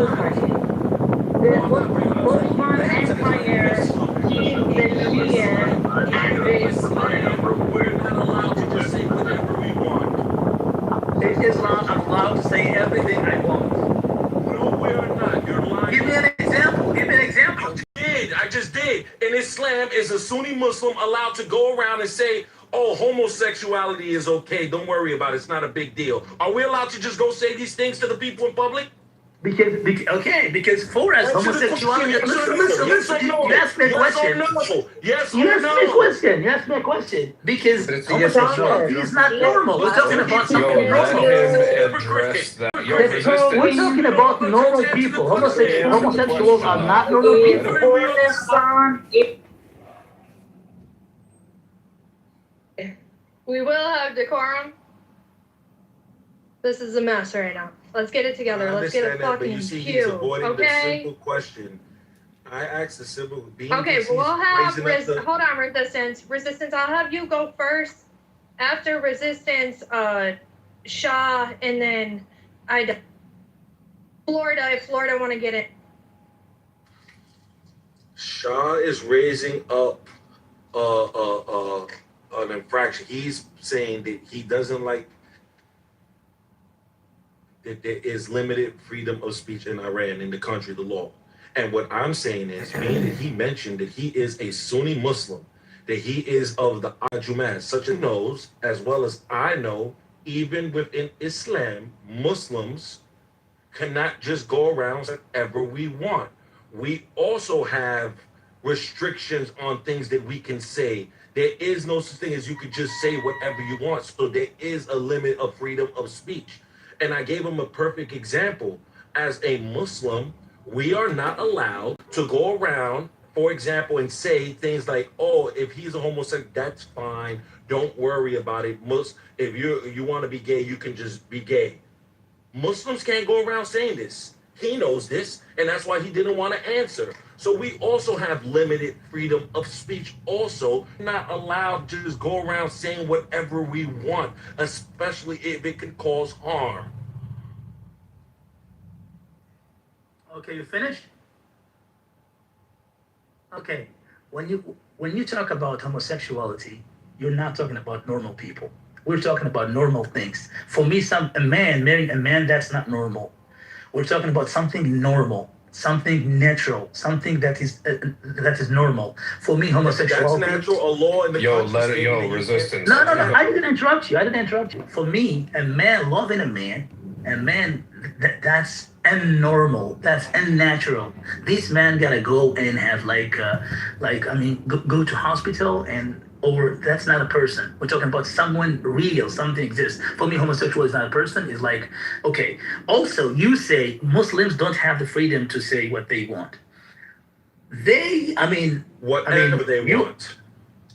simple question. The Ottoman Empire came the year and this. We're not allowed to just say whatever we want. In Islam, I'm allowed to say everything I want. No, we're not. You're lying. Give me an example. Give me an example. I just did. In Islam, is a Sunni Muslim allowed to go around and say, oh, homosexuality is okay, don't worry about it, it's not a big deal? Are we allowed to just go say these things to the people in public? Because for us, homosexuality. Listen. You asked me a question. Yes or You asked me a no? question. You asked me a question. Because homosexuality is not normal. We're talking about something normal. We're talking about normal people. Homosexuals are not normal people. We will have decorum. This is a mess right now. Let's get it together. Let's get a fucking He's cue. avoiding the Okay? simple question. I asked the simple being. Okay, we'll have hold on, resistance. Resistance, I'll have you go first. After resistance, Shaw, and then Florida, if Florida want to get it. Shaw is raising up an infraction. He's saying that he doesn't like that there is limited freedom of speech in Iran, in the country, the law. And what I'm saying is, being that he mentioned that he is a Sunni Muslim, that he is of the Ajuman, such as knows, as well as I know, even within Islam, Muslims cannot just go around whatever we want. We also have restrictions on things that we can say. There is no such thing as you could just say whatever you want. So there is a limit of freedom of speech. And I gave him a perfect example. As a Muslim, we are not allowed to go around, for example, and say things like, oh, if he's a homosexual, that's fine. Don't worry about it. If you want to be gay, you can just be gay. Muslims can't go around saying this. He knows this, and that's why he didn't want to answer. So we also have limited freedom of speech also, not allowed to just go around saying whatever we want, especially if it can cause harm. Okay, you finished? Okay. When you talk about homosexuality, you're not talking about normal people. We're talking about normal things. For me, a man marrying a man, that's not normal. We're talking about something normal, something natural, something that is normal. For me, homosexuality. That's natural. A law in the resistance. No. I didn't interrupt you. For me, a man loving a man, that's unnormal. That's unnatural. This man gotta go and have go to hospital or that's not a person. We're talking about someone real, something exists. For me, homosexual is not a person. It's like, okay. Also, you say Muslims don't have the freedom to say what they want. Whatever they want.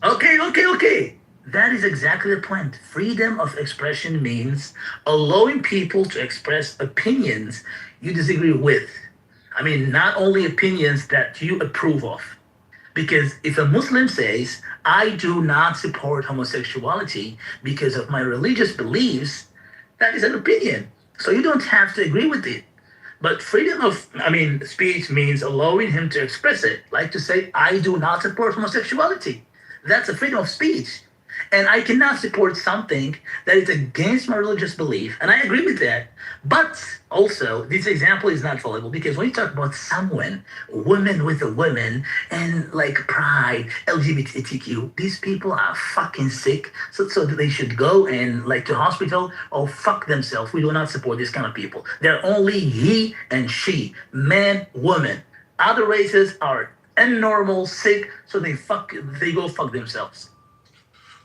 Okay. That is exactly the point. Freedom of expression means allowing people to express opinions you disagree with. Not only opinions that you approve of. Because if a Muslim says, I do not support homosexuality because of my religious beliefs, that is an opinion. So you don't have to agree with it. But freedom of speech means allowing him to express it. Like to say, I do not support homosexuality. That's a freedom of speech. And I cannot support something that is against my religious belief. And I agree with that. But also, this example is not valuable because when you talk about someone, women with a woman, and like pride, LGBTQ, these people are fucking sick. So they should go and to hospital or fuck themselves. We do not support this kind of people. They're only he and she, man, woman. Other races are abnormal, sick, so they go fuck themselves.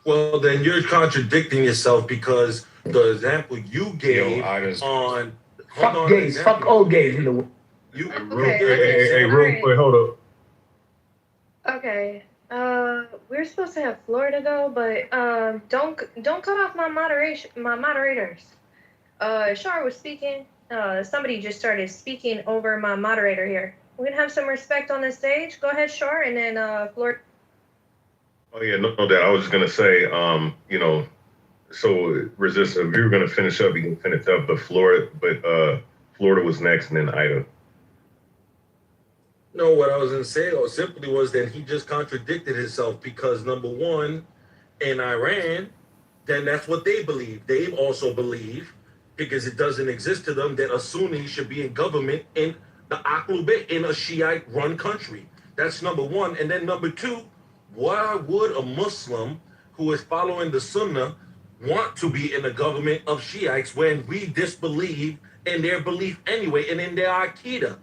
Well, then you're contradicting yourself because the example you gave on fuck gays, fuck all gays in the world. Hey, real quick, hold up. Okay. We're supposed to have Florida though, but don't cut off my moderators. Shar was speaking. Somebody just started speaking over my moderator here. We're gonna have some respect on the stage. Go ahead, Shar, and then Florida. Oh yeah, no doubt. I was just gonna say, so resistance. If you were gonna finish up, you can finish up. But Florida was next, and then Ida. No, what I was going to say simply was that he just contradicted himself because number one, in Iran, then that's what they believe. They also believe, because it doesn't exist to them, that a Sunni should be in government in the Ahlul in a Shiite-run country. That's number one. And then number two, why would a Muslim who is following the Sunnah want to be in the government of Shiites when we disbelieve in their belief anyway and in their Aqidah?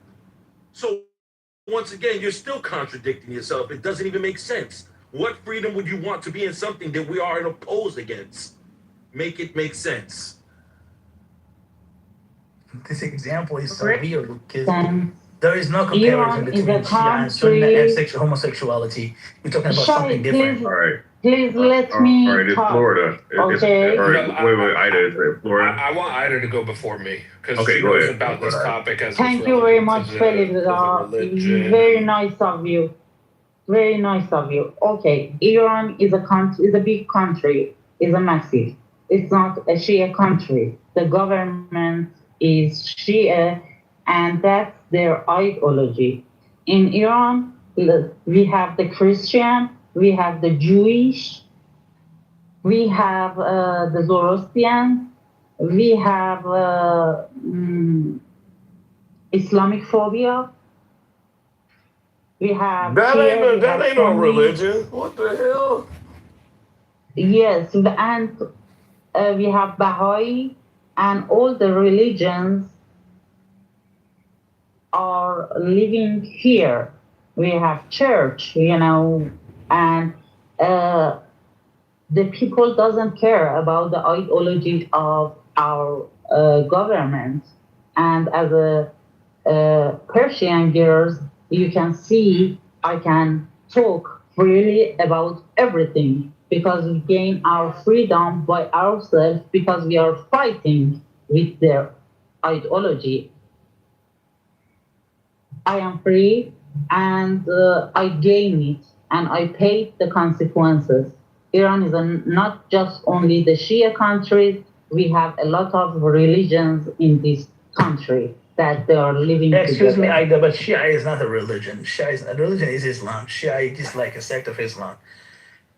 So once again, you're still contradicting yourself. It doesn't even make sense. What freedom would you want to be in something that we are opposed against? Make it make sense. This example is so Rick? weird because there is no comparison Iran is between a Shia and Sunni country- and sexual homosexuality. We're talking about something different. All right. Please let All me right, it's talk. Florida. Okay. All right, No, wait, Ida, is it Florida? I want Ida to go before me because Okay, she go knows ahead. about this Go ahead. topic as Thank it's you very relevant much, to the Felix. religion. Very nice of you. Very nice of you. Okay, Iran is a country, is a big country, is a massive. It's not a Shia country. The government is Shia, and that's their ideology. In Iran, we have the Christian, we have the Jewish, we have the Zoroastrian, we have Islamic phobia. We have That Shia, ain't we no, have that ain't no Sunni. religion. What the hell? Yes, and we have Baha'i, and all the religions are living here. We have church, and the people doesn't care about the ideology of our government. And as a Persian girls, you can see I can talk freely about everything because we gain our freedom by ourselves because we are fighting with their ideology. I am free and I gain it and I pay the consequences. Iran is not just only the Shia countries, we have a lot of religions in this country that they are living Excuse together. me, Ida, but Shia is not a religion. A religion is Islam. Shia is just like a sect of Islam.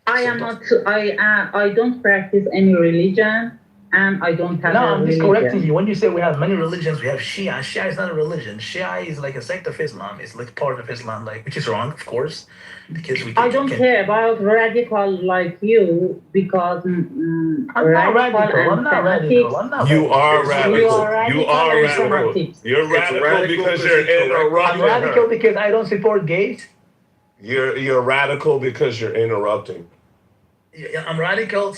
I am not. I don't practice any religion, and I don't have No, a I'm just religion. correcting you. When you say we have many religions, we have Shia. Shia is not a religion. Shia is like a sect of Islam. It's like part of Islam, which is wrong, of course, because we. I don't care about radical like you because I'm not radical. I'm not radical. I'm not You radical. are You radical. are You are radical and radical. fanatics. You're It's radical radical because because you're he corrected I'm interrupting radical her. because I don't support gays. You're radical because you're interrupting. Yeah, I'm radical.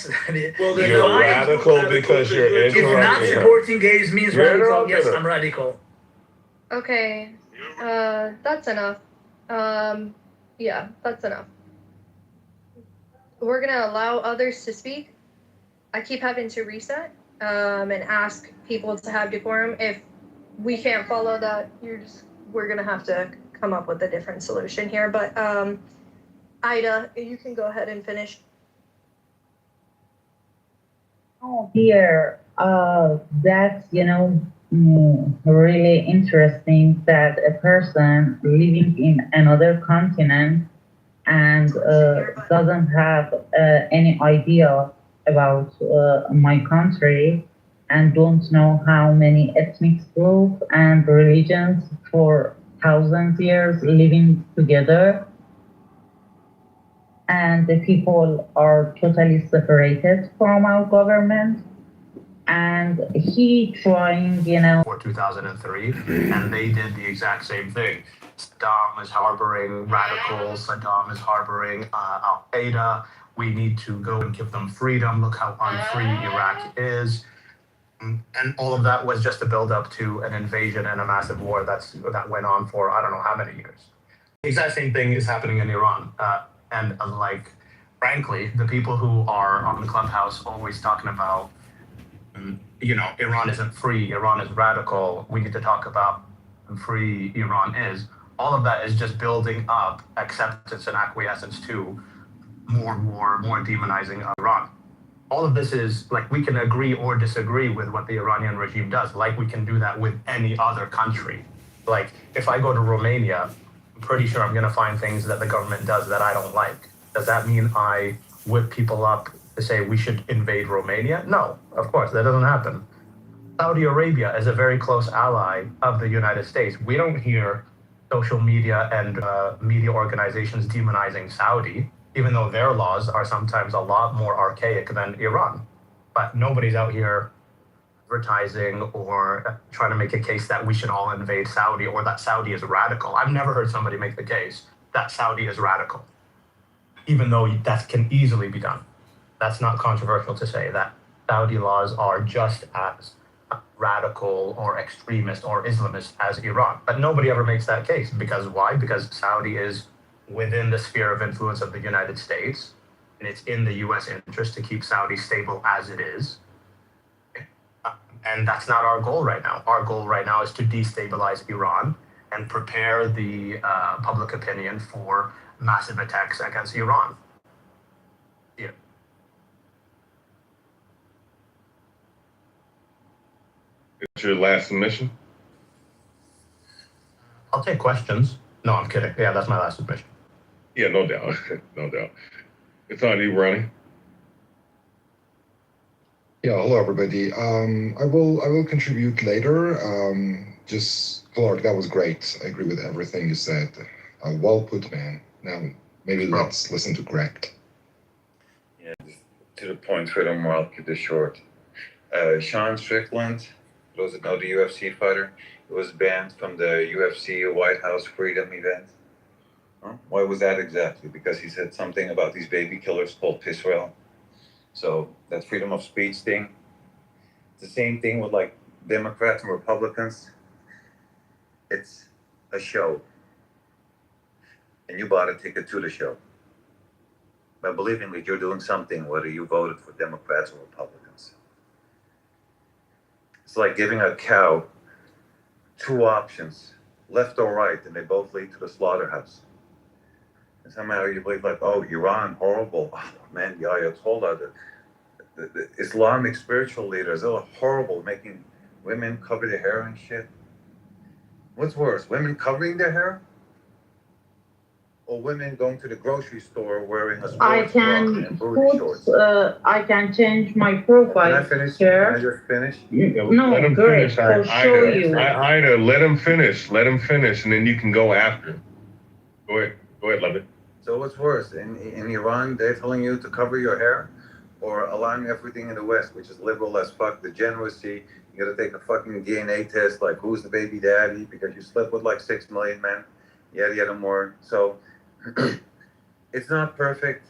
Well, then You're no, radical because you're If not interrupting her. supporting gays means You're radical, interrupting yes, her. I'm radical. Okay, that's enough. Yeah, that's enough. We're gonna allow others to speak. I keep having to reset and ask people to have decorum. If we can't follow that, we're gonna have to come up with a different solution here. But Ida, you can go ahead and finish. Here, that's really interesting that a person living in another continent and doesn't have any idea about my country and don't know how many ethnic groups and religions for thousands of years living together. And the people are totally separated from our government. And he trying, For 2003, and they did the exact same thing. Saddam is harboring radicals. Saddam is harboring Al Qaeda. We need to go and give them freedom. Look how unfree Iraq is. And all of that was just a build up to an invasion and a massive war that went on for I don't know how many years. The exact same thing is happening in Iran. And frankly, the people who are on the Clubhouse always talking about, Iran isn't free, Iran is radical, we need to talk about how free Iran is. All of that is just building up acceptance and acquiescence to more war, more demonizing of Iran. All of this is we can agree or disagree with what the Iranian regime does, we can do that with any other country. If I go to Romania, pretty sure I'm going to find things that the government does that I don't like. Does that mean I whip people up to say we should invade Romania? No, of course, that doesn't happen. Saudi Arabia is a very close ally of the United States. We don't hear social media and media organizations demonizing Saudi, even though their laws are sometimes a lot more archaic than Iran. But nobody's out here advertising or trying to make a case that we should all invade Saudi or that Saudi is radical. I've never heard somebody make the case that Saudi is radical, even though that can easily be done. That's not controversial to say that Saudi laws are just as radical or extremist or Islamist as Iran. But nobody ever makes that case. Because why? Because Saudi is within the sphere of influence of the United States, and it's in the US interest to keep Saudi stable as it is. And that's not our goal right now. Our goal right now is to destabilize Iran and prepare the public opinion for massive attacks against Iran. Yeah. It's your last submission. I'll take questions. No, I'm kidding. Yeah, that's my last submission. Yeah, no doubt, no doubt. It's on you, Ronnie. Yeah, hello everybody. I will contribute later. Just Clark, that was great. I agree with everything you said. Well put, man. Now maybe let's listen to Greg. Yeah, to the point, furthermore, I'll keep this short. Sean Strickland, for those that know the UFC fighter, he was banned from the UFC White House Freedom event. Huh? Why was that exactly? Because he said something about these baby killers called Israel. So that freedom of speech thing, it's the same thing with like Democrats and Republicans. It's a show. And you bought a ticket to the show. By believing that you're doing something, whether you voted for Democrats or Republicans. It's like giving a cow two options, left or right, and they both lead to the slaughterhouse. And somehow you believe like, oh, Iran, horrible. Oh, man, the Ayatollah, the Islamic spiritual leaders, they're horrible, making women cover their hair and shit. What's worse, women covering their hair? Or women going to the grocery store wearing a sports bra and booty shorts? I can change my profile. Can I finish? Picture. Can I just finish? No, let him great. finish. I'll show you. Ida, let him finish. Let him finish, and then you can go after. Go ahead, Levin. So what's worse, in Iran, they're telling you to cover your hair, or allowing everything in the West, which is liberal as fuck, degeneracy. You gotta take a fucking DNA test, like who's the baby daddy, because you slept with like 6 million men, yada more. So it's not perfect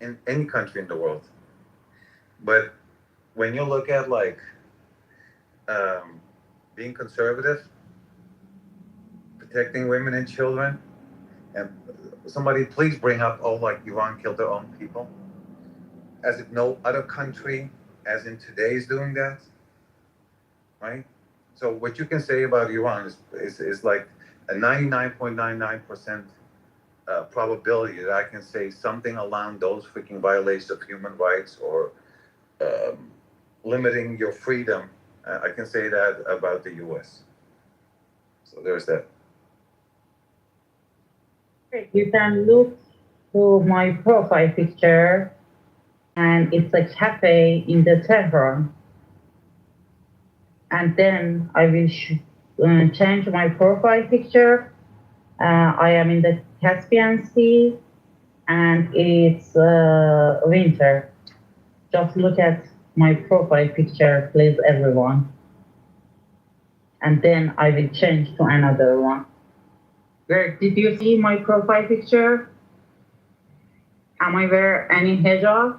in any country in the world. But when you look at like being conservative, protecting women and children, and somebody please bring up, oh, like Iran killed their own people, as if no other country, as in today, is doing that, right? So what you can say about Iran is like a 99.99% probability that I can say something along those freaking violations of human rights or limiting your freedom. I can say that about the U.S. So there's that. You can look to my profile picture, and it's a cafe in the Tehran. And then I will change my profile picture. I am in the Caspian Sea, and it's winter. Just look at my profile picture, please, everyone. And then I will change to another one. Greg, did you see my profile picture? Am I wearing any hijab?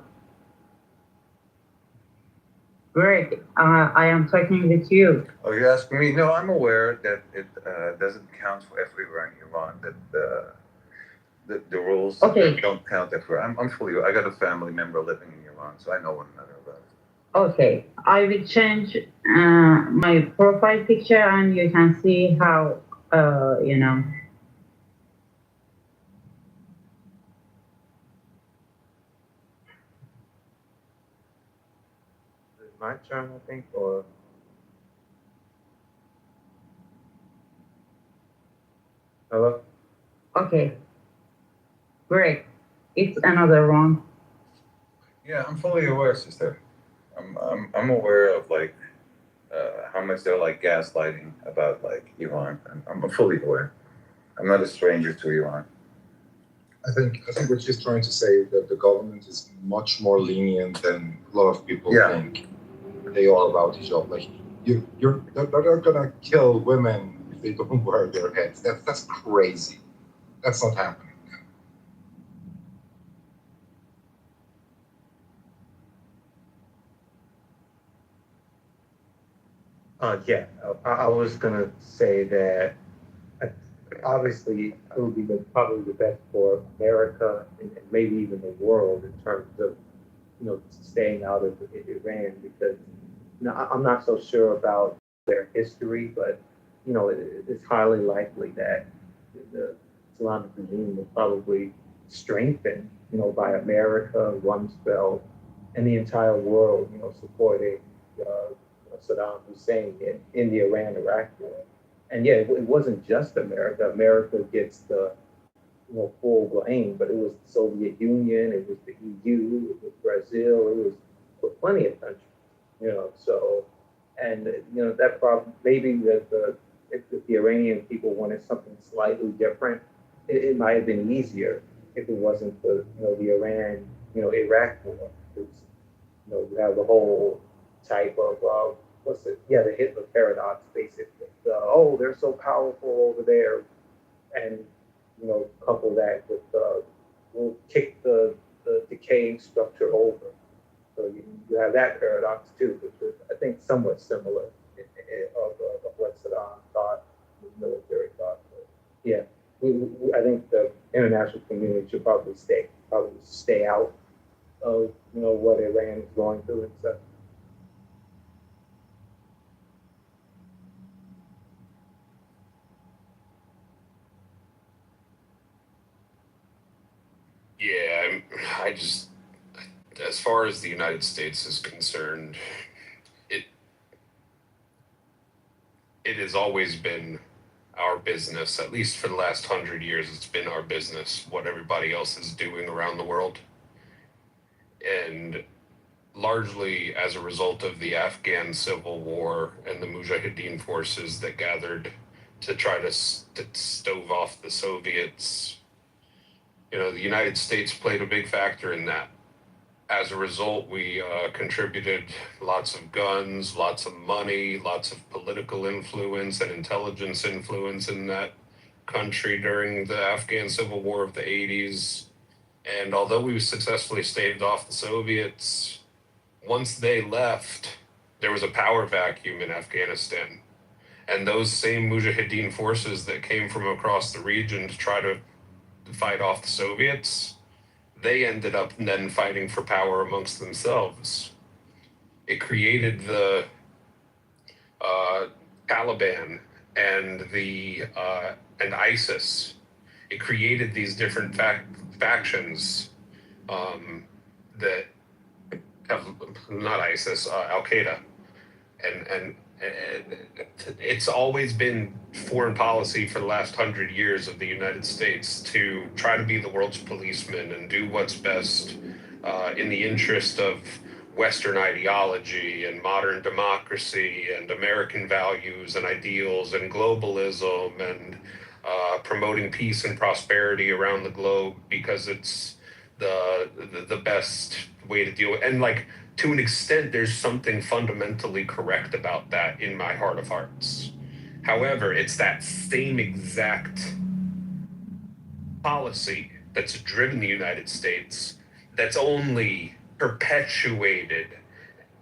Greg, I am talking with you. Oh, you're asking me? No, I'm aware that it doesn't count for everywhere in Iran, that the rules don't count everywhere. I'm fully, I got a family member living in Iran, so I know one another about it. Okay, I will change my profile picture, and you can see how, you know. My turn, I think, or hello? Okay, great. It's another one. Yeah, I'm fully aware, sister. I'm aware of like how much they're like gaslighting about like Iran. I'm fully aware. I'm not a stranger to Iran. I think what she's trying to say is that the government is much more lenient than a lot of people Yeah. think they are about hijab. Like they're gonna kill women if they don't wear their heads. That's crazy. That's not happening. Yeah, I was gonna say that uh, obviously it would be probably the best for America and maybe even the world in terms of staying out of Iran because I'm not so sure about their history, but it's highly likely that the Islamic regime was probably strengthened by America, Rumsfeld, and the entire world supporting uh, Saddam Hussein in the Iran-Iraq war. And yeah, it wasn't just America. America gets the full blame, but it was the Soviet Union, it was the EU, it was Brazil, it was plenty of countries, So, and that problem maybe that if the Iranian people wanted something slightly different, it might have been easier if it wasn't for the Iran Iraq war. It's, you have the whole type of what's it? Yeah, the Hitler paradox, basically. Oh, they're so powerful over there, and couple that with we'll kick the decaying structure over. So you have that paradox too, which is I think somewhat similar of what Saddam thought, the military thought. But yeah, I think the international community should probably stay out of what Iran is going through and stuff. Yeah, I just, as far as the United States is concerned, it it has always been our business, at least for the last 100 years, it's been our business, what everybody else is doing around the world. And largely as a result of the Afghan civil war and the Mujahideen forces that gathered to try to stove off the Soviets, the United States played a big factor in that. As a result, we contributed lots of guns, lots of money, lots of political influence and intelligence influence in that country during the Afghan civil war of the 80s. And although we successfully staved off the Soviets, once they left, there was a power vacuum in Afghanistan. And those same Mujahideen forces that came from across the region to try to fight off the Soviets, they ended up then fighting for power amongst themselves. It created the Taliban and and ISIS. It created these different factions that have not ISIS, Al Qaeda, and it's always been foreign policy for the last 100 years of the United States to try to be the world's policeman and do what's best in the interest of Western ideology and modern democracy and American values and ideals and globalism and promoting peace and prosperity around the globe because it's the best way to deal with. And like, to an extent, there's something fundamentally correct about that in my heart of hearts. However, it's that same exact policy that's driven the United States that's only perpetuated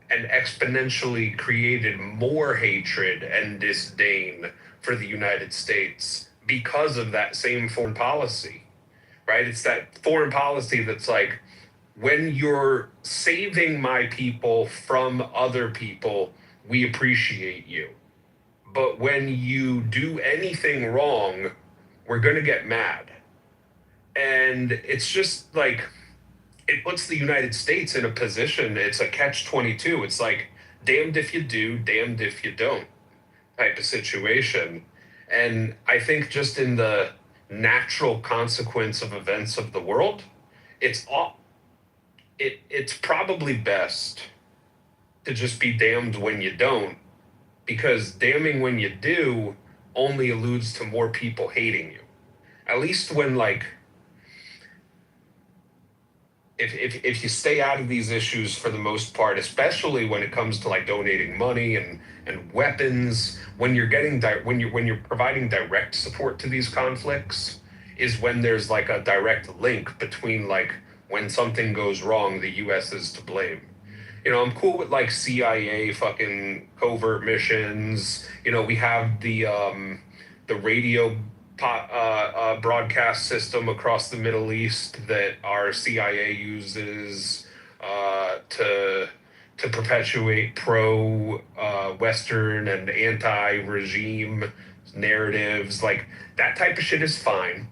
and exponentially created more hatred and disdain for the United States because of that same foreign policy, right? It's that foreign policy that's like, when you're saving my people from other people, we appreciate you. But when you do anything wrong, we're going to get mad. And it's just like, it puts the United States in a position, it's a catch-22. It's like, damned if you do, damned if you don't type of situation. And I think just in the natural consequence of events of the world, it's probably best to just be damned when you don't, because damning when you do only alludes to more people hating you. At least when, like, if you stay out of these issues for the most part, especially when it comes to like donating money and weapons, when you're getting when you're providing direct support to these conflicts, is when there's like a direct link between like when something goes wrong, the U.S. is to blame. You know, I'm cool with like CIA fucking covert missions. You know, we have the radio broadcast system across the Middle East that our CIA uses to perpetuate pro-Western and anti-regime narratives. Like, that type of shit is fine.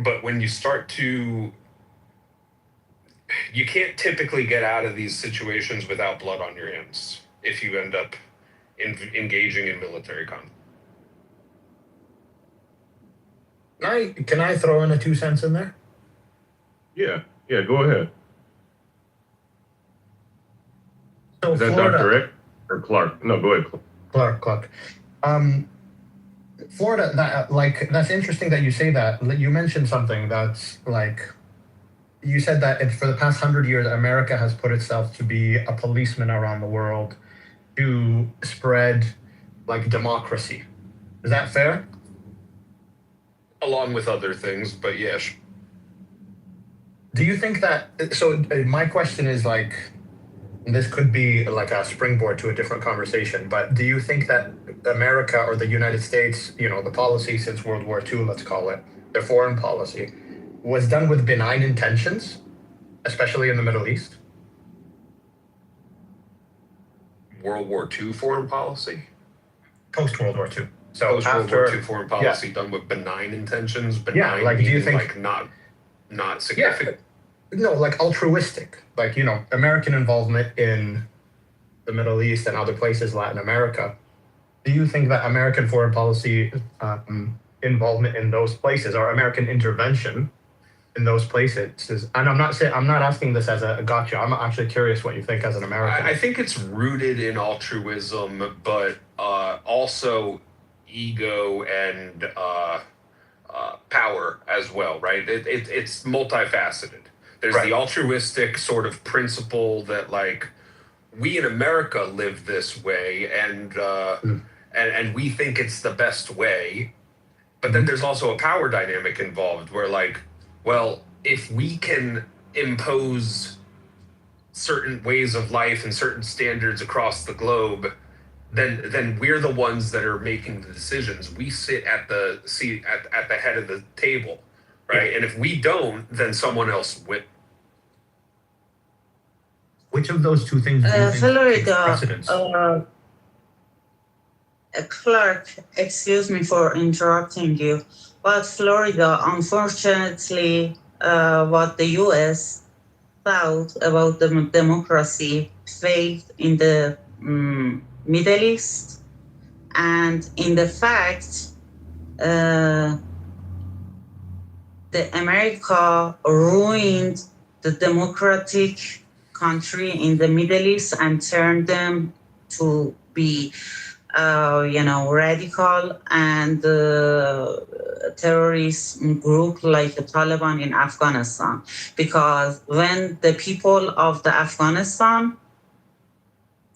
But when you start to... You can't typically get out of these situations without blood on your hands if you end up engaging in military conflict. Can I throw in a 2 cents in there? Yeah, go ahead. So Is that Florida, Dr. Rick or Clark? No, go ahead, Clark. Florida, that's interesting that you say that. You mentioned something that's like, you said that for the past 100 years, America has put itself to be a policeman around the world to spread like democracy. Is that fair? Along with other things, but yes. Do you think that, so my question is like, this could be like a springboard to a different conversation, but do you think that America or the United States, you know, the policy since World War II, let's call it, their foreign policy, was done with benign intentions, especially in the Middle East? World War II foreign policy? Post-World War II. So Post-World War II foreign policy done with benign intentions? Benign, like, do you think... like not significant? No, like altruistic. Like, you know, American involvement in the Middle East and other places, Latin America. Do you think that American foreign policy involvement in those places, or American intervention in those places, and I'm not asking this as a gotcha. I'm actually curious what you think as an American. I think it's rooted in altruism, but also ego and power as well, right? It's multifaceted. There's the altruistic sort of principle that, like, we in America live this way, and we think it's the best way. But then there's also a power dynamic involved where, like, well, if we can impose certain ways of life and certain standards across the globe, then we're the ones that are making the decisions. We sit at the seat at the head of the table, right? Yeah. And if we don't, then someone else will. Which of those two things do you think takes precedence? Clark, excuse me for interrupting you, but Florida, unfortunately, what the U.S. thought about the democracy failed in the Middle East, and in the fact, the America ruined the democratic country in the Middle East and turned them to be radical and terrorist group like the Taliban in Afghanistan. Because when the people of the Afghanistan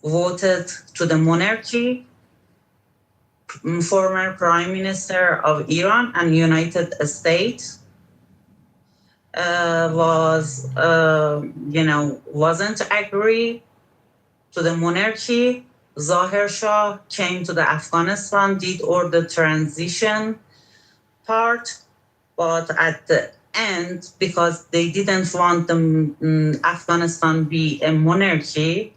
voted to the monarchy, former Prime Minister of Iran and United States wasn't agree to the monarchy. Zahir Shah came to the Afghanistan, did all the transition part, but at the end, because they didn't want the Afghanistan be a monarchy,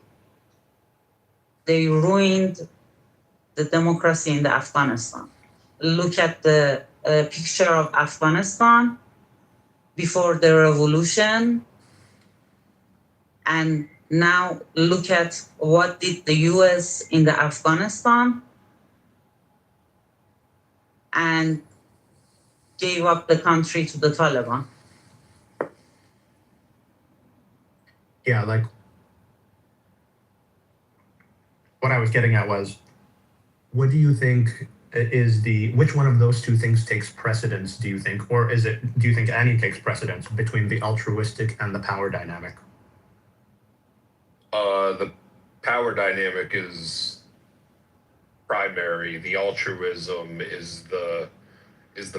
they ruined the democracy in the Afghanistan. Look at the picture of Afghanistan before the revolution, and now look at what did the US in the Afghanistan. And gave up the country to the Taliban. Yeah, like what I was getting at was, what do you think is which one of those two things takes precedence, do you think? Or do you think any takes precedence between the altruistic and the power dynamic? The power dynamic is primary. The altruism is the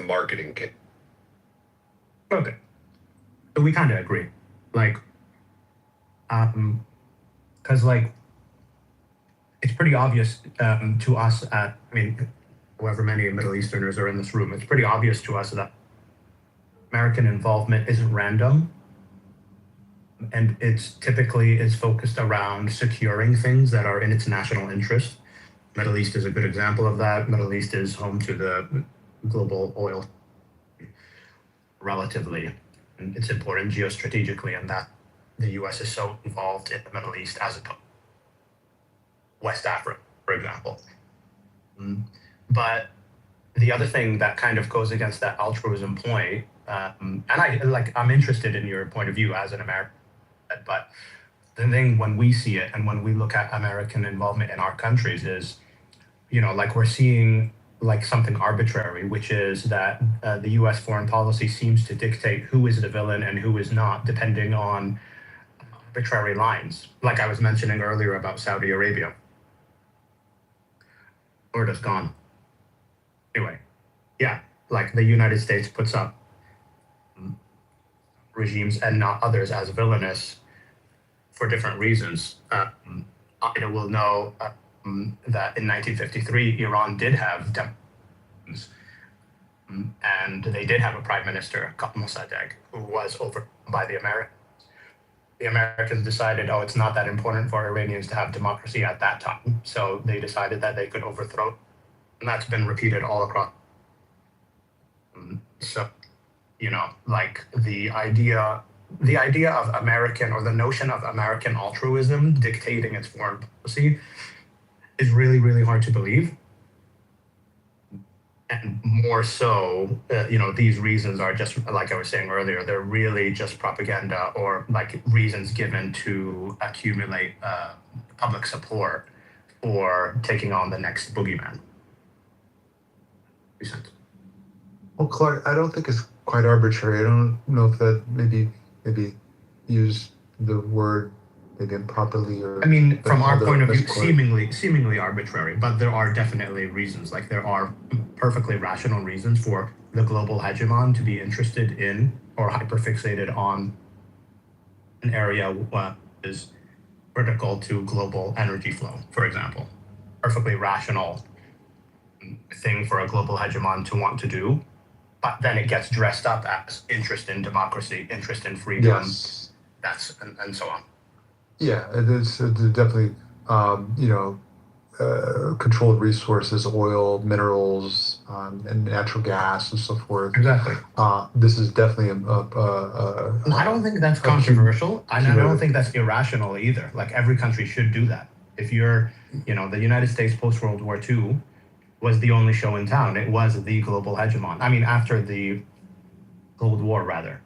marketing kit. Okay. So we kind of agree. Like, because like, it's pretty obvious to us however many Middle Easterners are in this room, it's pretty obvious to us that American involvement isn't random. And it's typically is focused around securing things that are in its national interest. Middle East is a good example of that. Middle East is home to the global oil relatively, and it's important geostrategically, and that the US is so involved in the Middle East as opposed to West Africa, for example. But the other thing that kind of goes against that altruism point, and I'm interested in your point of view as an American, but the thing when we see it and when we look at American involvement in our countries is, like we're seeing like something arbitrary, which is that the US foreign policy seems to dictate who is the villain and who is not, depending on arbitrary lines. Like I was mentioning earlier about Saudi Arabia. Florida's gone. Anyway, yeah, like the United States puts up regimes and not others as villainous for different reasons. I will know that in 1953, Iran did have democracies, and they did have a prime minister, Mossadegh, who was overthrown by the Americans. The Americans decided, it's not that important for Iranians to have democracy at that time. So they decided that they could overthrow. And that's been repeated all across. So, like the idea of American, or the notion of American altruism dictating its foreign policy is really, really hard to believe. And more so, these reasons are just, like I was saying earlier, they're really just propaganda or like reasons given to accumulate public support for taking on the next boogeyman. Well, Clark, I don't think it's quite arbitrary. I don't know if that maybe use the word maybe improperly, or from our point of view, seemingly arbitrary, but there are definitely reasons. Like there are perfectly rational reasons for the global hegemon to be interested in or hyperfixated on an area that is critical to global energy flow, for example. Perfectly rational thing for a global hegemon to want to do, but then it gets dressed up as interest in democracy, interest in freedom, yes, and so on. Yeah, it's definitely controlled resources, oil, minerals, and natural gas and so forth. Exactly. This is definitely I don't think that's controversial. I don't think that's irrational either. Like every country should do that. If you're, the United States post World War II was the only show in town. It was the global hegemon. After the Cold War, rather.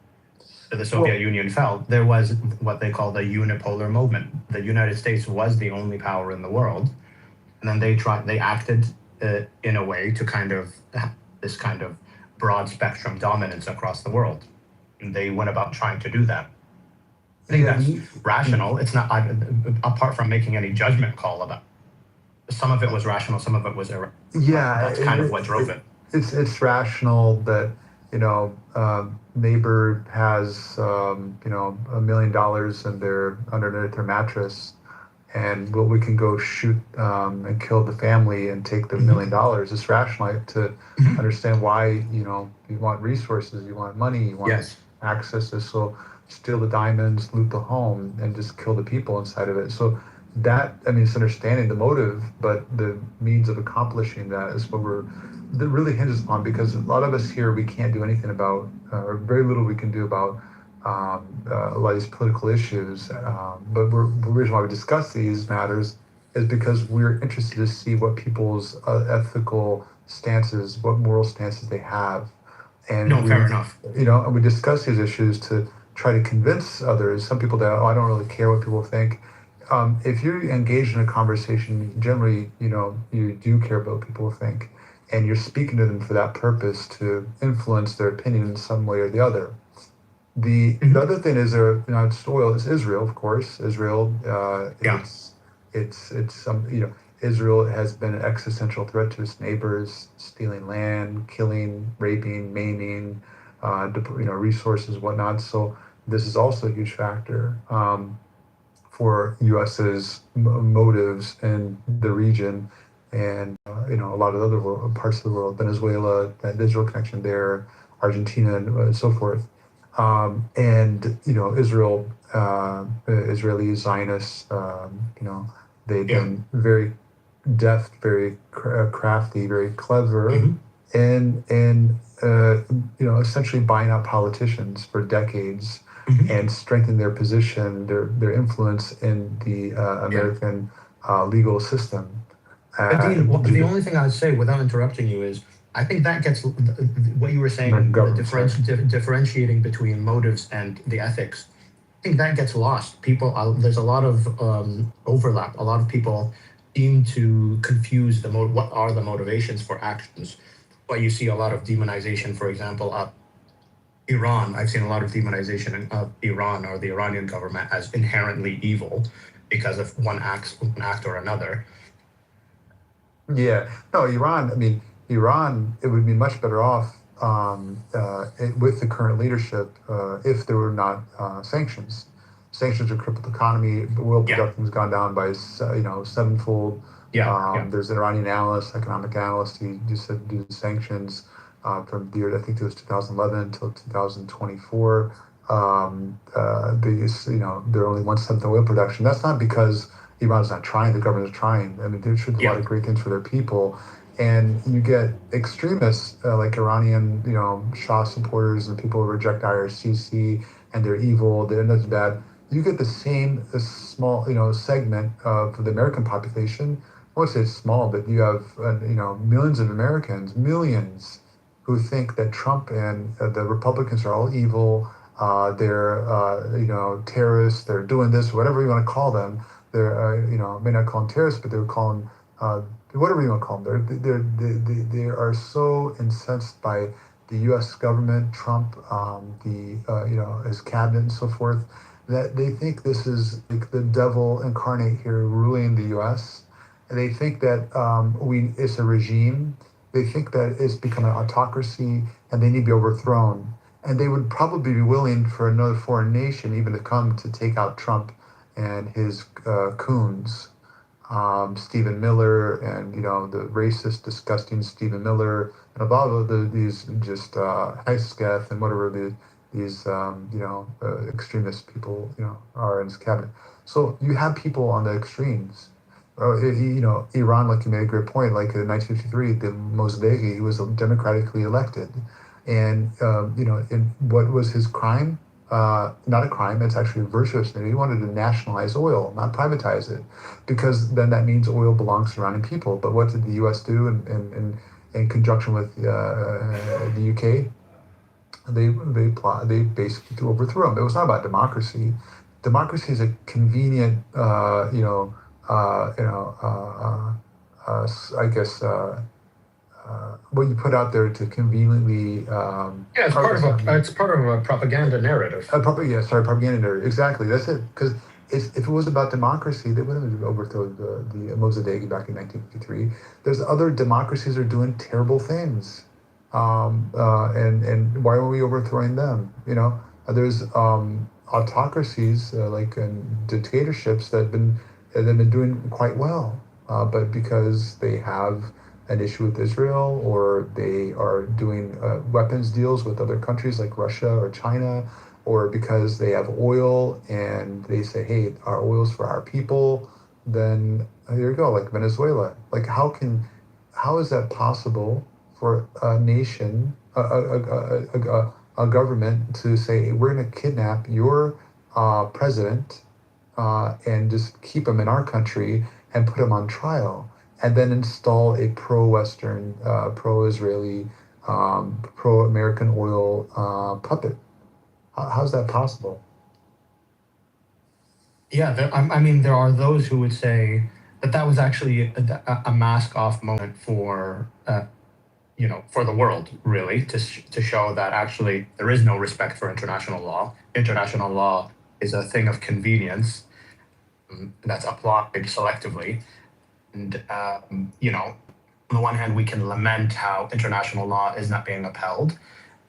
The Soviet Union fell, there was what they call the unipolar moment. The United States was the only power in the world, and then they acted in a way to kind of have this kind of broad spectrum dominance across the world. And they went about trying to do that. I think that's rational. It's not, apart from making any judgment call about it. Some of it was rational, some of it was irrational. Yeah, that's kind of what drove it. It's rational that neighbor has $1 million underneath their mattress, and we can go shoot and kill the family and take the $1 million. It's rational to understand why you want resources, you want money, you want access to, so steal the diamonds, loot the home, and just kill the people inside of it. So that, it's understanding the motive, but the means of accomplishing that is what that really hinges upon, because a lot of us here, we can't do anything about, or very little we can do about a lot of these political issues. But the reason why we discuss these matters is because we're interested to see what people's ethical stances, what moral stances they have. And No, fair enough. and we discuss these issues to try to convince others. Some people that, I don't really care what people think. If you're engaged in a conversation, generally, you do care about what people think, and you're speaking to them for that purpose to influence their opinion in some way or the other. The other thing is it's oil is Israel, of course. Israel, Israel has been an existential threat to its neighbors, stealing land, killing, raping, maiming, resources, whatnot. So this is also a huge factor for U.S.'s motives in the region, and a lot of other parts of the world, Venezuela, that Israel connection there, Argentina, and so forth. Israel, Israeli Zionists, they've been very deft, very crafty, very clever, and essentially buying out politicians for decades and strengthening their position, their influence in the American legal system. Dean, the only thing I'd say without interrupting you is, I think that gets what you were saying, differentiating between motives and the ethics. I think that gets lost. There's a lot of overlap. A lot of people seem to confuse what are the motivations for actions. But you see a lot of demonization, for example, of Iran. I've seen a lot of demonization of Iran or the Iranian government as inherently evil because of one act or another. Yeah, no, Iran. Iran. It would be much better off with the current leadership if there were not sanctions. Sanctions have crippled the economy. Oil production has gone down by sevenfold. There's an Iranian analyst, economic analyst. He just said due to sanctions from the year, I think it was 2011 until 2024. They're only 1/7 of oil production. That's not because Iran's not trying, the government is trying. They're doing a lot of great things for their people. And you get extremists like Iranian, Shah supporters and people who reject IRCC and they're evil, they're not bad. You get the same small, segment of the American population. I won't say it's small, but you have, millions of Americans, millions, who think that Trump and the Republicans are all evil. They're, terrorists. They're doing this, whatever you want to call them. They're, may not call them terrorists, but they would call them whatever you want to call them. They are so incensed by the U.S. government, Trump, his cabinet, and so forth, that they think this is like the devil incarnate here ruling the U.S. And they think that it's a regime. They think that it's become an autocracy, and they need to be overthrown. And they would probably be willing for another foreign nation even to come to take out Trump and his coons. Stephen Miller and the racist, disgusting Stephen Miller and a lot of these just Heisketh and whatever these extremist people are in his cabinet. So you have people on the extremes. Iran, like you made a great point. Like in 1953, the Mossadegh, he was democratically elected, and and what was his crime? Not a crime, it's actually a virtuous thing. He wanted to nationalize oil, not privatize it, because then that means oil belongs to surrounding people. But what did the U.S. do in conjunction with the UK? They basically overthrew him. It was not about democracy. Democracy is a convenient, what you put out there to conveniently. It's part of a propaganda narrative. Propaganda narrative. Exactly, that's it. Because if it was about democracy, they wouldn't have overthrown the Mossadegh back in 1953. There's other democracies that are doing terrible things, and why are we overthrowing them? There's autocracies like dictatorships that have been doing quite well, but because they have an issue with Israel, or they are doing weapons deals with other countries like Russia or China, or because they have oil and they say, hey, our oil's for our people, then here you go, like Venezuela. Like how is that possible for a nation, a government to say, hey, we're going to kidnap your president and just keep him in our country and put him on trial, and then install a pro-Western, pro-Israeli pro-American oil puppet. How's that possible? Yeah, I mean, there are those who would say that that was actually a mask-off moment for for the world, really, to show that actually there is no respect for international law. International law is a thing of convenience that's applied selectively. And, on the one hand, we can lament how international law is not being upheld.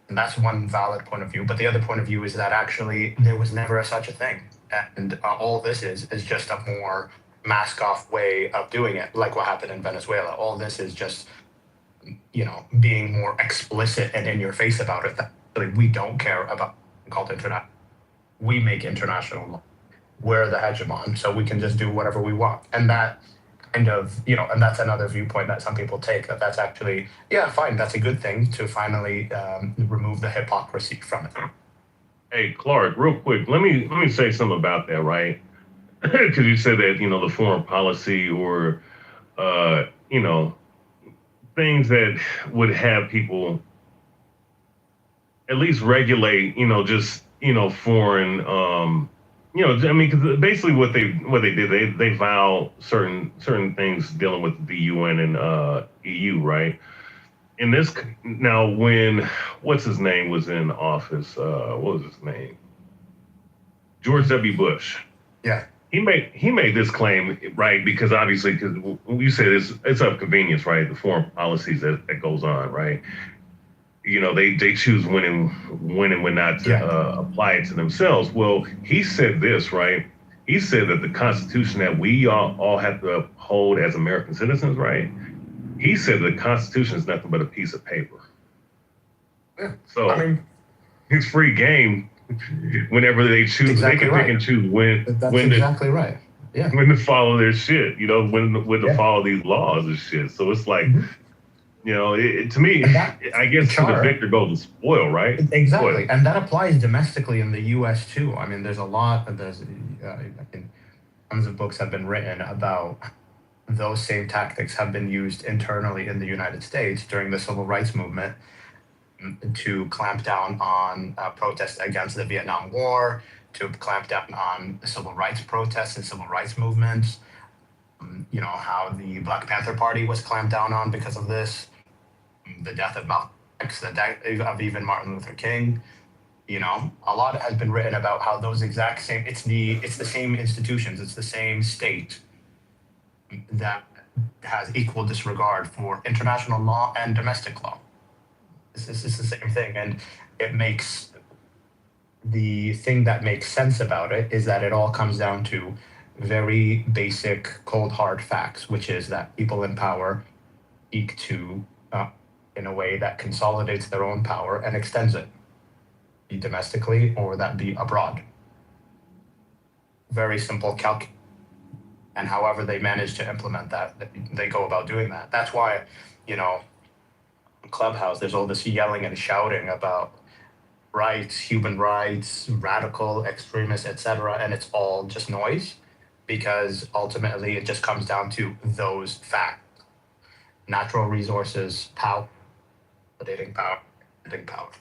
And that's one valid point of view. But the other point of view is that actually there was never such a thing. And all this is just a more mask off way of doing it, like what happened in Venezuela. All this is just being more explicit and in your face about it. That like, we don't care about called internet. We make international law. We're the hegemon, so we can just do whatever we want. And that kind of, and that's another viewpoint that some people take, that's actually, yeah, fine. That's a good thing to finally remove the hypocrisy from it. Hey, Clark, real quick, let me say something about that, right? Because you said that, the foreign policy or, things that would have people at least regulate, just, foreign, I mean, because basically what they did, they vow certain things dealing with the UN and EU, right? In this now, when what's his name was in office, what was his name? George W. Bush. Yeah. He made this claim, right? Because obviously, because you said it's of convenience, right? The foreign policies that goes on, right? They choose when and when not to apply it to themselves. Well, he said this, right? He said that the Constitution that we all have to uphold as American citizens, right? He said the Constitution is nothing but a piece of paper. Yeah. So I mean, it's free game. Whenever they choose, exactly they can pick and choose That's exactly right. Yeah. when to follow their shit. When to follow these laws and shit. So it's like, to me, I guess to the victor goes the spoil, right? Exactly, and that applies domestically in the U.S. too. I mean, there's tons of books have been written about those same tactics have been used internally in the United States during the civil rights movement to clamp down on protests against the Vietnam War, to clamp down on civil rights protests and civil rights movements. How the Black Panther Party was clamped down on because of this, the death of Malcolm X, the death of even Martin Luther King. A lot has been written about how those exact same, it's the same institutions, it's the same state that has equal disregard for international law and domestic law. It's the same thing, and it makes the thing that makes sense about it is that it all comes down to very basic, cold, hard facts, which is that people in power seek to, in a way that consolidates their own power and extends it, be domestically or that be abroad. Very simple calculation. And however they manage to implement that, they go about doing that. That's why, Clubhouse, there's all this yelling and shouting about rights, human rights, radical extremists, etc., and it's all just noise, because ultimately it just comes down to those facts: natural resources, power, validating power, ending power.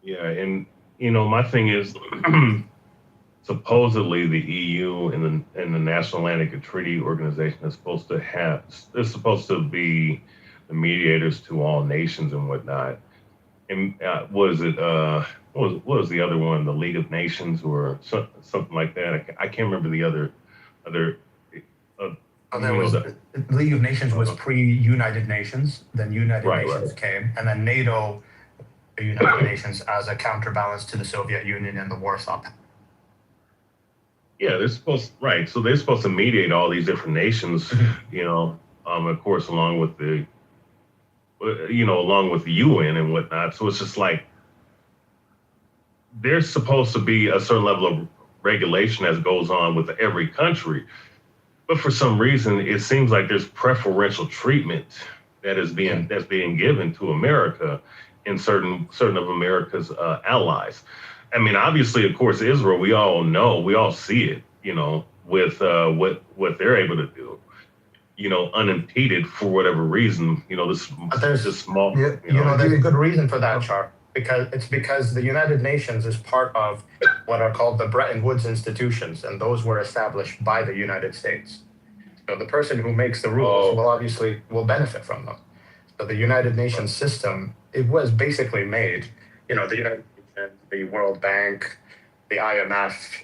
Yeah, and my thing is, supposedly the EU and the National Atlantic Treaty Organization is supposed to be the mediators to all nations and whatnot. And what was the other one? The League of Nations or something like that? I can't remember the other. There was the League of Nations was pre-United Nations, then United Nations came, and then NATO, the United Nations, as a counterbalance to the Soviet Union and the Warsaw Pact. Yeah, they're supposed So they're supposed to mediate all these different nations, of course, along with the UN and whatnot. So it's just like there's supposed to be a certain level of regulation as goes on with every country, but for some reason it seems like there's preferential treatment that's being given to America and certain of America's allies. I mean, obviously, of course, Israel, we all know, we all see it, with what they're able to do. unimpeded for whatever reason. This But there's just small. Yeah, there's a good reason for that, Char, because the United Nations is part of what are called the Bretton Woods institutions, and those were established by the United States. So the person who makes the rules will benefit from them. So the United Nations system, it was basically made, the United Nations, the World Bank, the IMF,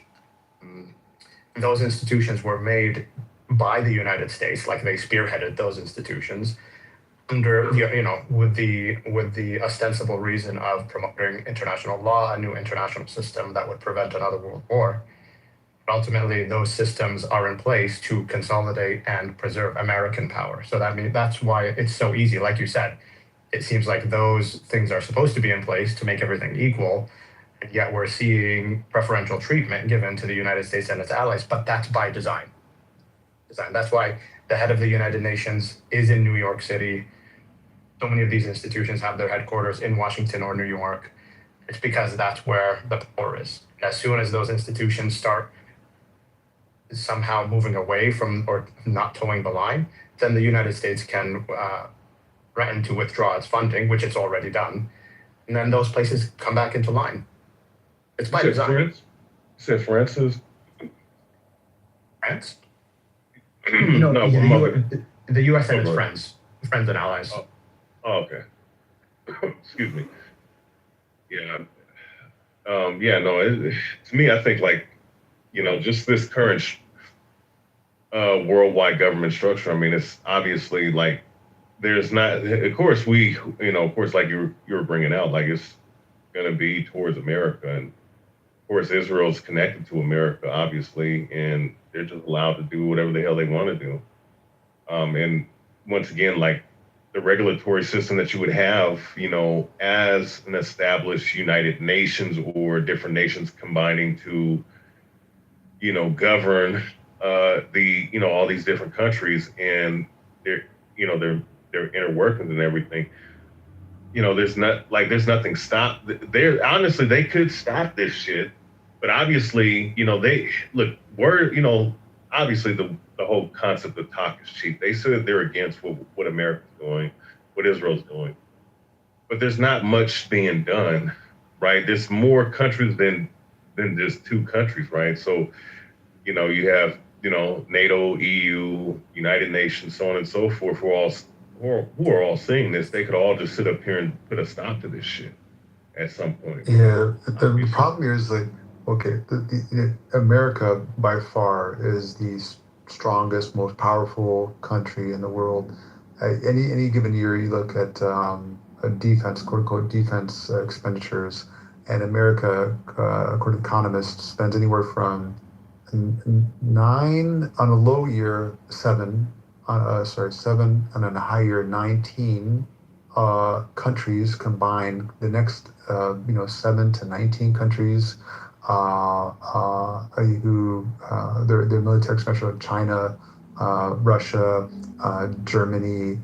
those institutions were made by the United States, like they spearheaded those institutions under with the ostensible reason of promoting international law, a new international system that would prevent another world war. But ultimately, those systems are in place to consolidate and preserve American power. So that's why it's so easy. Like you said, it seems like those things are supposed to be in place to make everything equal, and yet we're seeing preferential treatment given to the United States and its allies. But that's by design. That's why the head of the United Nations is in New York City. So many of these institutions have their headquarters in Washington or New York. It's because that's where the power is. And as soon as those institutions start somehow moving away from or not towing the line, then the United States can threaten to withdraw its funding, which it's already done. And then those places come back into line. It's by design. You said France? France? No, the U.S. and its friends and allies. Oh, okay. Excuse me. Yeah. To me, I think just this current worldwide government structure. I mean, it's obviously there's not. Of course, like you were bringing out, it's going to be towards America, and of course, Israel's connected to America, obviously, and they're just allowed to do whatever the hell they want to do. And once again, the regulatory system that you would have, as an established United Nations or different nations combining to, govern all these different countries and their inner workings and everything. There's nothing honestly, they could stop this shit, but obviously, obviously the whole concept of talk is cheap. They said they're against what America's doing, what Israel's doing, but there's not much being done, right? There's more countries than just two countries, right? So, you have, NATO, EU, United Nations, so on and so forth, who are all saying this. They could all just sit up here and put a stop to this shit at some point. Yeah, the problem here is America by far is the strongest, most powerful country in the world. Any given year, you look at defense, quote unquote, defense expenditures, and America, according to economists, spends anywhere from 9 on a low year, 7 and on a high year, 19 countries combined. The next 7 to 19 countries who their military expenditure, China, Russia, Germany,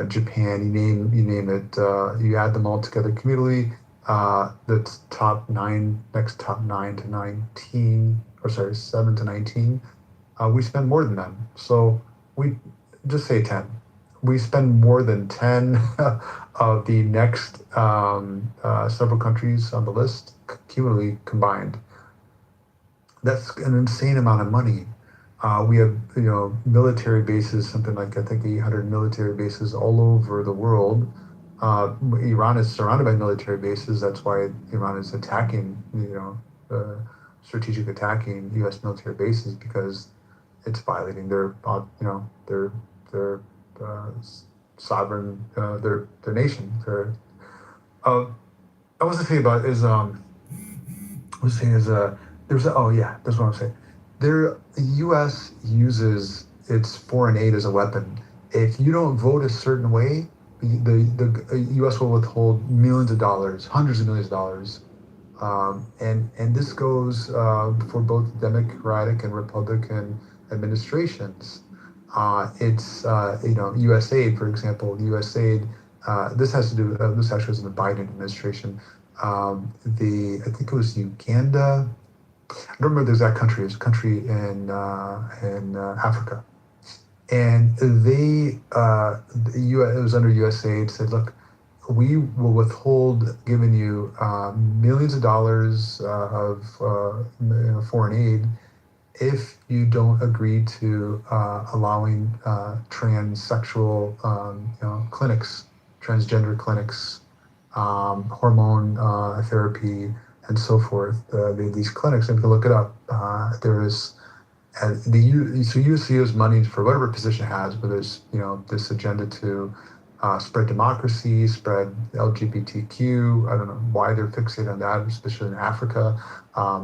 Japan, you name it. You add them all together cumulatively, that's next top 9 to 19, 7 to 19. We spend more than them. So we just say 10. We spend more than 10 of the next several countries on the list cumulatively combined. That's an insane amount of money. We have, military bases, something like I think 800 military bases all over the world. Iran is surrounded by military bases. That's why Iran is attacking, strategic attacking U.S. military bases, because it's violating their sovereign, their nation. I was to say about is that's what I'm saying. The U.S. uses its foreign aid as a weapon. If you don't vote a certain way, the U.S. will withhold millions of dollars, hundreds of millions of dollars, and this goes for both Democratic and Republican administrations. It's USAID, for example. USAID. This has to do with this actually was in the Biden administration. I think it was Uganda. I don't remember the exact country. It was a country in Africa, and it was under USAID, said, look, we will withhold giving you millions of dollars of foreign aid if you don't agree to allowing transsexual clinics, transgender clinics, hormone therapy, and so forth. These clinics, and if you look it up, there is so USC money for whatever position it has, but there's this agenda to spread democracy, spread LGBTQ. I don't know why they're fixated on that, especially in Africa.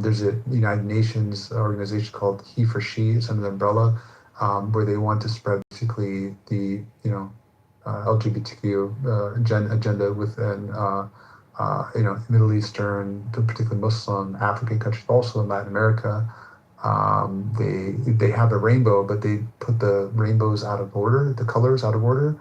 There's a United Nations organization called He for She. It's under the umbrella where they want to spread basically the LGBTQ agenda within Middle Eastern, particularly Muslim, African countries, also in Latin America. They have a rainbow, but they put the rainbows out of order, the colors out of order,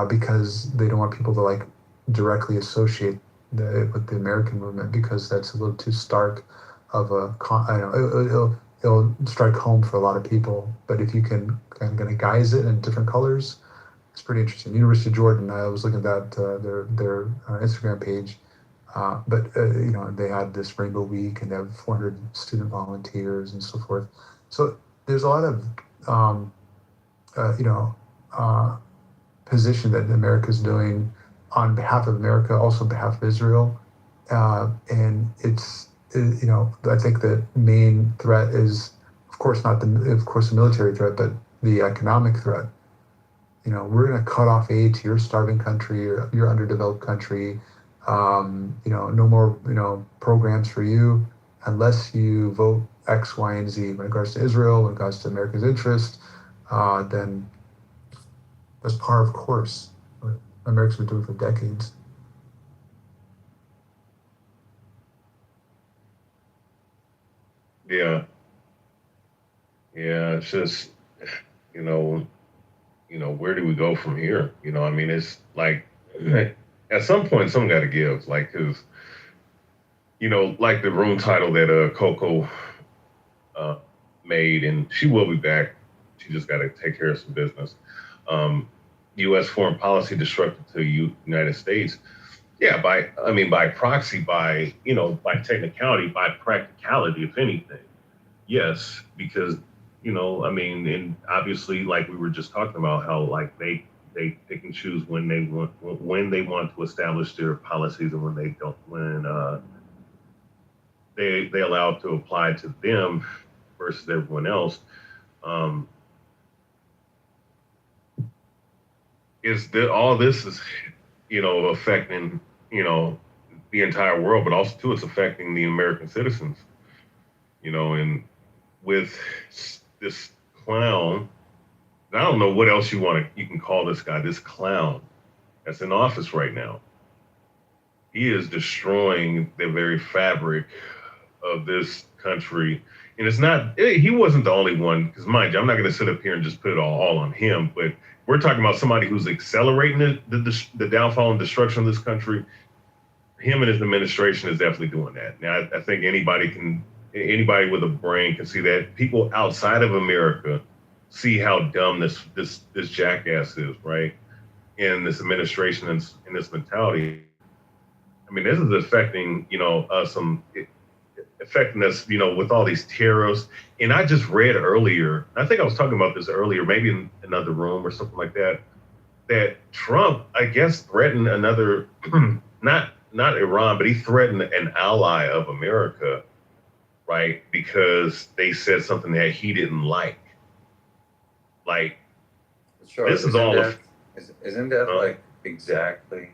because they don't want people to like directly associate with the American movement, because that's a little too stark of a. It'll strike home for a lot of people. But if you can kind of guise it in different colors, it's pretty interesting. University of Jordan, I was looking at their Instagram page. But they had this Rainbow Week, and they have 400 student volunteers and so forth. So there's a lot of position that America is doing on behalf of America, also on behalf of Israel, and it's I think the main threat is, of course, not the military threat, but the economic threat. We're going to cut off aid to your starving country, your underdeveloped country. No more, programs for you unless you vote X, Y, and Z. When it regards to Israel, when it regards to America's interest, then that's par of course. What America's been doing for decades. Yeah. Yeah, it's just, where do we go from here? It's like, at some point, something got to give. Like, cause, like the room title that Coco made, and she will be back. She just got to take care of some business. U.S. foreign policy destructive to United States. Yeah, by proxy, by technicality, by practicality, if anything. Yes, because, and obviously, like we were just talking about, how like they pick and choose when they want to establish their policies and when they don't, when they allow it to apply to them versus everyone else. All this is affecting the entire world, but also too it's affecting the American citizens. And with this clown, I don't know what else you can call this guy, this clown that's in office right now. He is destroying the very fabric of this country. And it's not, he wasn't the only one, because mind you, I'm not going to sit up here and just put it all on him, but we're talking about somebody who's accelerating the downfall and destruction of this country. Him and his administration is definitely doing that. Now, I think anybody with a brain can see that. People outside of America see how dumb this jackass is, right? And this administration and this mentality. This is affecting, us, affecting us, with all these terrorists. And I just read earlier, I think I was talking about this earlier, maybe in another room or something like that, that Trump, I guess, threatened another, not Iran, but he threatened an ally of America, right? Because they said something that he didn't like. Like, sure, this is all isn't that like exactly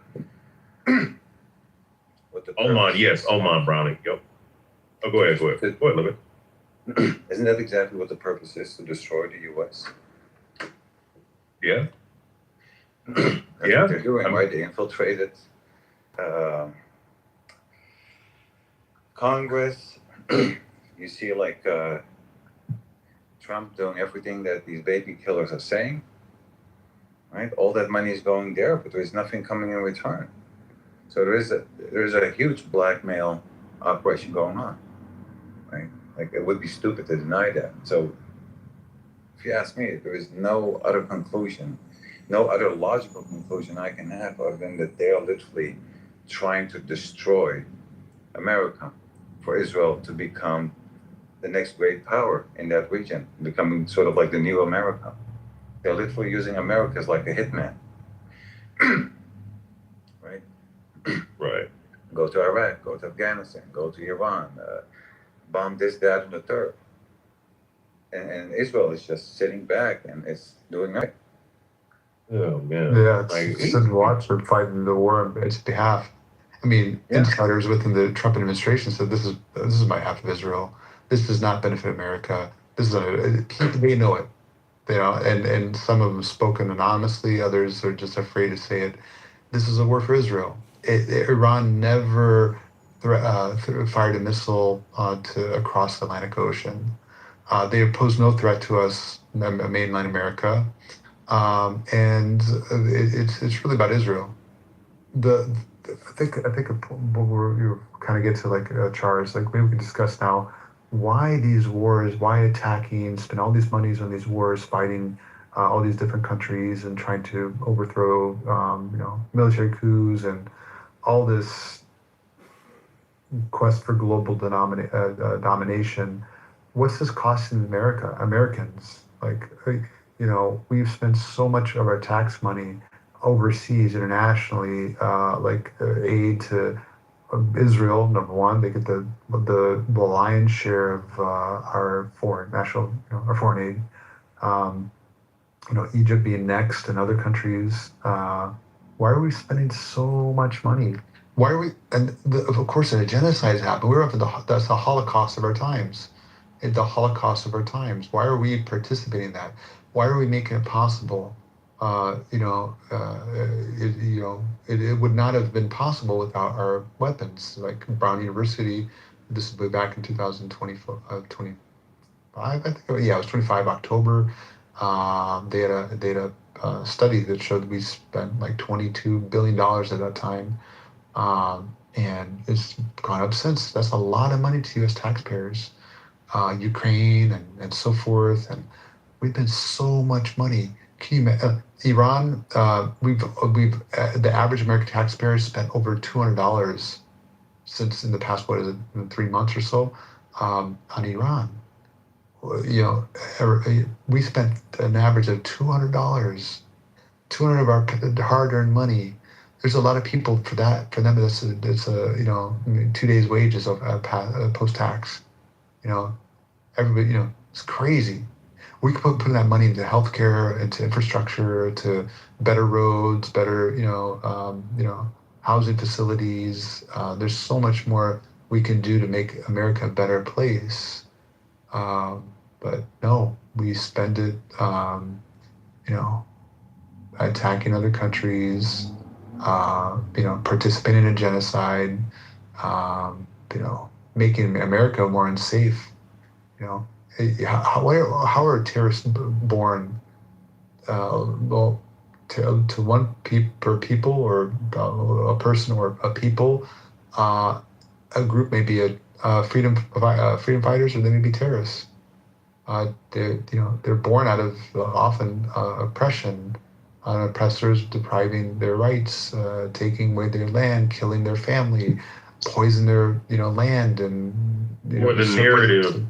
what the Oman, yes, Oman Brownie. Yep. Oh, go ahead, Libby. Isn't that exactly what the purpose is, to destroy the U.S.? Yeah. That's what they're doing, right? They infiltrated Congress. You see, like, Trump doing everything that these baby killers are saying, right? All that money is going there, but there's nothing coming in return. So there's a huge blackmail operation going on, right? Like, it would be stupid to deny that. So if if you ask me, there is no other conclusion, no other logical conclusion I can have other than that they are literally trying to destroy America for Israel to become the next great power in that region, becoming sort of like the new America. They're literally using America as like a hitman, right? Right. Go to Iraq, go to Afghanistan, go to Iran, bomb this, that, and the third. And Israel is just sitting back and it's doing nothing. Oh man. Yeah, Like, it's Sid Watford fighting the war on its behalf. I mean, Yeah. insiders within the Trump administration said this is my half of Israel. This does not benefit America. This is they know it, you know, and some of them spoken anonymously. Others are just afraid to say it. This is a war for Israel. Iran never fired a missile to across the Atlantic Ocean. They pose no threat to us, mainland America, and it's really about Israel. I think we're you kind of get to like Charles, like maybe we can discuss now why these wars, why attacking, spend all these monies on these wars, fighting all these different countries and trying to overthrow, military coups and all this quest for global domination. What's this costing Americans? Like, we've spent so much of our tax money overseas, internationally, aid to Israel. Number one, they get the lion's share of our our foreign aid. Egypt being next, and other countries. Why are we spending so much money? Why are we? Of course, a genocide has happened. We're up to that's the Holocaust of our times. The Holocaust of our times. Why are we participating in that? Why are we making it possible? It would not have been possible without our weapons. Like Brown University, this is way back in 2025, I think. Yeah, it was 25 October. They had a study that showed we spent like $22 billion at that time. And it's gone up since. That's a lot of money to U.S. taxpayers, Ukraine and so forth. And we've been so much money. Can you imagine? Iran, we've the average American taxpayer spent over $200 since in the past, what is it, 3 months or so, on Iran. We spent an average of $200 of our hard-earned money. There's a lot of people for that. For them, it's 2 days' wages of post-tax. Everybody, it's crazy. We could put that money into healthcare, into infrastructure, to better roads, better, housing facilities. There's so much more we can do to make America a better place. But no, we spend it, attacking other countries, participating in genocide, making America more unsafe. How are terrorists born? To one per people, or a person, or a people. A group may be a freedom fighters, or they may be terrorists. They're born out of often oppression, oppressors depriving their rights, taking away their land, killing their family, poison their land, and or the narrative.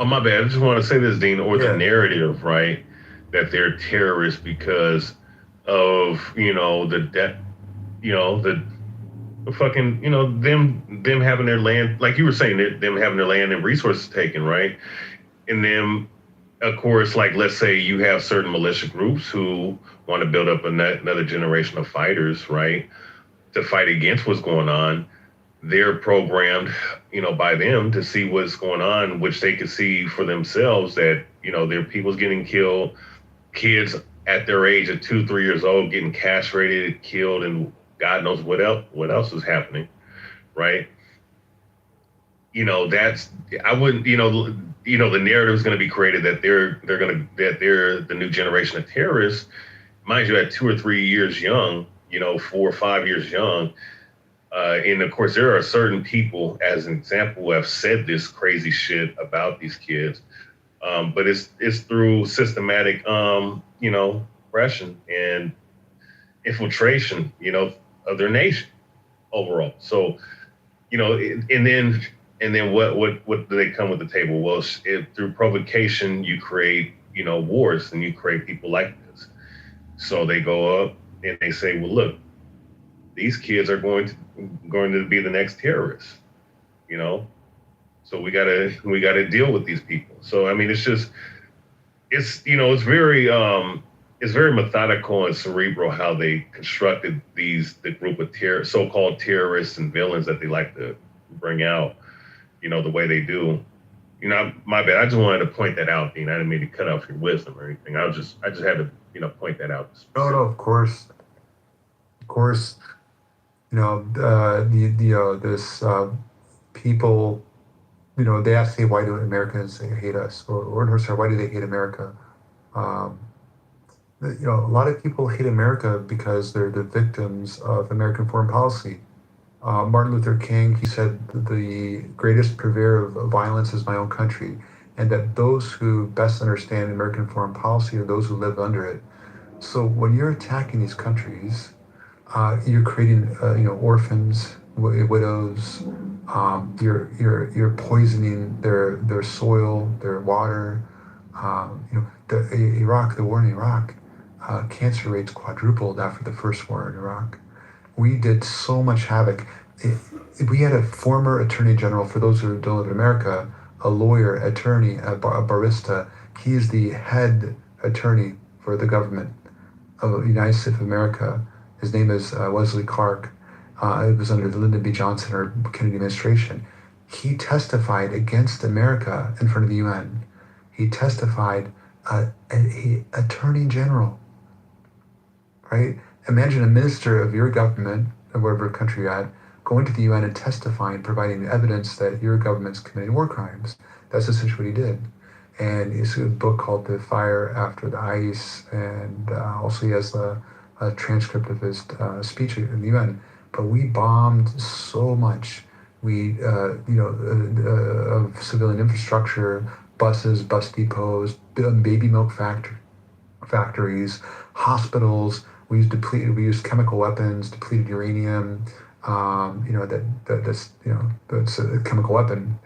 Oh, my bad. I just want to say this, Dean. Or the narrative, right? That they're terrorists because of the fucking them having their land, like you were saying, them having their land and resources taken, right? And then, of course, like, let's say you have certain militia groups who want to build up another generation of fighters, right, to fight against what's going on. They're programmed, by them to see what's going on, which they could see for themselves that, their people's getting killed, kids at their age of 2-3 years old getting castrated, killed, and God knows what else is happening, right? That's, I wouldn't, the narrative is going to be created that they're the new generation of terrorists. Mind you, at 2 or 3 years young, 4 or 5 years young. And of course, there are certain people, as an example, who have said this crazy shit about these kids. But it's through systematic, oppression and infiltration, of their nation overall. So, and then what do they come with the table? Well, through provocation, you create, wars, and you create people like this. So they go up and they say, well, look, these kids are going to be the next terrorists, you know. So we gotta deal with these people. So I mean, it's very methodical and cerebral how they constructed the group of so-called terrorists and villains that they like to bring out, the way they do. My bad. I just wanted to point that out, Dean. I didn't mean to cut off your wisdom or anything. I just had to, point that out. No, of course, of course. This people, they ask, hey, why do Americans hate us, or sorry, why do they hate America? Um, a lot of people hate America because they're the victims of American foreign policy. Martin Luther King, he said, the greatest purveyor of violence is my own country, and that those who best understand American foreign policy are those who live under it. So when you're attacking these countries, you're creating, orphans, widows. You're poisoning their soil, their water. The war in Iraq, cancer rates quadrupled after the first war in Iraq. We did so much havoc. We had a former attorney general, for those who don't live in America, a lawyer, attorney, a barista. He is the head attorney for the government of the United States of America. His name is Wesley Clark. It was under the Lyndon B. Johnson or Kennedy administration. He testified against America in front of the UN. He testified, attorney general, right? Imagine a minister of your government, of whatever country you're at, going to the UN and testifying, providing evidence that your government's committing war crimes. That's essentially what he did. And it's a book called The Fire After the Ice, and also he has a transcript of his speech in the UN. But we bombed so much. We, of civilian infrastructure, buses, bus depots, baby milk factories, hospitals. We used chemical weapons, depleted uranium. That's a chemical weapon.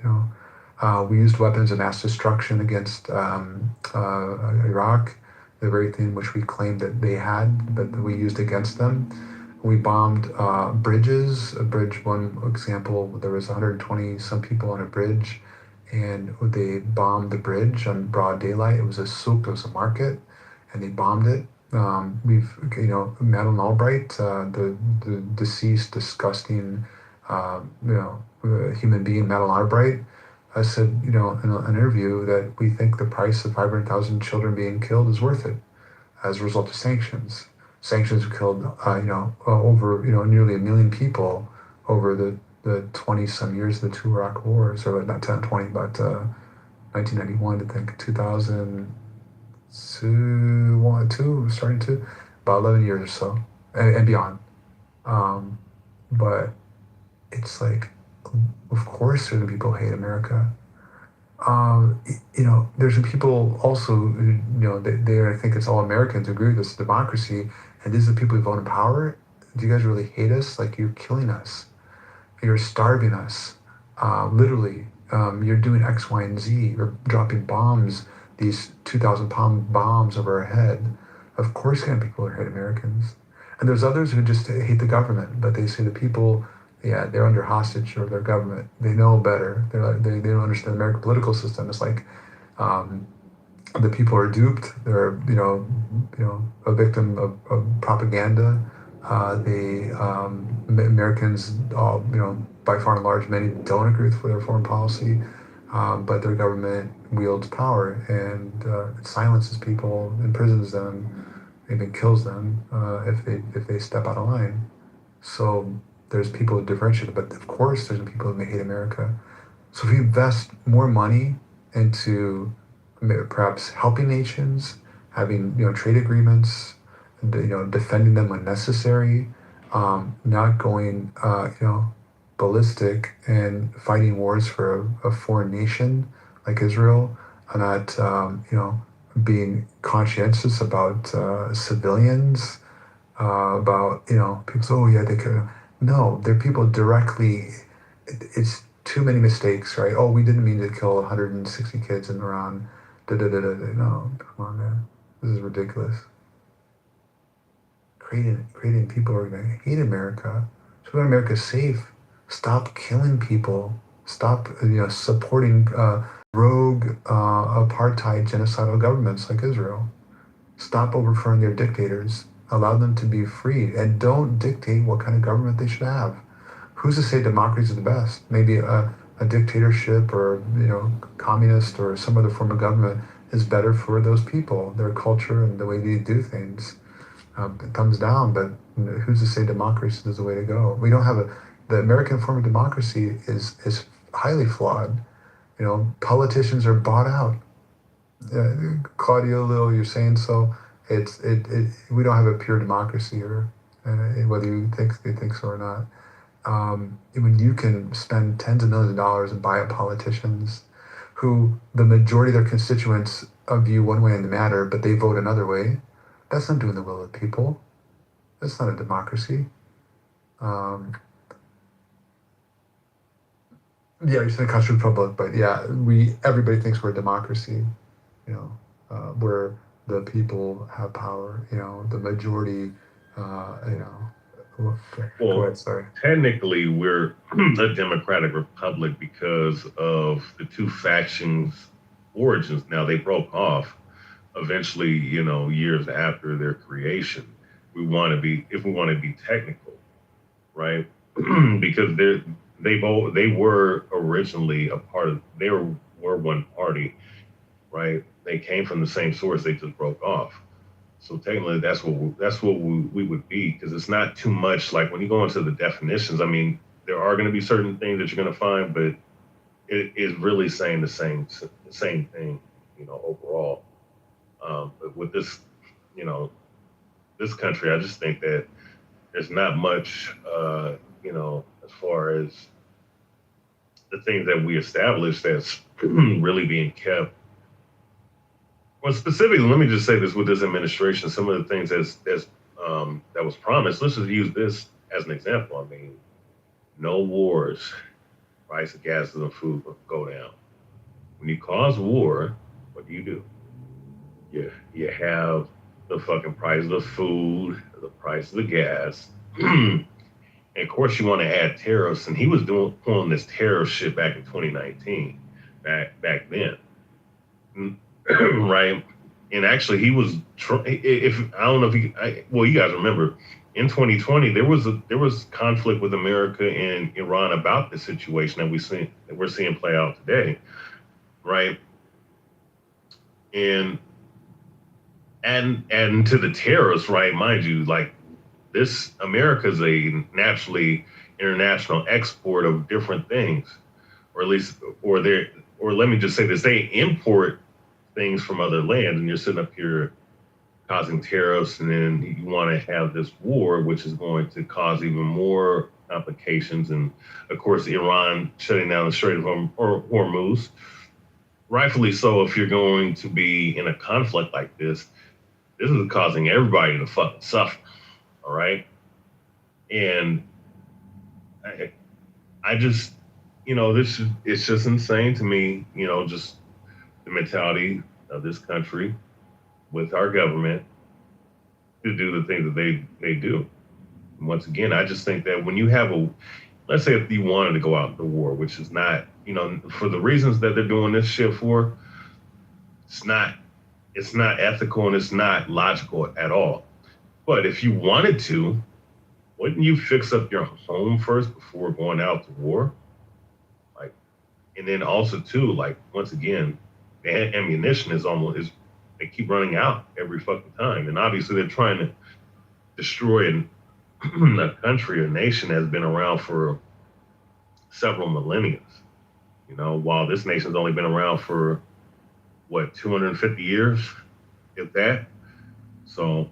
We used weapons of mass destruction against Iraq, the very thing which we claimed that they had, but we used against them. We bombed bridges. A bridge, one example, there was 120 some people on a bridge, and they bombed the bridge on broad daylight. It was a souk, it was a market, and they bombed it. Madeleine Albright, the deceased, disgusting, human being, Madeleine Albright, said, in an interview that we think the price of 500,000 children being killed is worth it as a result of sanctions. Sanctions have killed, over, nearly 1 million people over the 20 some years of the two Iraq wars, or not 10, 20, but 1991 to think 2002, starting to about 11 years or so, and beyond. But it's like, of course, there's people who hate America. There's people also, I think it's all Americans who agree with this democracy, and these are the people who vote in power. Do you guys really hate us? Like, you're killing us. You're starving us. Literally, you're doing X, Y, and Z. You're dropping bombs, these 2,000-pound bombs over our head. Of course, there are people who hate Americans. And there's others who just hate the government, but they say the people, they're under hostage of their government. They know better. They don't understand the American political system. It's like the people are duped. They're a victim of propaganda. Americans, by far and large, many don't agree with their foreign policy, but their government wields power and it silences people, imprisons them, even kills them if they step out of line. So there's people who differentiate, but of course there's people who may hate America. So if we invest more money into perhaps helping nations, having trade agreements, defending them when necessary, not going ballistic and fighting wars for a foreign nation like Israel, not being conscientious about civilians, about people say, oh yeah, they could. No, they're people directly. It's too many mistakes, right? Oh, we didn't mean to kill 160 kids in Iran. Da da da da. No, come on, man. This is ridiculous. Creating people are going to hate America. So we want America safe. Stop killing people. Stop, supporting rogue apartheid genocidal governments like Israel. Stop overthrowing their dictators. Allow them to be free, and don't dictate what kind of government they should have. Who's to say democracy is the best? Maybe a dictatorship or communist or some other form of government is better for those people, their culture and the way they do things. Thumbs down, but who's to say democracy is the way to go? We don't have the American form of democracy is highly flawed. Politicians are bought out. Claudio Lil, you're saying so. We don't have a pure democracy here, whether you think so or not. When you can spend tens of millions of dollars and buy up politicians who the majority of their constituents view one way in the matter, but they vote another way, that's not doing the will of the people. That's not a democracy. Yeah, you're saying constitutional republic, but yeah, everybody thinks we're a democracy, where the people have power, the majority, go ahead, sorry. Technically, we're a democratic republic because of the two factions' origins. Now, they broke off eventually, years after their creation. If we want to be technical, right? Because they were originally they were one party, right? They came from the same source. They just broke off. So technically, that's what we would be, because it's not too much. Like when you go into the definitions, I mean, there are going to be certain things that you're going to find, but it is really saying the same thing, overall. But with this, this country, I just think that there's not much, as far as the things that we established that's really being kept. Well, specifically, let me just say this with this administration, some of the things that was promised, let's just use this as an example. I mean, no wars, price of gas and food will go down. When you cause war, what do? You have the fucking price of the food, the price of the gas. And of course you want to add tariffs, and he was pulling this tariff shit back in 2019, back then. Right, and actually he was. If I don't know if you guys remember, in 2020 there was conflict with America and Iran about the situation that we're seeing play out today, right? And to the terrorists, right? Mind you, like this, America's a naturally international export of different things, or at least, or let me just say this: they import things from other lands, and you're sitting up here causing tariffs, and then you want to have this war, which is going to cause even more complications. And of course, Iran shutting down the Strait of Hormuz, rightfully so. If you're going to be in a conflict like this is causing everybody to fucking suffer. All right, and I just, it's just insane to me, just the mentality of this country with our government to do the things that they do. And once again, I just think that when you have let's say if you wanted to go out to war, which is not, for the reasons that they're doing this shit for, it's not ethical and it's not logical at all. But if you wanted to, wouldn't you fix up your home first before going out to war? Like, and then also too, like, once again, the ammunition they keep running out every fucking time. And obviously they're trying to destroy a country, a nation that has been around for several millennia. While this nation's only been around for, 250 years, if that. So,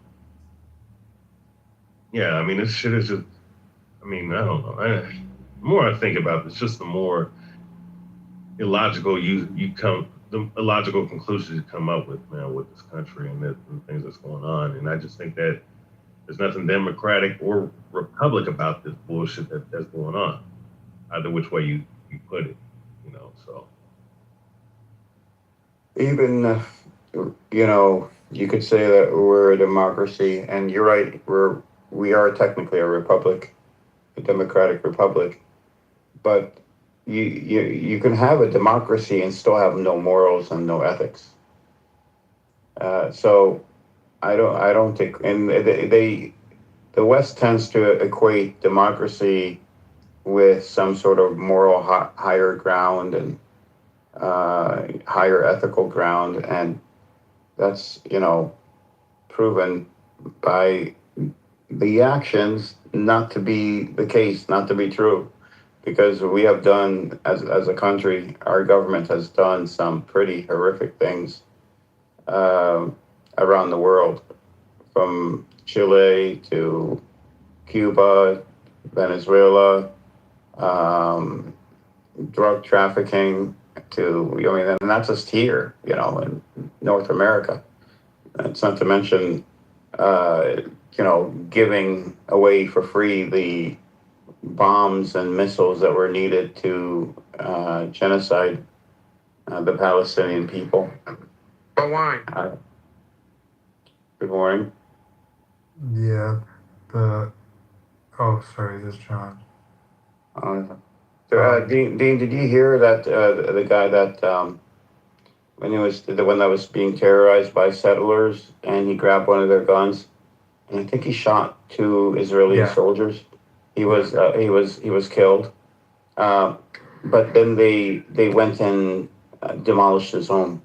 yeah, I mean, this shit is just, I don't know. The more I think about it, it's just the more illogical you the illogical conclusions you come up with, man, with this country and the things that's going on. And I just think that there's nothing democratic or republic about this bullshit that's going on, either which way you put it, so. Even, you could say that we're a democracy, and you're right, we are technically a republic, a democratic republic, but you can have a democracy and still have no morals and no ethics. So I don't think, and the West tends to equate democracy with some sort of moral higher ground and higher ethical ground, and that's proven by the actions not to be the case, not to be true, because we have done, as a country, our government has done some pretty horrific things around the world, from Chile to Cuba, Venezuela, drug trafficking to, and not just here, in North America. It's not to mention, giving away for free the bombs and missiles that were needed to genocide the Palestinian people. Good morning. Yeah. Sorry, this is John. Dean, did you hear that the guy that when he was the one that was being terrorized by settlers, and he grabbed one of their guns, and I think he shot 2 Israeli soldiers. He was killed, but then they went and demolished his home.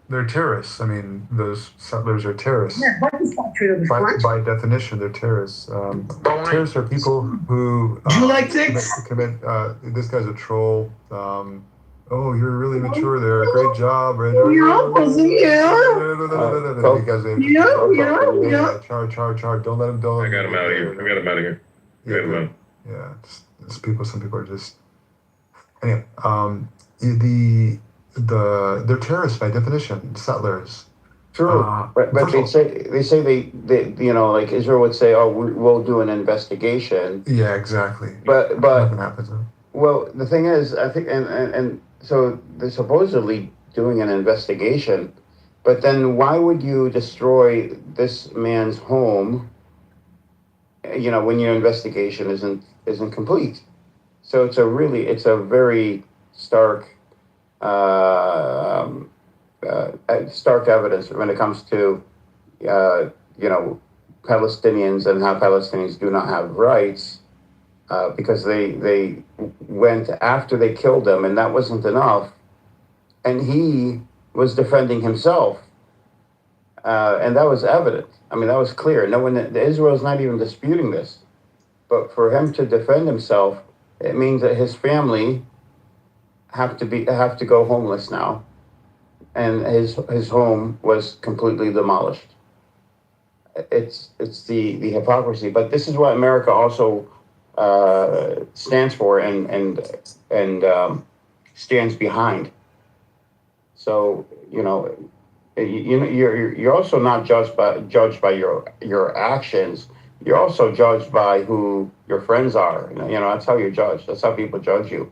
They're terrorists. I mean, those settlers are terrorists. Yeah, what is that true? By definition, they're terrorists. Terrorists are people who Do you like dicks? commit. This guy's a troll. Oh, you're really mature there. Great job. Right? Char. Don't let him. I got him out of here. Yeah, some people are just. Anyway, they're terrorists by definition, settlers. True, but they say like Israel would say, oh, we'll do an investigation. Yeah, exactly. But nothing happens. Well, the thing is, I think, and so they're supposedly doing an investigation, but then why would you destroy this man's home? When your investigation isn't complete. So it's a very stark. Stark evidence when it comes to, Palestinians and how Palestinians do not have rights, because they went after they killed them, and that wasn't enough. And he was defending himself, and that was evident. I mean, that was clear. Israel's not even disputing this, but for him to defend himself, it means that his family have to go homeless now, and his home was completely demolished. It's the hypocrisy, but this is what America also stands for and stands behind. So you're also not judged by your actions. You're also judged by who your friends are. That's how you're judged. That's how people judge you.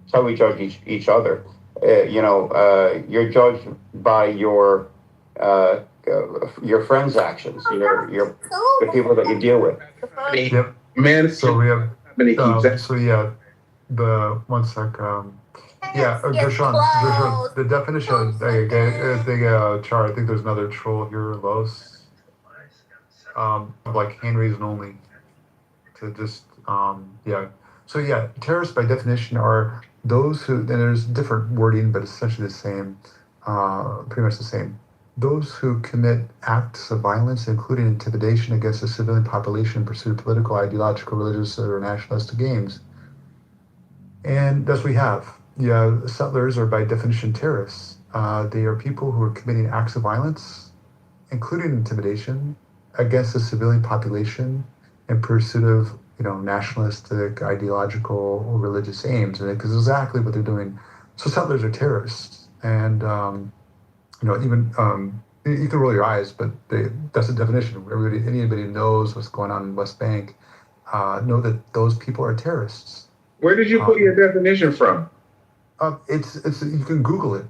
That's how we judge each other. You're judged by your friends' actions. The people that you deal with. Yep. Man, so we have. One sec. Gershon, the definition. Char. I think there's another troll here, Los. Like hand raising only. To just So terrorists by definition are those who, and there's different wording, but essentially the same, pretty much the same. Those who commit acts of violence, including intimidation against the civilian population in pursuit of political, ideological, religious, or nationalistic aims. And thus we have. Settlers are by definition terrorists. They are people who are committing acts of violence, including intimidation, against the civilian population in pursuit of nationalistic, ideological, or religious aims, and because exactly what they're doing. So settlers are terrorists, and even you can roll your eyes, but that's the definition. Anybody who knows what's going on in West Bank know that those people are terrorists. Where did you put your definition from? It's you can Google it.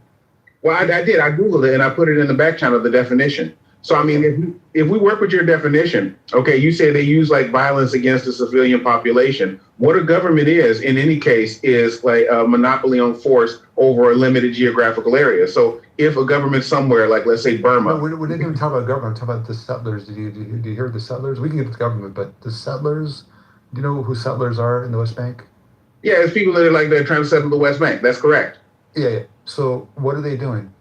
Well, I did. I Googled it and I put it in the back channel, the definition. So, I mean, if we work with your definition, okay, you say they use like violence against the civilian population. What a government is, in any case, is like a monopoly on force over a limited geographical area. So if a government somewhere, like let's say Burma. No, we didn't even talk about government. We're talking about the settlers. Do you hear the settlers? We can get to government, but the settlers, do you know who settlers are in the West Bank? Yeah, it's people that are they're trying to settle the West Bank. That's correct. Yeah. So what are they doing?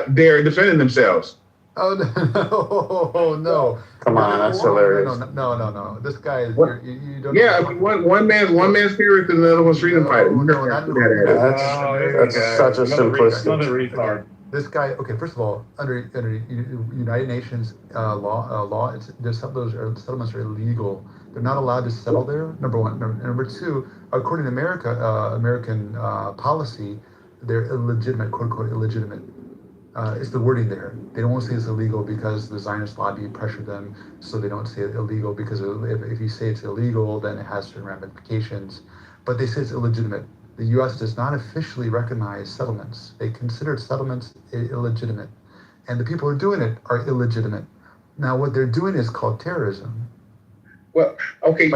They're defending themselves. Oh no! Come on, that's hilarious. No. This guy is. You don't. Yeah, one man's terrorist and the other one's freedom fighter. That's such a simplistic. Another retard. This guy. Okay, first of all, under United Nations law, the settlements are illegal. They're not allowed to settle there. Number one. Number two, according to American policy, they're illegitimate, quote unquote, illegitimate. It's the wording there. They don't want to say it's illegal because the Zionist lobby pressured them, so they don't say it illegal because if you say it's illegal, then it has certain ramifications. But they say it's illegitimate. The U.S. does not officially recognize settlements. They consider settlements illegitimate, and the people who are doing it are illegitimate. Now, what they're doing is called terrorism. Well, okay,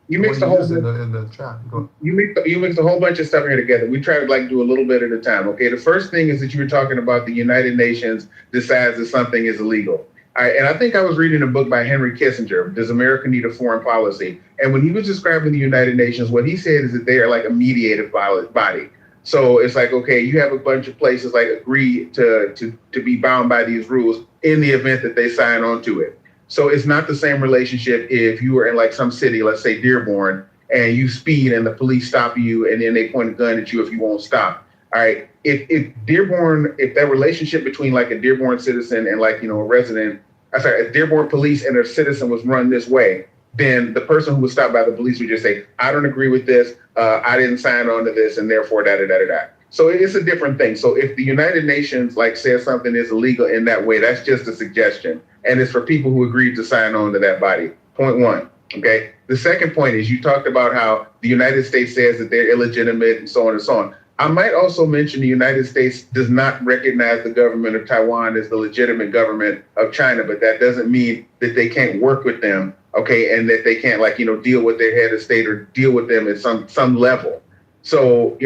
you mixed a whole in the chat. You mixed a whole bunch of stuff here together. We try to do a little bit at a time. Okay, the first thing is that you were talking about the United Nations decides that something is illegal. All right, and I think I was reading a book by Henry Kissinger, Does America Need a Foreign Policy? And when he was describing the United Nations, what he said is that they are like a mediated body. So it's like, okay, you have a bunch of places agree to be bound by these rules in the event that they sign on to it. So it's not the same relationship if you were in some city, let's say Dearborn, and you speed and the police stop you and then they point a gun at you if you won't stop. All right. If that relationship between a Dearborn citizen and a Dearborn police and a citizen was run this way, then the person who was stopped by the police would just say, I don't agree with this. I didn't sign on to this and therefore da-da-da-da-da. So it's a different thing. So if the United Nations says something is illegal in that way, that's just a suggestion. And it's for people who agreed to sign on to that body. Point one. Okay. The second point is you talked about how the United States says that they're illegitimate and so on and so on. I might also mention the United States does not recognize the government of Taiwan as the legitimate government of China, but that doesn't mean that they can't work with them. Okay. And that they can't deal with their head of state or deal with them at some level. So,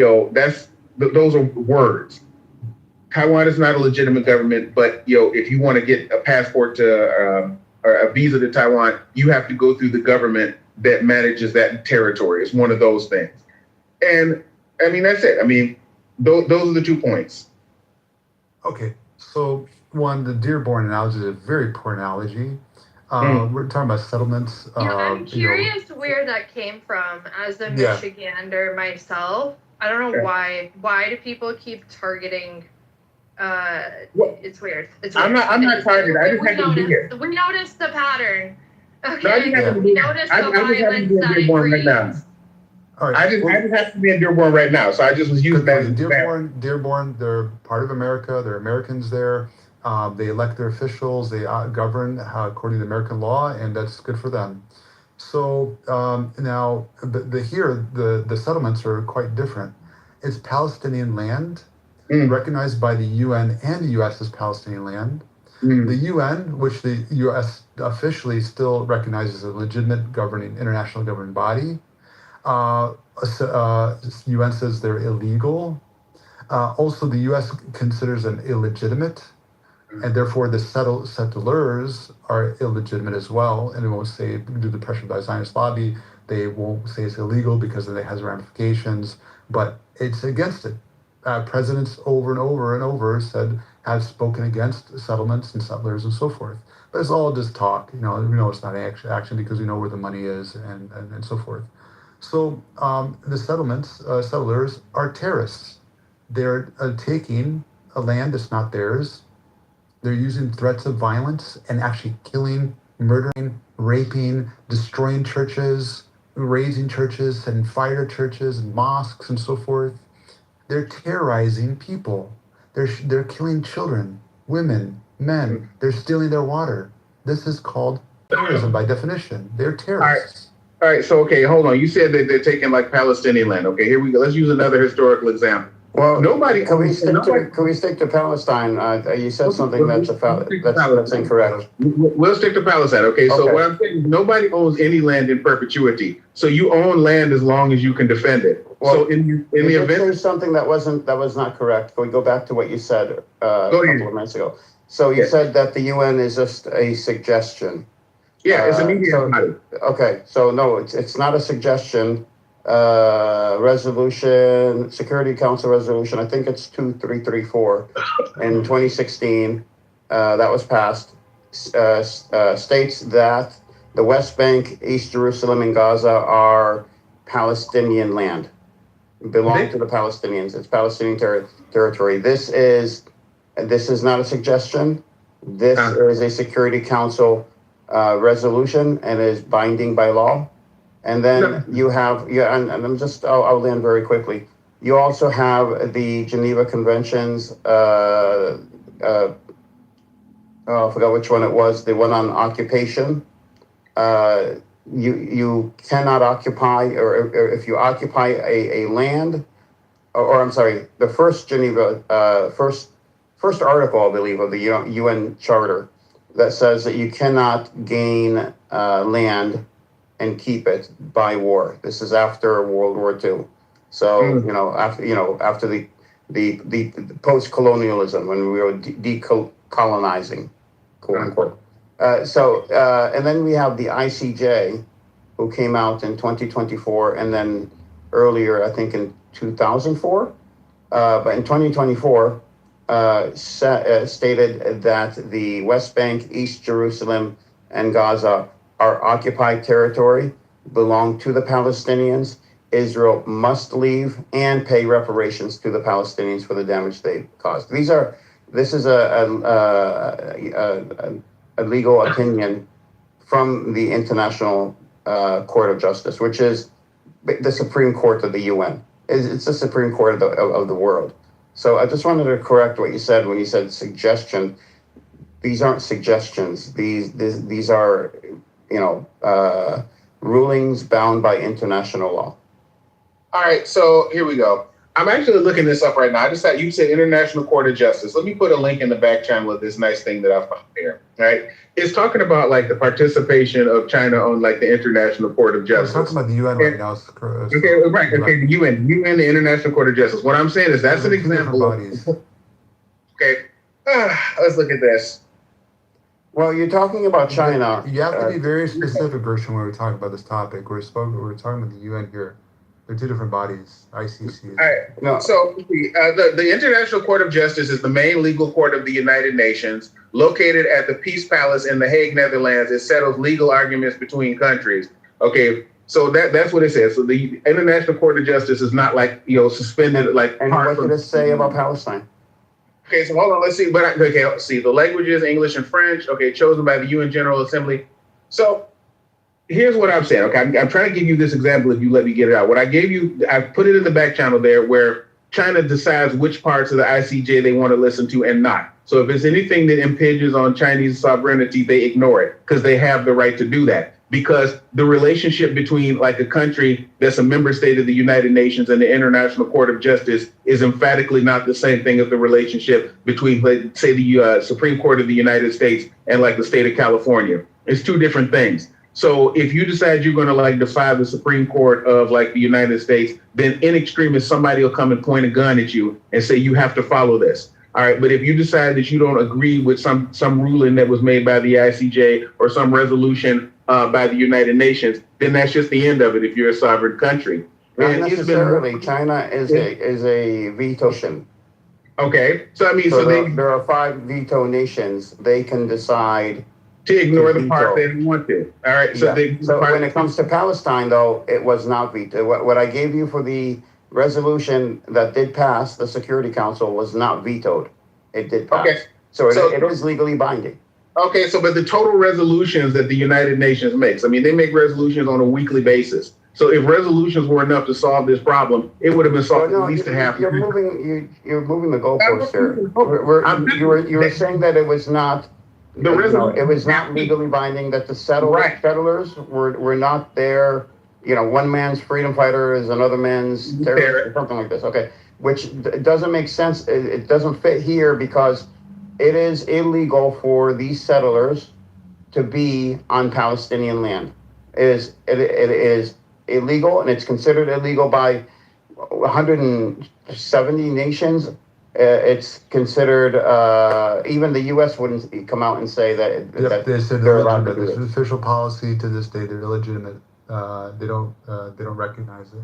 those are words. Taiwan is not a legitimate government, but if you want to get a passport to or a visa to Taiwan, you have to go through the government that manages that territory. It's one of those things. And I mean, that's it. I mean, those are the 2 points. Okay, so one, the Dearborn analogy is a very poor analogy. We're talking about settlements. I'm curious where that came from. As a Michigander myself, I don't know why. Why do people keep targeting? It's weird. I'm not targeted. I just happen to be here. We noticed the pattern. Okay. No, I just happen to be in Dearborn right now. All right. I just happen to be in Dearborn right now, so I just was using that. Dearborn, they're part of America. They're Americans there. They elect their officials. They govern according to American law, and that's good for them. So now, the settlements are quite different. It's Palestinian land, recognized by the UN and the U.S. as Palestinian land. The UN, which the U.S. officially still recognizes as a legitimate international governing body, UN says they're illegal. Also, the U.S. considers them illegitimate, and therefore the settlers are illegitimate as well. And it won't say, due to the pressure by the Zionist lobby, they won't say it's illegal because it has ramifications, but it's against it. Presidents over and over and over have spoken against settlements and settlers and so forth. But it's all just talk. We know it's not action because we know where the money is and so forth. So the settlers are terrorists. They're taking a land that's not theirs. They're using threats of violence and actually killing murdering, raping, destroying churches, razing churches, and fire churches and mosques and so forth. They're terrorizing people. They're killing children, women, men. They're stealing their water. This is called terrorism by definition. They're terrorists. All right, so okay, hold on. You said that they're taking like Palestinian land. Okay, here we go. Let's use another historical example. Well, Nobody. can we stick to Palestine? You said something that's incorrect. We'll stick to Palestine. Okay, so Okay. what I'm saying is nobody owns any land in perpetuity. So you own land as long as you can defend it. Well, so in the you event said something that was not correct. Can we go back to what you said a couple of minutes ago? So you said that the UN is just a suggestion. Yeah, it's a media body. Okay, so no, it's not a suggestion. Resolution, Security Council resolution, I think it's 2334 in 2016, that was passed, states that the West Bank, East Jerusalem, and Gaza are Palestinian land, belong to the Palestinians. It's Palestinian territory. This is not a suggestion. This is a Security Council resolution and is binding by law. And then you have, and I'll land very quickly. You also have the Geneva Conventions, I forgot which one it was, the one on occupation. You cannot occupy, or if you occupy a land, or I'm sorry, the first Geneva, first article, I believe, of the UN Charter that says that you cannot gain land and keep it by war. This is after World War II. So after the post-colonialism, when we were decolonizing, quote unquote. And then we have the ICJ, who came out in 2024, and then earlier, I think in 2004. But in 2024, stated that the West Bank, East Jerusalem, and Gaza are occupied territory, belong to the Palestinians. Israel must leave and pay reparations to the Palestinians for the damage they caused. This is a legal opinion from the International Court of Justice, which is the Supreme Court of the UN. It's the Supreme Court of the world. So I just wanted to correct what you said when you said suggestion. These aren't suggestions. These are rulings bound by international law. All right, so here we go. I'm actually looking this up right now. I just thought you said International Court of Justice. Let me put a link in the back channel of this nice thing that I found here. All right, it's talking about like the participation of China on like the International Court of Justice. We're talking about the UN right now. Okay, right. Okay, the UN, the International Court of Justice. What I'm saying is that's an example. Okay, let's look at this. Well, you're talking about China. You have to be very specific, Gershon, when we're talking about this topic. We're talking about the UN here. They're two different bodies, ICC. All right. No. So the International Court of Justice is the main legal court of the United Nations, located at the Peace Palace in The Hague, Netherlands. It settles legal arguments between countries. Okay, so that's what it says. So the International Court of Justice is not like suspended like. And what did it say about Palestine? Okay, so hold on. Let's see. Let's see. The languages, English and French. Okay, chosen by the UN General Assembly. So here's what I'm saying. Okay, I'm trying to give you this example if you let me get it out. What I gave you, I put it in the back channel there where China decides which parts of the ICJ they want to listen to and not. So if it's anything that impinges on Chinese sovereignty, they ignore it because they have the right to do that. Because the relationship between like a country that's a member state of the United Nations and the International Court of Justice is emphatically not the same thing as the relationship between, like, say, the Supreme Court of the United States and like the state of California. It's two different things. So if you decide you're going to like defy the Supreme Court of like the United States, then in extremis, somebody will come and point a gun at you and say you have to follow this. All right. But if you decide that you don't agree with some ruling that was made by the ICJ or some resolution by the United Nations, then that's just the end of it if you're a sovereign country. Not necessarily. China is a veto nation. Okay. So I mean, there are 5 veto nations. They can decide to ignore the part they want to. All right. So, when it comes to Palestine, though, it was not vetoed. What I gave you for the resolution that did pass the Security Council was not vetoed. It did pass. Okay. So it is legally binding. Okay, so but the total resolutions that the United Nations makes, I mean, they make resolutions on a weekly basis. So if resolutions were enough to solve this problem, it would have been solved No, at least a half. you're moving the goalposts here. I'm You were saying that it was not. The resolution- It was not legally binding. That the settlers were not there. One man's freedom fighter is another man's terrorist, or something like this. Okay, which doesn't make sense. It doesn't fit here because it is illegal for these settlers to be on Palestinian land. It is illegal, and it's considered illegal by 170 nations. It's considered, even the U.S. wouldn't come out and say that. Yep, they said they're allowed to illegitimate. do It's it. official policy to this day. They're illegitimate. They don't recognize it.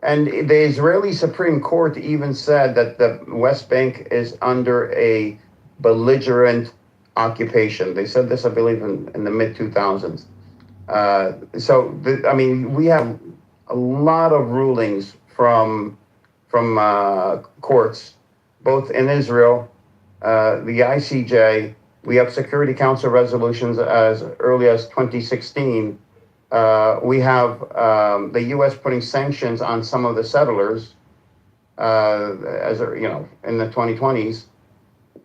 And the Israeli Supreme Court even said that the West Bank is under a belligerent occupation. They said this, I believe, in the mid 2000s. We have a lot of rulings from courts, both in Israel, the ICJ. We have Security Council resolutions as early as 2016. We have the U.S. putting sanctions on some of the settlers, in the 2020s.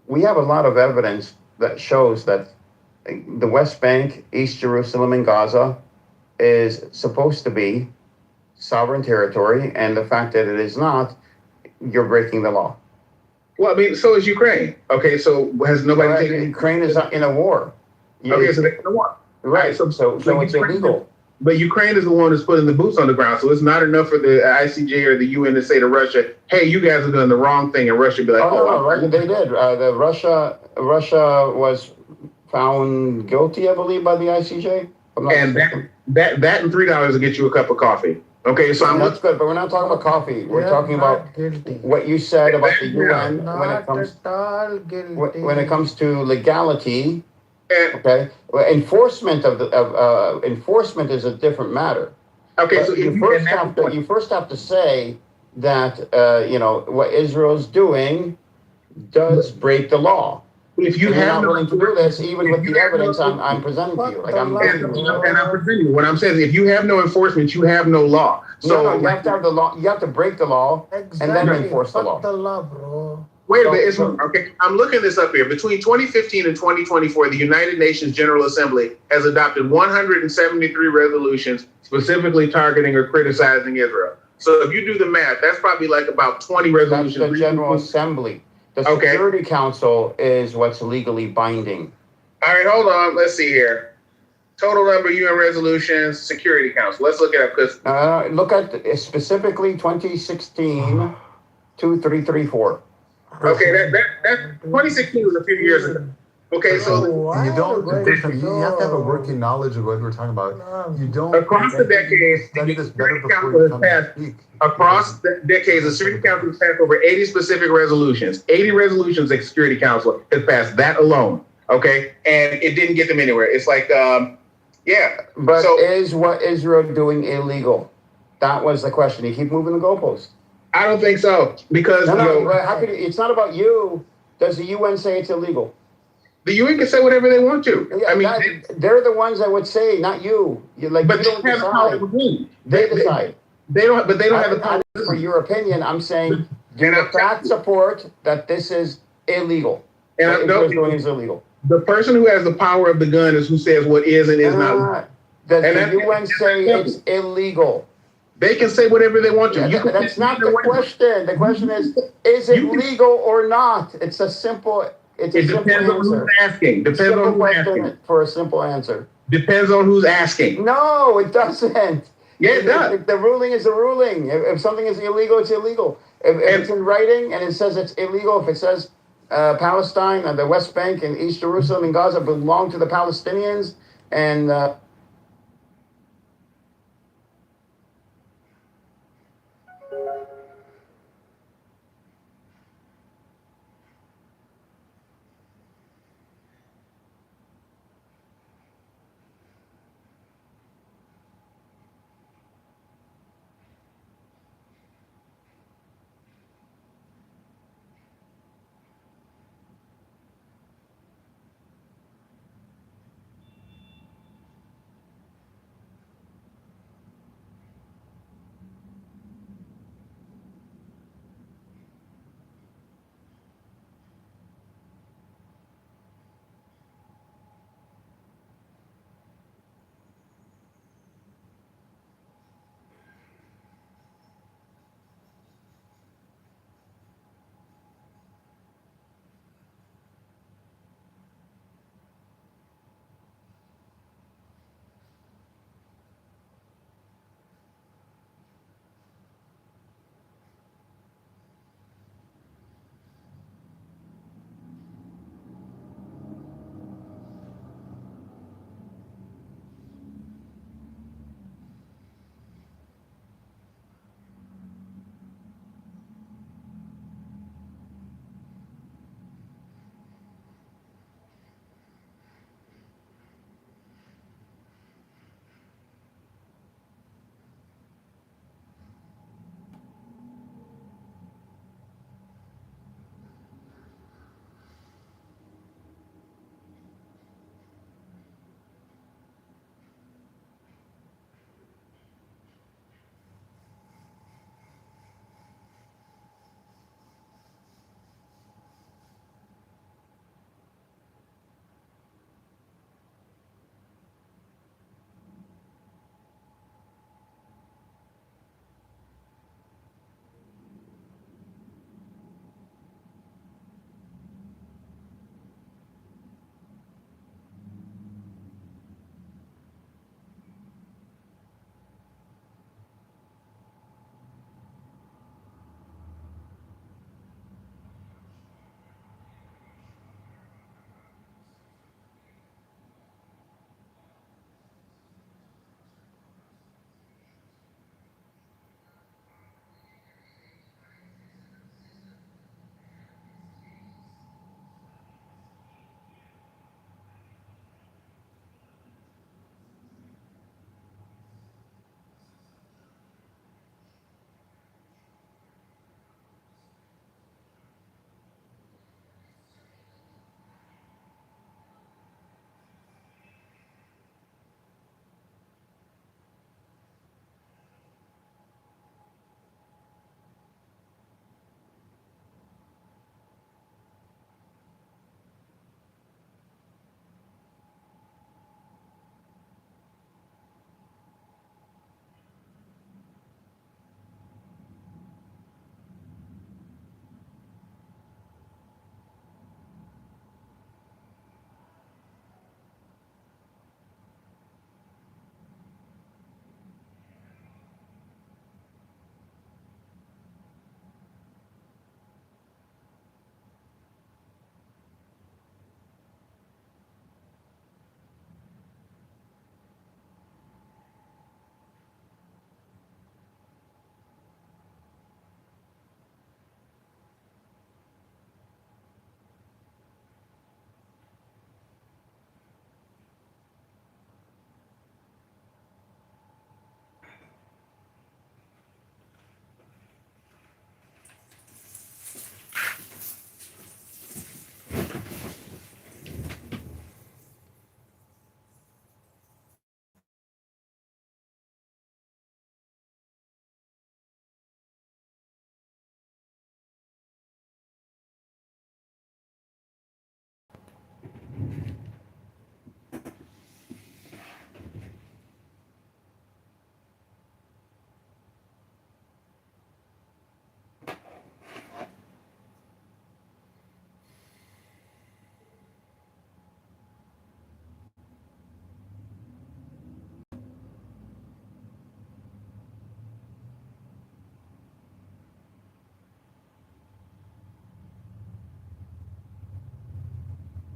We have a lot of evidence that shows that the West Bank, East Jerusalem, and Gaza is supposed to be sovereign territory, and the fact that it is not, you're breaking the law. Well, I mean, so is Ukraine. Okay, so has nobody taken... Ukraine is in a war. Okay, so they're in a war. Right, so it's illegal. But Ukraine is the one that's putting the boots on the ground, so it's not enough for the ICJ or the UN to say to Russia, hey, you guys are doing the wrong thing, and Russia be like, no, they did. Russia was found guilty, I believe, by the ICJ. And that and $3 will get you a cup of coffee. Okay, so that's good, but we're not talking about coffee. We're talking about what you said about the UN when it comes to legality. Okay, well, enforcement enforcement is a different matter. Okay, but so you first have to say that what Israel's doing does break the law. If you have not willing to do this, even with the evidence I'm presenting to you, and I'm presenting you. What I'm saying is, if you have no enforcement, you have no law. So you have to have the law. You have to break the law and then enforce the law. The law, bro. Wait a minute. Okay, I'm looking this up here. Between 2015 and 2024, the United Nations General Assembly has adopted 173 resolutions specifically targeting or criticizing Israel. So if you do the math, that's probably like about 20 resolutions. That's the General Assembly. The Security Council is what's legally binding. All right, hold on. Let's see here. Total number of UN resolutions, Security Council. Let's look it up because look at specifically 2016 2334. Okay, that 2016 was a few years ago. Okay, so you have to have a working knowledge of what we're talking about. You don't across the decades. Study this better before you come and speak. Across the decades, the Security Council has passed over 80 specific resolutions. 80 resolutions the Security Council has passed that alone. Okay, and it didn't get them anywhere. It's like, But is what Israel doing illegal? That was the question. You keep moving the goalposts. I don't think so because how could it's not about you. Does the UN say it's illegal? The UN can say whatever they want to. Yeah, I mean, they're the ones that would say, not you. But you don't decide. They decide. They don't, but they don't have the power. For your opinion, I'm saying, do the facts support that this is illegal? And what Israel's doing is illegal. The person who has the power of the gun is who says what is and is not. Does the UN say it's illegal? They can say whatever they want to. That's not the question. The question is it legal or not? It's a simple. It depends on who's asking. Depends on who's asking. For a simple answer. Depends on who's asking. No, it doesn't. Yeah, it does. The ruling is a ruling. If something is illegal, it's illegal. If it's in writing and it says it's illegal, if it says Palestine and the West Bank and East Jerusalem and Gaza belong to the Palestinians and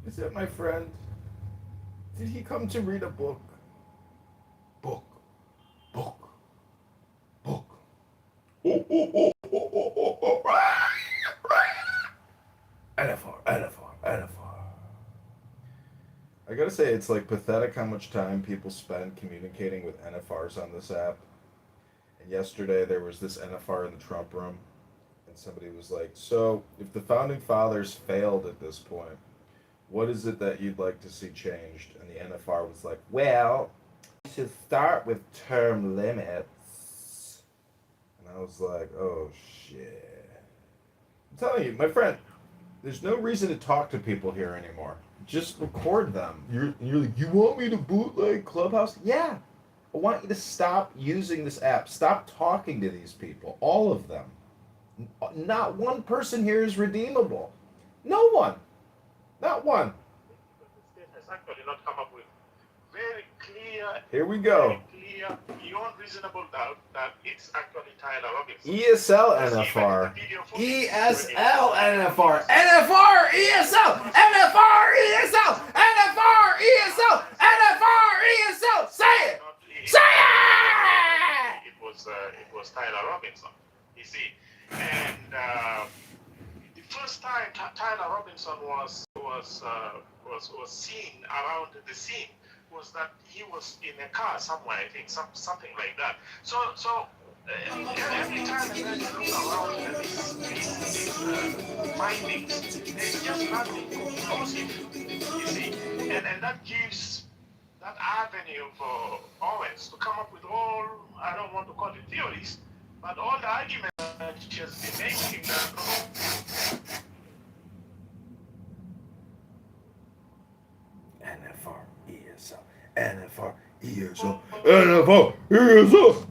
Is it my friend? Did he come to read a book? Book. Book. Book. Oh, oh, oh, oh, oh, oh, oh. NFR, NFR, NFR. I gotta say, it's like pathetic how much time people spend communicating with NFRs on this app. And yesterday there was this NFR in the Trump room, and somebody was like, so, if the founding fathers failed at this point, what is it that you'd like to see changed? And the NFR was like, well, you should start with term limits. And I was like, oh shit. I'm telling you, my friend, there's no reason to talk to people here anymore. Just record them. You're like, you want me to bootleg Clubhouse? Yeah. I want you to stop using this app. Stop talking to these people. All of them. Not one person here is redeemable. No one. Not one. The state has actually not come up with very clear, Here we go. very clear, beyond reasonable doubt that it's actually Tyler Robinson. ESL NFR. ESL NFR. NFR ESL. NFR ESL. NFR ESL. NFR ESL. Say it. Say it. It was Tyler Robinson. You see, and the first time Tyler Robinson was seen around the scene was that he was in a car somewhere, I think, something like that. So every time you guys look around at these findings, there's just nothing conclusive, you see, and that gives that avenue for Owens to come up with all, I don't want to call it theories, but all the arguments that she has been making that NFR ESL. NFR ESL. NFR ESL.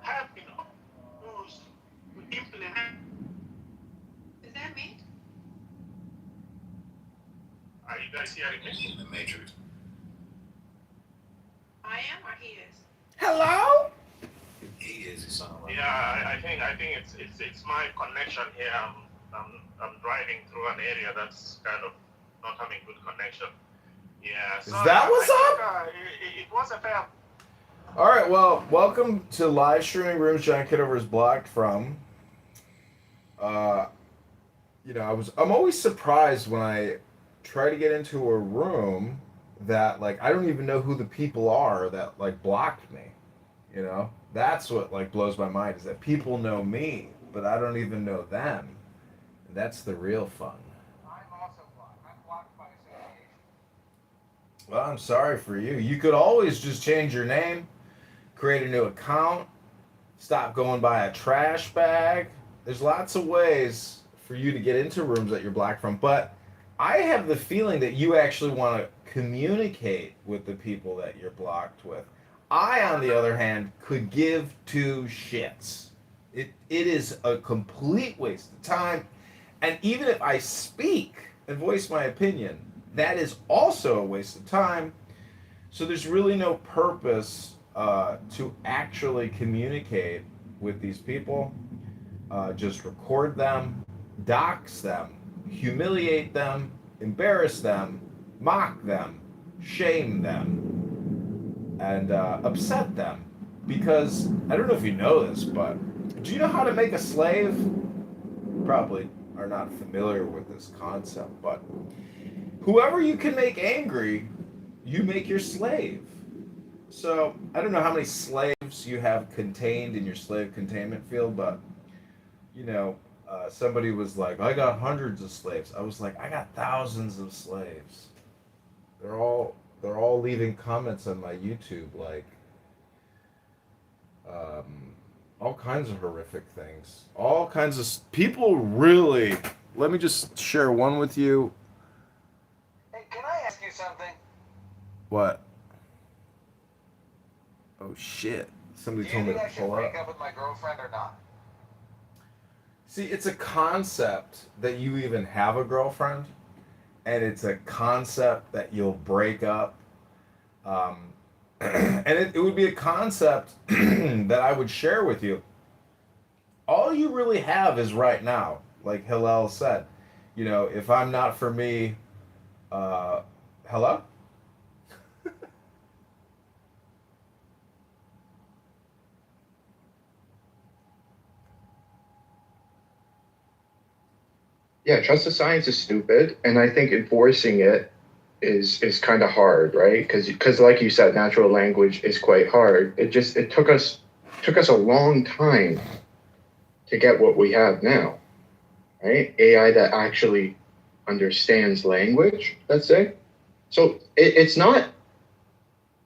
have been used to implement. Is that me? Are you guys hearing me? In the Matrix. I am or he is? Hello? He is. It sounds like. Yeah, I think it's my connection here. I'm driving through an area that's kind of not having good connection. Yeah. So Is that what's up? It was a fair. All right, well, welcome to live streaming rooms John Kitover is blocked from. I'm always surprised when I try to get into a room that, like, I don't even know who the people are that, like, blocked me. You know, that's what, like, blows my mind, is that people know me, but I don't even know them. And that's the real fun. I'm also blocked. I'm blocked by association. Well, I'm sorry for you. You could always just change your name, create a new account, stop going by a trash bag. There's lots of ways for you to get into rooms that you're blocked from, but I have the feeling that you actually want to communicate with the people that you're blocked with. I, on the other hand, could give two shits. It is a complete waste of time, and even if I speak and voice my opinion, that is also a waste of time. So there's really no purpose to actually communicate with these people. Just record them, dox them, humiliate them, embarrass them, mock them, shame them, and upset them. Because, I don't know if you know this, but do you know how to make a slave? Probably are not familiar with this concept, but whoever you can make angry, you make your slave. So, I don't know how many slaves you have contained in your slave containment field, but, somebody was like, I got hundreds of slaves. I was like, I got thousands of slaves. They're all leaving comments on my YouTube, like, all kinds of horrific things. All kinds of people really. Let me just share one with you. Hey, can I ask you something? What? Oh shit! Somebody told me to Do you think I should pull break up. up with my girlfriend or not? See, it's a concept that you even have a girlfriend, and it's a concept that you'll break up. And it would be a concept that I would share with you. All you really have is right now. like Hillel said. You know, if I'm not for me, hello? Yeah, trust the science is stupid, and I think enforcing it is kind of hard, right? Because like you said, natural language is quite hard. It took us a long time to get what we have now, right? AI that actually understands language, let's say. So it's not,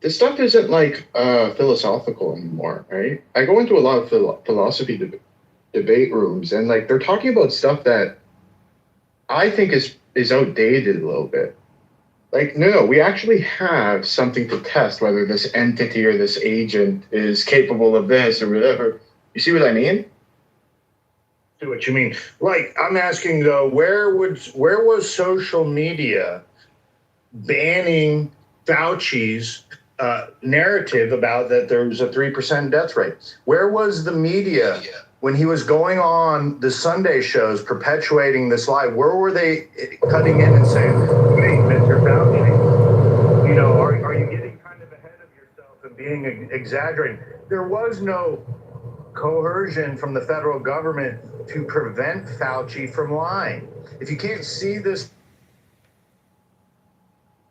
this stuff isn't like philosophical anymore, right? I go into a lot of philosophy debate rooms, and like they're talking about stuff that I think is outdated a little bit. Like, no, we actually have something to test whether this entity or this agent is capable of this or whatever. You see what I mean? See what you mean. Like, I'm asking though, where was social media banning Fauci's narrative about that there was a 3% death rate? Where was the media when he was going on the Sunday shows perpetuating this lie? Where were they cutting in and saying, "Hey, Mr. Fauci, you know, are you getting kind of ahead of yourself and being exaggerating?" There was no coercion from the federal government to prevent Fauci from lying. If you can't see this,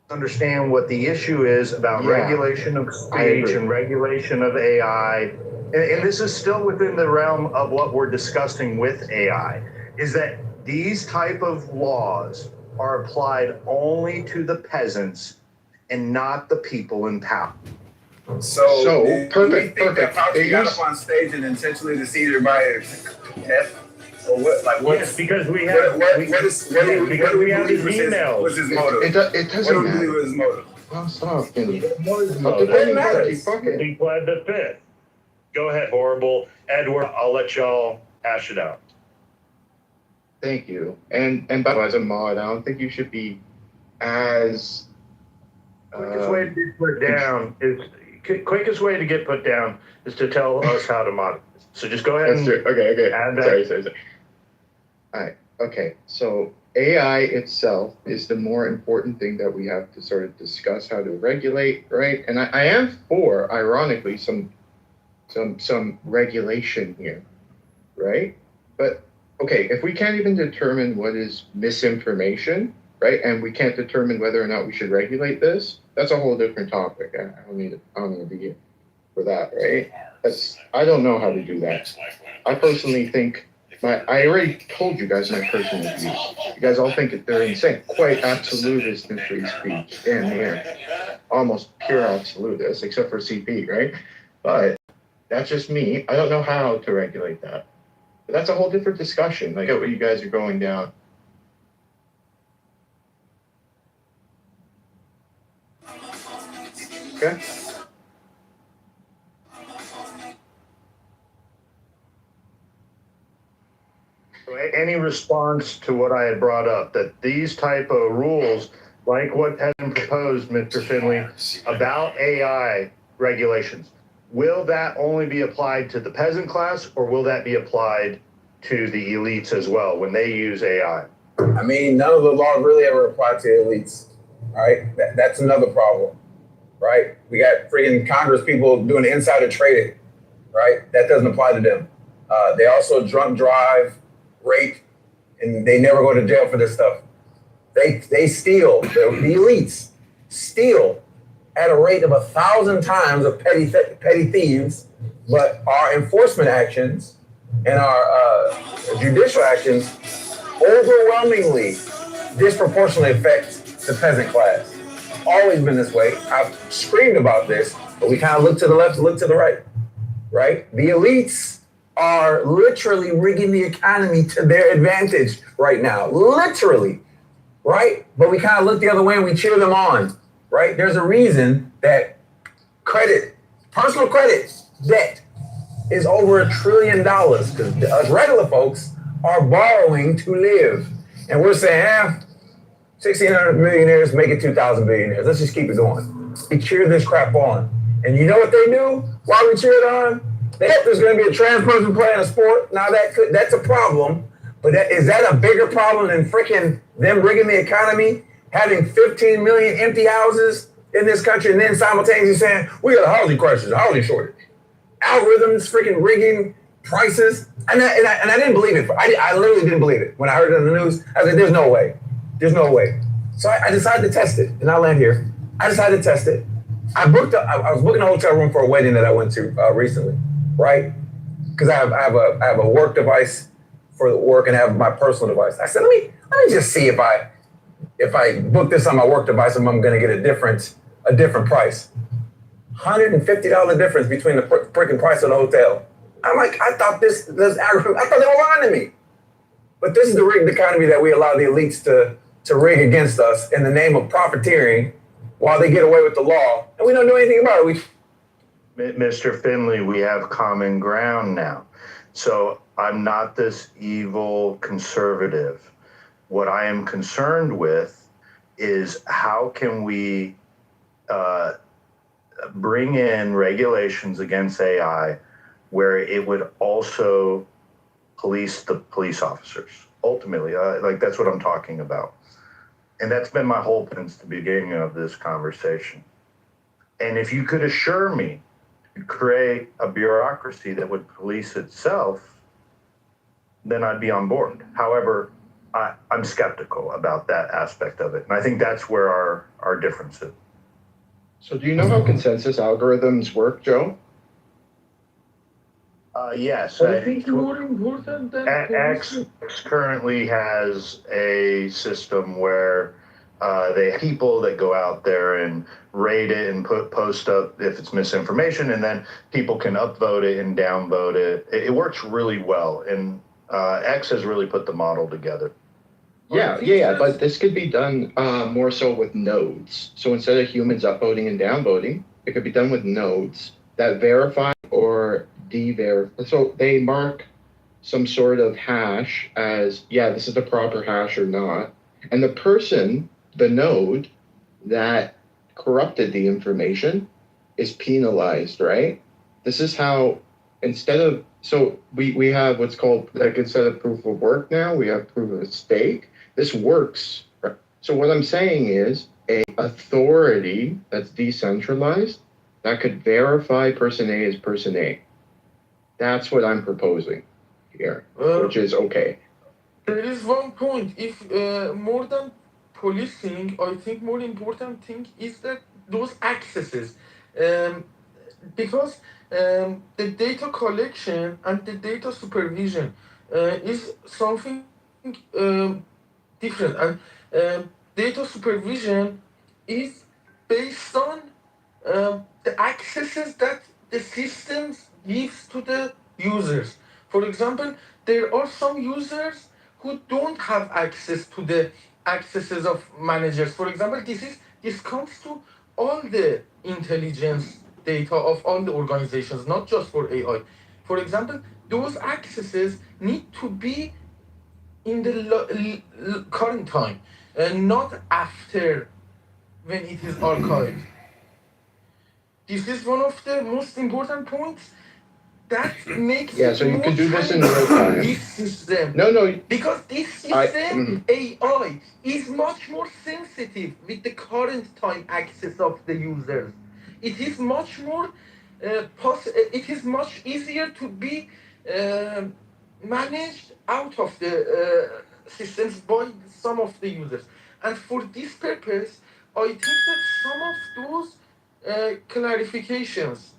understand what the issue is about regulation of speech and regulation of AI, and this is still within the realm of what we're discussing with AI, is that these type of laws are applied only to the peasants and not the people in power. So, do you perfect. think that Fauci got up on stage and intentionally deceived everybody to death? Or what? Like what? Yes, because we have what do we have his believe emails. was his motive? It doesn't What do we matter. believe was his motive? Oh, stop. It matters. He pled the fifth. Go ahead, horrible Edward. I'll let y'all hash it out. Thank you. And by the way, as a mod, I don't think you should be as Quickest way to get put down is quickest way to get put down is to tell us how to mod. So just go ahead and okay. add that. Sorry. All right. Okay. So AI itself is the more important thing that we have to sort of discuss how to regulate, right? And I am for, ironically, some regulation here, right? But okay, if we can't even determine what is misinformation, right, and we can't determine whether or not we should regulate this, that's a whole different topic. I don't need to be here for that, right? I don't know how to do that. I personally think I already told you guys my personal views. You guys all think that they're insane. Quite absolutist in free speech. Damn near. Almost pure absolutist, except for CP, right? But that's just me. I don't know how to regulate that. But that's a whole different discussion. Like what you guys are going down. Okay. So any response to what I had brought up, that these type of rules, like what has been proposed, Mr. Finley, about AI regulations, will that only be applied to the peasant class, or will that be applied to the elites as well when they use AI? I mean, none of the laws really ever apply to elites, right? That's another problem, right? We got freaking Congress people doing insider trading, right? That doesn't apply to them. They also drunk drive, rape, and they never go to jail for this stuff. They steal. The elites steal at a rate of 1,000 times of petty thieves, but our enforcement actions and our judicial actions overwhelmingly disproportionately affect the peasant class. Always been this way. I've screamed about this, but we kind of look to the left, look to the right, right? The elites are literally rigging the economy to their advantage right now, literally, right? But we kind of look the other way and we cheer them on, right? There's a reason that personal credit debt is over $1 trillion because us regular folks are borrowing to live. And we're saying, 1,600 millionaires make it 2,000 billionaires. Let's just keep it going. We cheer this crap on. And you know what they do while we cheer it on? They hope there's going to be a trans person playing a sport. Now that's a problem, But is that a bigger problem than freaking them rigging the economy, having 15 million empty houses in this country, and then simultaneously saying we got a housing crisis, a housing shortage, algorithms freaking rigging prices, and I didn't believe it. I literally didn't believe it when I heard it on the news. I was like, "There's no way, there's no way." So I decided to test it, and I land here. I decided to test it. I was booking a hotel room for a wedding that I went to recently, right? Because I have a work device for the work and I have my personal device. I said, let me just see if I book this on my work device, if I'm going to get a different price. $150 difference between the freaking price of the hotel. I'm like, I thought this algorithm, I thought they were lying to me. But this is the rigged economy that we allow the elites to rig against us in the name of profiteering while they get away with the law, and we don't do anything about it. Mr. Finley, we have common ground now. So I'm not this evil conservative. What I am concerned with is how can we bring in regulations against AI where it would also police the police officers. Ultimately, like that's what I'm talking about. And that's been my hope since the beginning of this conversation. And if you could assure me to create a bureaucracy that would police itself, then I'd be on board. However, I'm skeptical about that aspect of it. And I think that's where our difference is. So do you know how consensus algorithms work, Joe? Yes. I think more important than X currently has a system where they have people that go out there and rate it and post up if it's misinformation, and then people can upvote it and downvote it. It works really well, and X has really put the model together. Yeah, but this could be done more so with nodes. So instead of humans upvoting and downvoting, it could be done with nodes that verify or de-verify. So they mark some sort of hash as, yeah, this is the proper hash or not. And the person, the node that corrupted the information is penalized, right? This is how, so we have what's called, like instead of proof of work now, we have proof of stake. This works. So what I'm saying is a authority that's decentralized that could verify person A as person A. That's what I'm proposing here, which is okay. There is one point. If more than policing, I think more important thing is that those accesses, because the data collection and the data supervision is something different, and data supervision is based on the accesses that the systems gives to the users. For example, there are some users who don't have access to the accesses of managers. For example, this comes to all the intelligence data of all the organizations, not just for AI. For example, those accesses need to be in the current time and not after when it is archived. This is one of the most important points that makes so you can do this in real time. this system. No. Because this system, AI, is much more sensitive with the current time access of the users. It is much more, it is much easier to be managed out of the systems by some of the users. And for this purpose, I think that some of those clarifications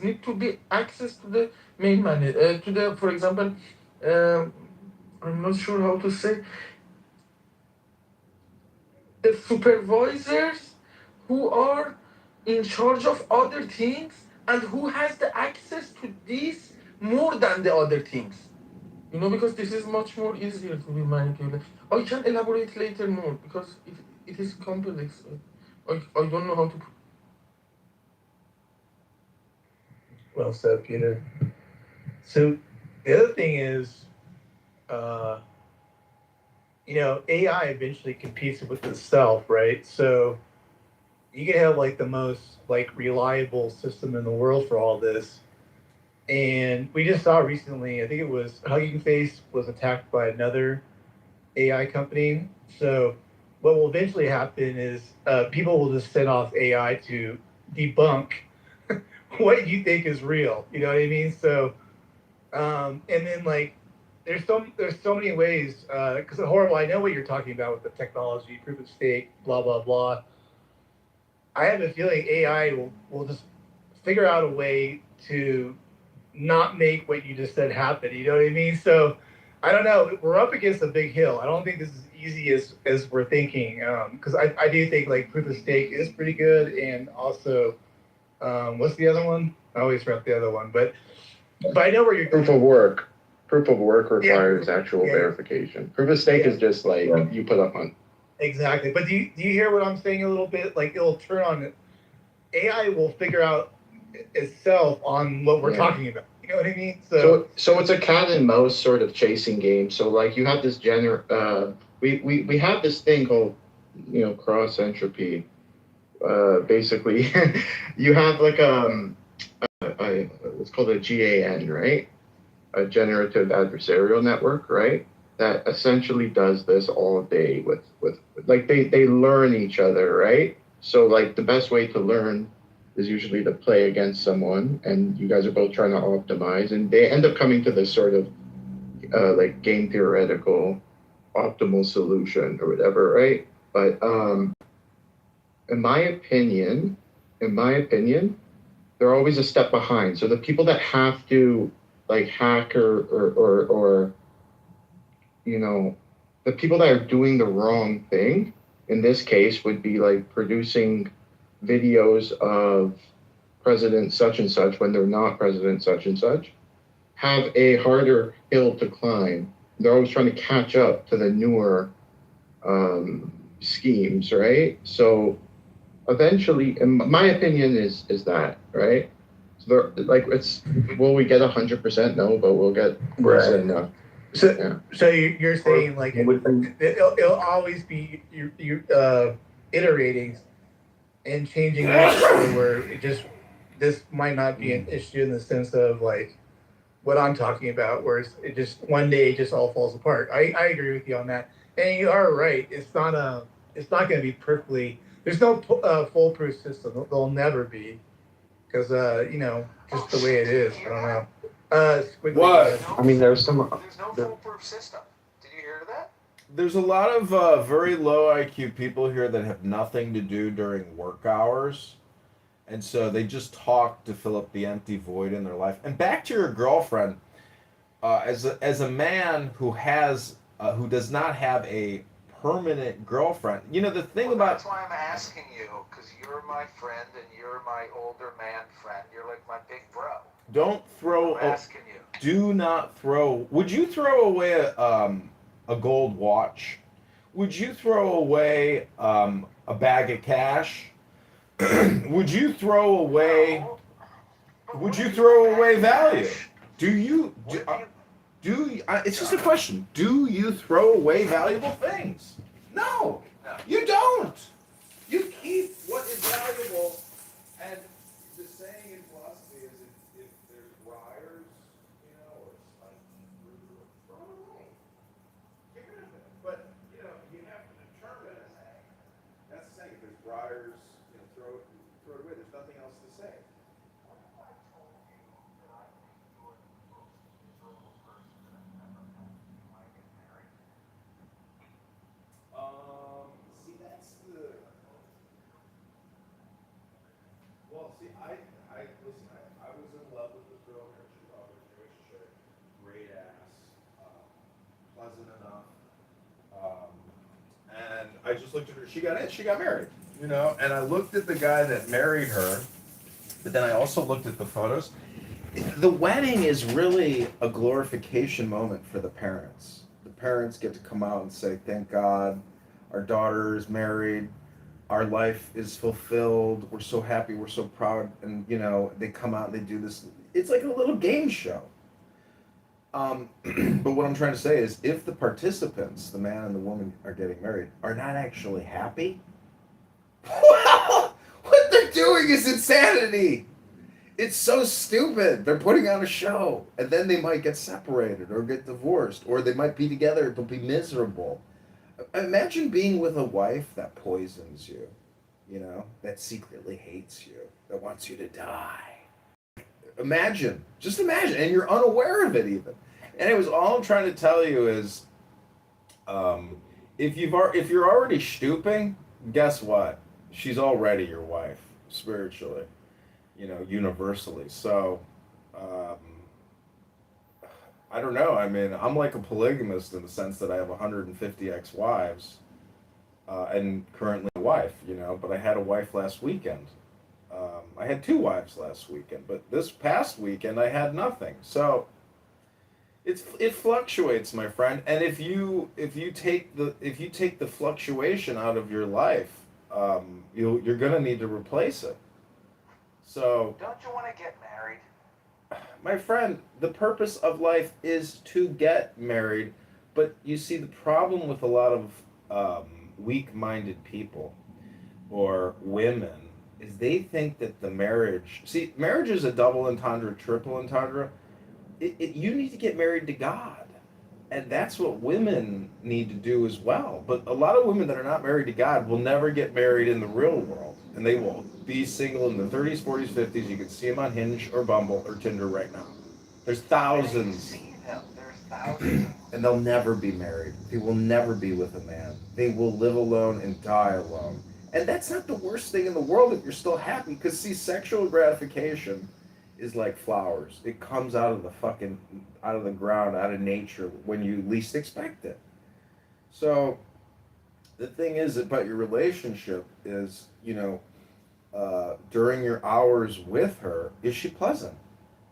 need to be access to the main manager, to the, for example, I'm not sure how to say, the supervisors who are in charge of other things and who has the access to this more than the other things. You know, because this is much more easier to be manipulated. I can elaborate later more because it is complex. I don't know how to. Well said, Peter. So the other thing is, AI eventually competes with itself, right? So you can have like the most like reliable system in the world for all this, And we just saw recently, I think it was Hugging Face was attacked by another AI company. So what will eventually happen is people will just send off AI to debunk what you think is real. You know what I mean? So and then like there's so many ways because horrible. I know what you're talking about with the technology, proof of stake, blah blah blah. I have a feeling AI will just figure out a way to not make what you just said happen. You know what I mean? So I don't know. We're up against a big hill. I don't think this is easy as we're thinking. Because I do think like proof of stake is pretty good, and also what's the other one? I always forget the other one, but I know where you're going. Proof of work. Proof of work requires actual verification. Proof of stake is just like you put up on. Exactly. But do you hear what I'm saying a little bit? Like it'll turn on. AI will figure out itself on what we're talking about. You know what I mean? So it's a cat and mouse sort of chasing game. So like you have this we have this thing called cross entropy. Basically, you have like it's called a GAN, right? A generative adversarial network, right? That essentially does this all day with like they learn each other, right? So like the best way to learn is usually to play against someone, and you guys are both trying to optimize, and they end up coming to this sort of like game theoretical optimal solution or whatever, right? But in my opinion, they're always a step behind. So the people that have to like hack or the people that are doing the wrong thing in this case would be like producing videos of president such and such when they're not president such and such, have a harder hill to climb. They're always trying to catch up to the newer schemes, right? So eventually, in my opinion, is that right? So like will we get 100%? No, but we'll get close enough. So you're saying like it'll always be you iterating and changing where it just this might not be an issue in the sense of like what I'm talking about, where it just one day it just all falls apart. I agree with you on that, and you are right. It's not going to be perfectly. There's no foolproof system. There'll never be, because just the way it is. I don't know. What? I mean, there's some. There's no foolproof system. Did you hear that? There's a lot of very low IQ people here that have nothing to do during work hours. And so they just talk to fill up the empty void in their life. And back to your girlfriend, as a man who does not have a permanent girlfriend, the thing about that's why I'm asking you, because you're my friend and you're my older man friend. You're like my big bro. Don't throw. I'm asking you. Do not throw. Would you throw away a gold watch? Would you throw away a bag of cash? Would you throw away? Would you throw away value? It's just a question. Do you throw away valuable things? No, you don't. You keep what is valuable. And the saying in philosophy is if there's briars, or spiky fruit, throw it away. Get rid of it. But you have to determine. That's the saying. If there's briars, throw it away. There's nothing else to say. See, that's the. Well, see, listen. I was in love with this girl here in Chicago. She had a great ass, pleasant enough, and I just looked at her. She got married, And I looked at the guy that married her, but then I also looked at the photos. The wedding is really a glorification moment for the parents. The parents get to come out and say, "Thank God, our daughter is married. Our life is fulfilled. We're so happy. We're so proud." And they come out and they do this. It's like a little game show. But what I'm trying to say is, if the participants, the man and the woman are getting married, are not actually happy, well, what they're doing is insanity. It's so stupid. They're putting on a show, and then they might get separated or get divorced, or they might be together but be miserable. Imagine being with a wife that poisons you, that secretly hates you, that wants you to die. Imagine, just imagine, and you're unaware of it even. Anyways, all I'm trying to tell you is, if you're already stooping, guess what? She's already your wife spiritually, universally. So, um, I don't know. I mean, I'm like a polygamist in the sense that I have 150 ex-wives, and currently a wife, but I had a wife last weekend. I had two wives last weekend, but this past weekend I had nothing. So it fluctuates, my friend. And if you take the fluctuation out of your life, you're gonna need to replace it. So Don't you want to get married? my friend, the purpose of life is to get married, but you see, the problem with a lot of weak-minded people or women is they think that marriage is a double entendre, triple entendre. You need to get married to God, and that's what women need to do as well. But a lot of women that are not married to God will never get married in the real world, and they will be single in the 30s, 40s, 50s. You can see them on Hinge or Bumble or Tinder right now. There's thousands. And they'll never be married. They will never be with a man. They will live alone and die alone. And that's not the worst thing in the world if you're still happy, because see, sexual gratification is like flowers. It comes out of the ground, out of nature when you least expect it. So the thing is about your relationship is, during your hours with her, is she pleasant?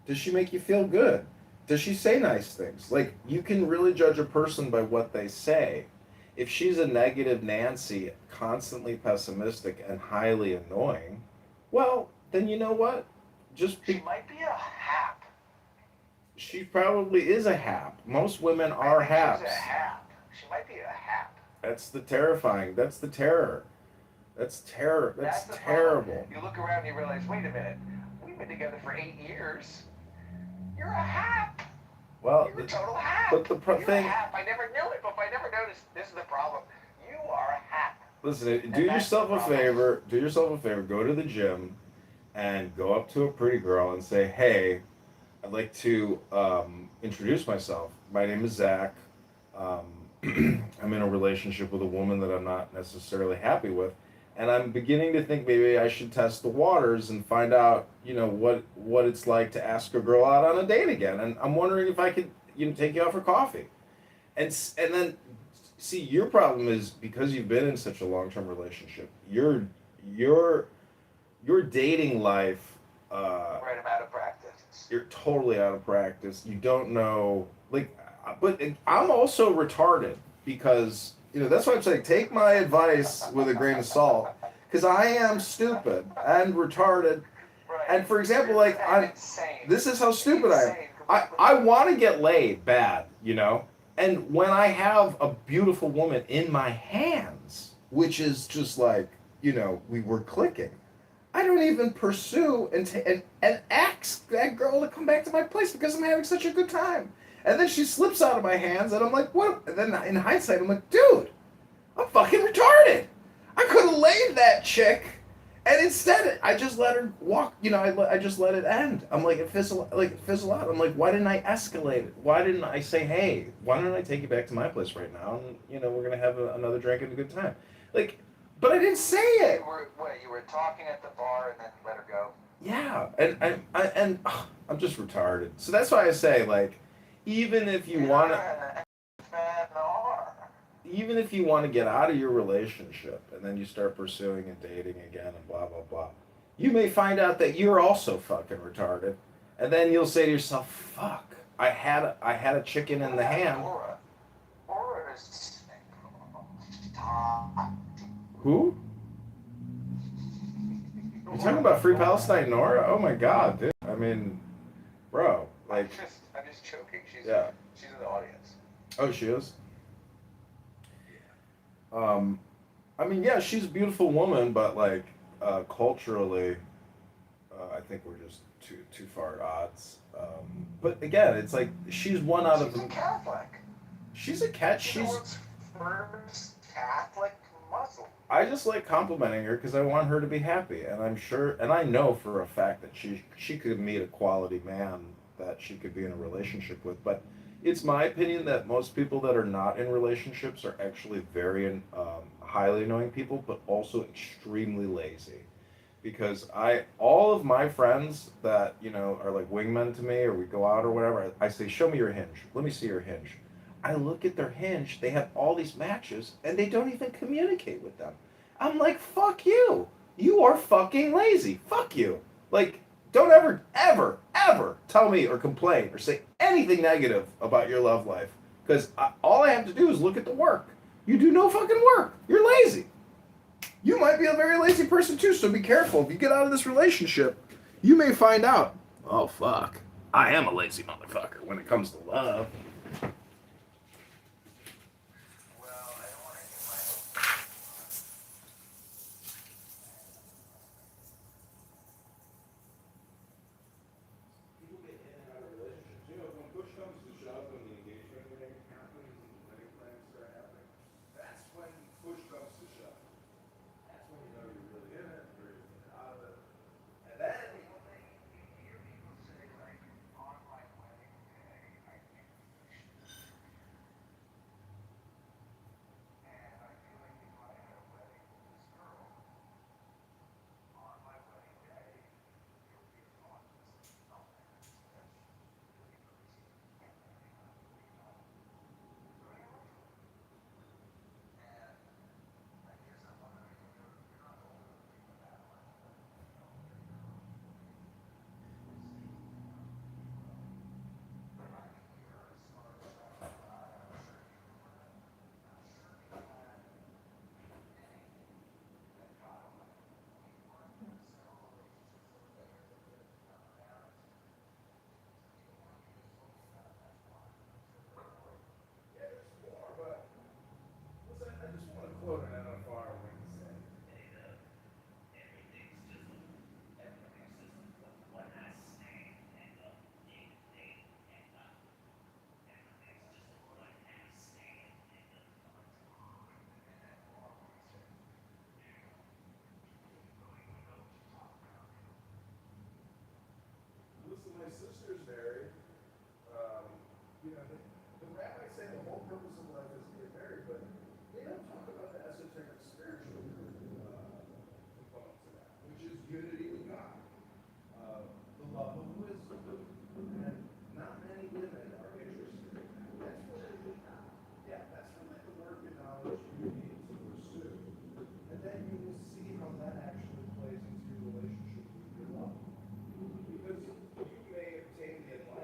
Does she make you feel good? Does she say nice things? Like, you can really judge a person by what they say. If she's a negative Nancy, constantly pessimistic and highly annoying, well, then you know what? She might be a hap. She probably is a hap. Most women are haps. She's a hap. She might be a hap. That's the terrifying. That's the terror. That's terror. That's terrible. Problem. You look around and you realize, wait a minute, we've been together for 8 years. You're a hap. Well, you're a total hap. But the you're thing. A hap. I never knew it, but if I never noticed, this is the problem. You are a hap. Listen, do yourself a favor. Do yourself a favor. Go to the gym, and go up to a pretty girl and say, "Hey, I'd like to introduce myself. My name is Zach. I'm in a relationship with a woman that I'm not necessarily happy with, and I'm beginning to think maybe I should test the waters and find out, what it's like to ask a girl out on a date again. And I'm wondering if I could, take you out for coffee." And then, see, your problem is because you've been in such a long-term relationship, your dating life. Right, I'm out of practice. You're totally out of practice. You don't know, but I'm also retarded because, that's why I'm saying take my advice with a grain of salt, because I am stupid and retarded. Right. And for example, this is how stupid I am. I want to get laid bad, and when I have a beautiful woman in my hands, which is just like, we were clicking, I don't even pursue and ask that girl to come back to my place because I'm having such a good time. And then she slips out of my hands, and I'm like, what? And then in hindsight, I'm like, dude, I'm fucking retarded. I could have laid that chick, and instead, I just let her walk. I just let it end. I'm like, it fizzle out. I'm like, why didn't I escalate it? Why didn't I say, hey, why don't I take you back to my place right now, and we're gonna have another drink and a good time, But I didn't say it. You were talking at the bar and then let her go. Yeah, and I'm just retarded. So that's why I say, even if you want to get out of your relationship and then you start pursuing and dating again and blah blah blah, you may find out that you're also fucking retarded, and then you'll say to yourself, "Fuck, I had a chicken in the hand." Who? You talking about Free Palestine Nora? Oh my God, dude. I mean, bro, I'm just joking. She's in the audience. Oh, she is. I mean, yeah, she's a beautiful woman, but culturally, I think we're just too far at odds. But again, it's like she's one out of She's a the. Catholic. She's a cat. She's the She's. world's first Catholic Muslim. I just like complimenting her because I want her to be happy, and I'm sure, and I know for a fact that she could meet a quality man that she could be in a relationship with. But it's my opinion that most people that are not in relationships are actually very highly annoying people, but also extremely lazy. Because all of my friends that are like wingmen to me, or we go out or whatever, I say, show me your hinge. Let me see your hinge. I look at their hinge. They have all these matches, and they don't even communicate with them. I'm like, fuck you. You are fucking lazy. Fuck you. Like, don't ever, ever, ever tell me or complain or say anything negative about your love life. Because all I have to do is look at the work. You do no fucking work. You're lazy. You might be a very lazy person too, so be careful. If you get out of this relationship, you may find out, oh fuck, I am a lazy motherfucker when it comes to love. People get in and out of relationships. When push comes to shove, when the engagement ring happens and the wedding plans start happening, that's when push comes to shove. That's when you know you're really in it, you're ready to get out of it. And then I just want to quote an NFR when he said, everything's just one night stand, nigga. Everything's just a one night stand, nigga. Listen, my sister's married. Um, the rabbis say the whole purpose of life is to get married, but they don't talk about the esoteric spiritual component to that, which is unity with God, the love of wisdom, and not many women are interested in that. That's really, that's really the work and knowledge you need to pursue, and then you will see how that actually plays into your relationship with your love, because you may obtain the enlightenment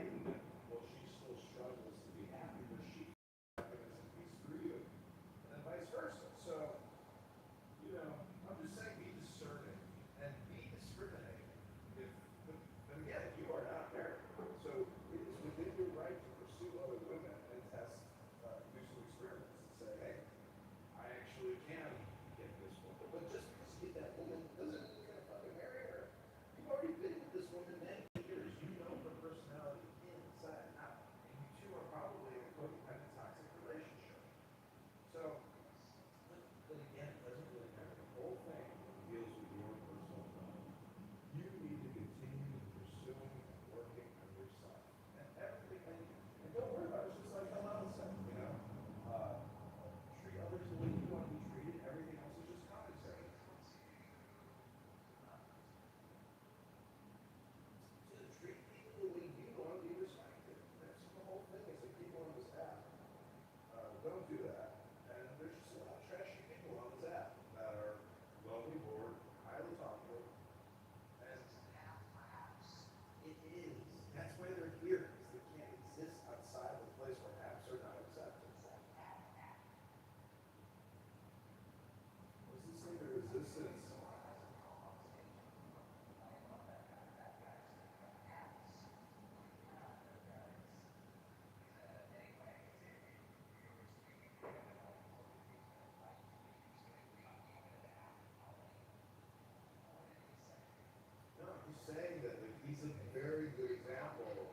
he's a very good example.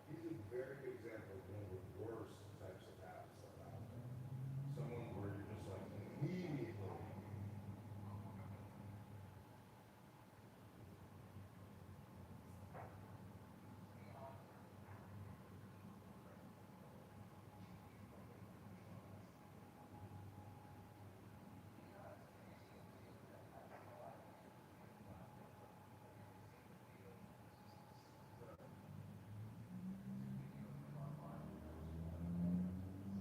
He's a very good example of one of the worst types of apps that are out there. Someone where you're just like immediately.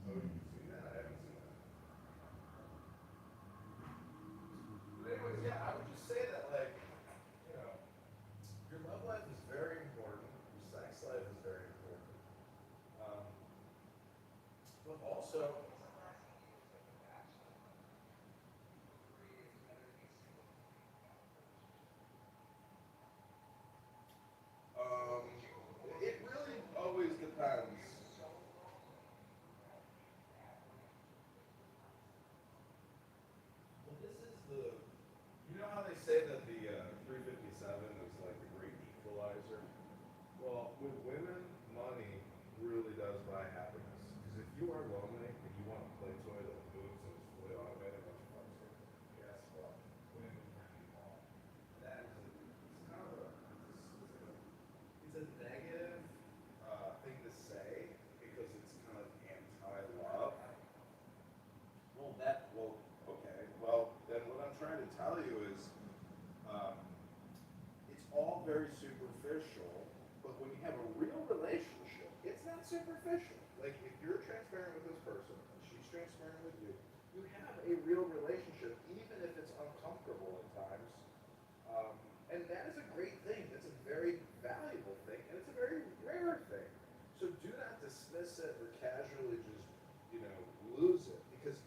Oh, you've seen that? I haven't seen that. But anyways, yeah, I would just say that, like, you know, your love life is very important. Your sex life is very important. But also, um, it really always depends. Well, this is the, you know how they say that the 357 is like the great equalizer? Well, with women, money really does buy happiness. Because if you are lonely and you want a play toy that moves and is fully automated, what you fucks with, guess what? Women can be all. That is it's kind of a, it's a negative thing to say because it's kind of anti-love. Well, okay. Well, then what I'm trying to tell you is it's all very superficial, but when you have a real relationship, it's not superficial. Like, if you're transparent with this person and she's transparent with you, you have a real relationship, even if it's uncomfortable at times. And that is a great thing. That's a very valuable thing, and it's a very rare thing. So do not dismiss it or casually just, lose it. Because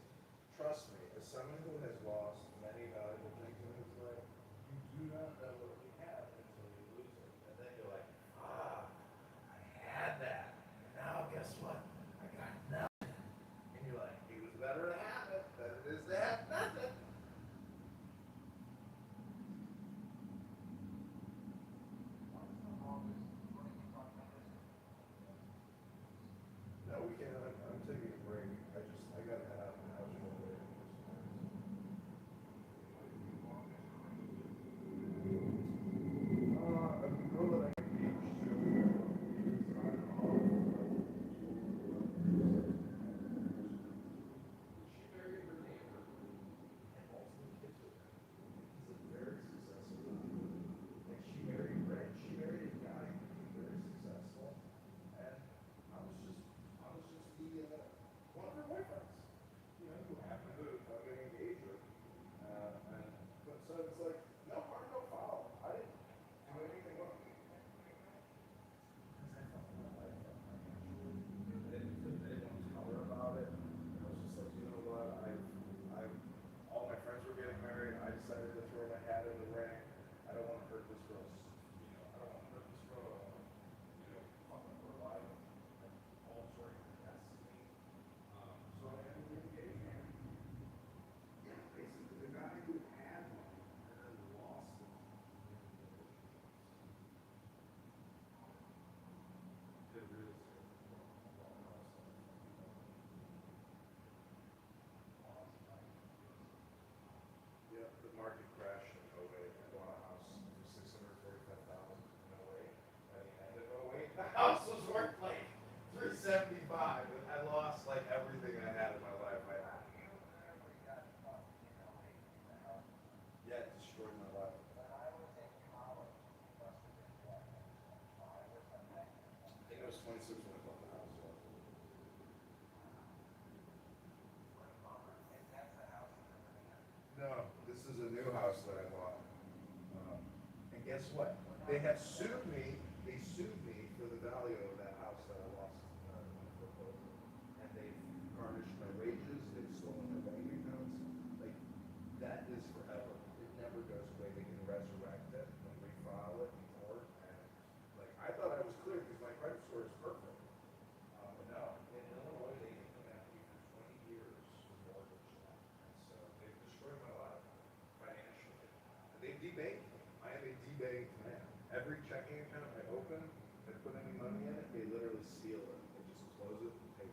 trust me, as someone who has lost many valuable things in his life, you do not know what you have until you lose it. And then you're like, I had that. Now guess what? I got nothing. And you're like, it was better to have it than it is to have nothing. No, we can't. I'm taking a break. I gotta head out of the house real quick. A girl that I engaged to. She married her neighbor and also kids with him. He's a very successful guy. And she married a guy who's very successful. And I was just the one of her boyfriends, who happened to engage her. But so it's like, no harm, no foul. I didn't do anything wrong. Because I felt my life up financially. Because they didn't want to tell her about it. And I was just like, you know what? All my friends were getting married. I decided to throw my hat in the ring. I don't want to hurt this girl. I don't want to hurt this girl. I don't want to, fuck up her life. Altering her destiny. So I ended up engaging her. Yeah, basically the guy who had money and then lost it. It really yeah, the market crashed in 08. I bought a house for $645,000 in 08. At the end of 08, the house was worth like $375, and I lost like everything I had in my life. Yeah, it destroyed my life. I think I was 26 when I bought the house. No, this is a new house that I bought. And guess what? They have sued me. They sued me for the value of that house that I lost in the foreclosure. And they've garnished my wages. They've stolen my bank accounts. Like, that is forever. It never goes away. They can resurrect it and refile it in court. And like, I thought I was clear because my credit score is perfect. But no, in Illinois, they can come after you for 20 years for mortgage debt. And so they've destroyed my life financially. And they've debanked me. I am a debanked man. Every checking account I open, I put any money in it, they literally seal it. They just close it and take it.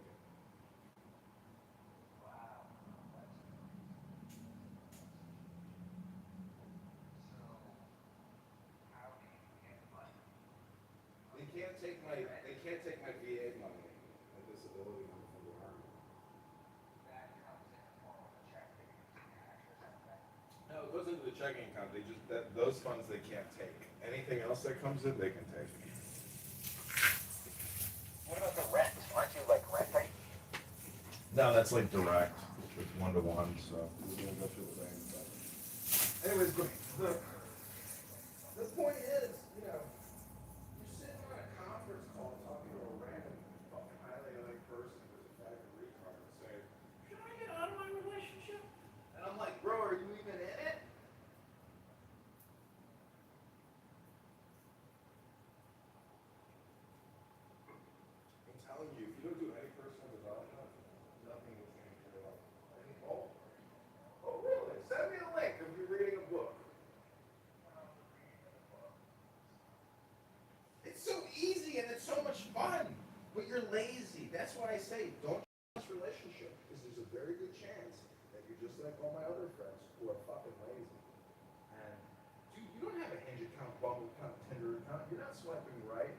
They can't take my VA money, my disability money from the army. No, it goes into the checking account. Those funds they can't take. Anything else that comes in, they can take. What about the rent? Aren't you like renting? No, that's like direct. It's 1-to-1, so we're gonna go through the bank. But anyways, the point is, you know, you're sitting on a conference call talking to a random fucking highly elite person who's a fucking retard and say, should I get out of my relationship? And I'm like, bro, are you even in it? I'm telling you, if you don't do any personal development, nothing is going to clear up. Oh, really? Send me a link if you're reading a book. It's so easy and it's so much fun, but you're lazy. That's why I say don't trust relationship, because there's a very good chance that you're just like all my other friends who are fucking lazy. And dude, you don't have a Hinge account, Bumble account, Tinder account. You're not swiping right.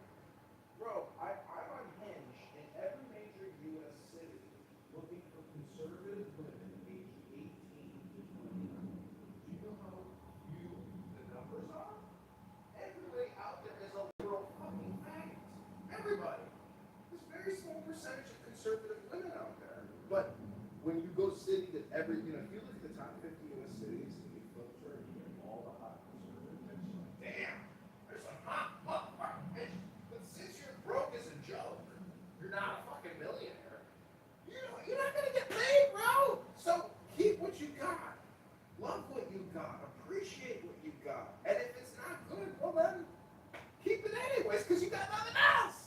Bro, I'm on Hinge in every major U.S. city looking for conservative women aged 18 to 29. Do you know how few the numbers are? Everybody out there is a liberal fucking faggot. Everybody. There's a very small percentage of conservative women out there. But when you go city to every, you know, if you look at the top 50 U.S. cities and you filter and you get all the hot conservative chicks, you're like, damn, there's some hot motherfucking bitches. But since you're broke as a joke, you're not a fucking millionaire, you're not gonna get paid, bro. So keep what you got. Love what you got. Appreciate what you got. And if it's not good, well then, keep it anyways, because you got nothing else.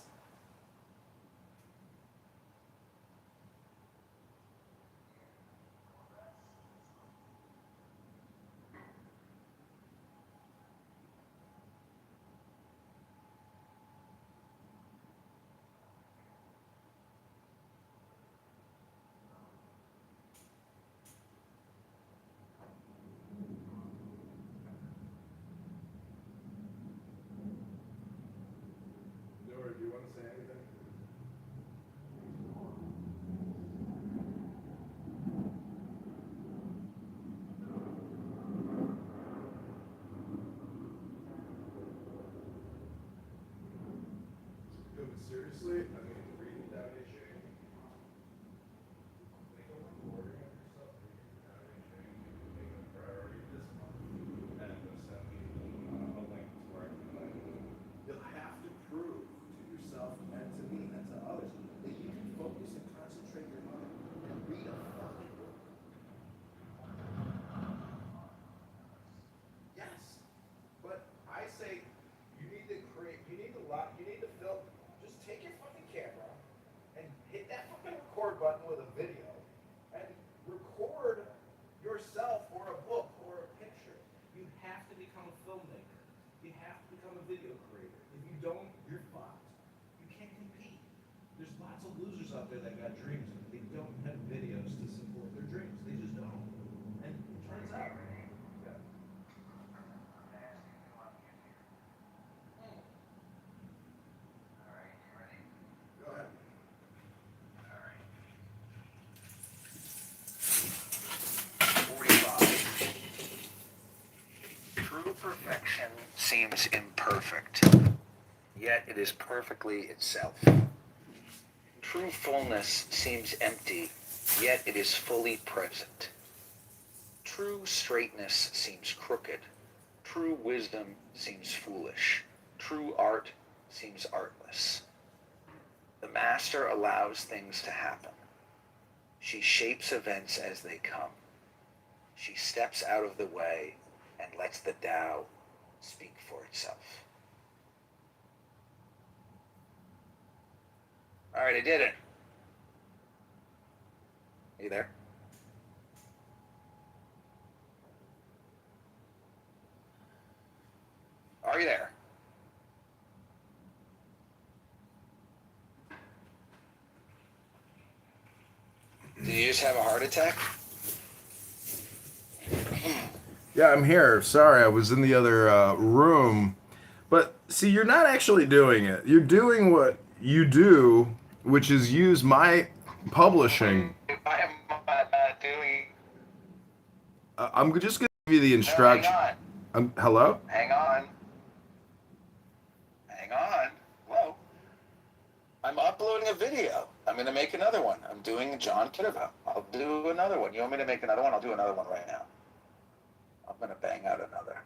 Nora, do you want to say anything? No, but seriously, I mean, reading down a chain, make a recording of yourself reading down a chain, make a priority this month, and send me a link to where I can play. You'll have to prove to yourself and to me and to others that you can focus and concentrate your mind and read a fucking book. Yes, but I say you need to create, you need to film. Just take your fucking camera and hit that fucking record button with a video and record yourself or a book or a picture. You have to become a filmmaker. You have to become a video creator. If you don't, you're fucked. You can't compete. There's lots of losers out there that got dreams, but they don't have videos to support their dreams. They just don't. And it turns out. Yeah. Go ahead. True perfection seems imperfect, yet it is perfectly itself. True fullness seems empty, yet it is fully present. True straightness seems crooked. True wisdom seems foolish. True art seems artless. The master allows things to happen. She shapes events as they come. She steps out of the way and lets the Tao speak for itself. All right, I did it. You there? Are you there? just have a heart attack? Yeah, I'm here. Sorry, I was in the other room. But see, you're not actually doing it. You're doing what you do, which is use my publishing. I am doing. I'm just going to give you the instruction. No, hang on. Hello? Hang on. Hang on. Whoa. I'm uploading a video. I'm going to make another one. I'm doing John Kitover. I'll do another one. You want me to make another one? I'll do another one right now. I'm going to bang out another.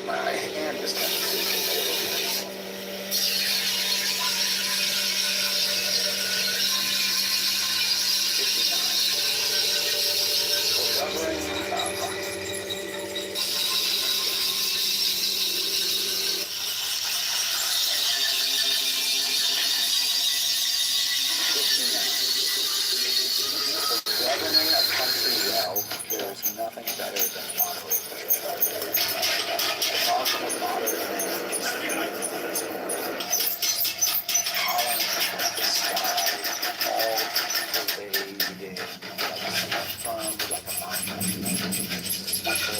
My hand is kind of governing a country well, there is nothing better than moderation. The problem with moderation is tolerance of the sky, all pervading, like a sponge, like a muscle, like a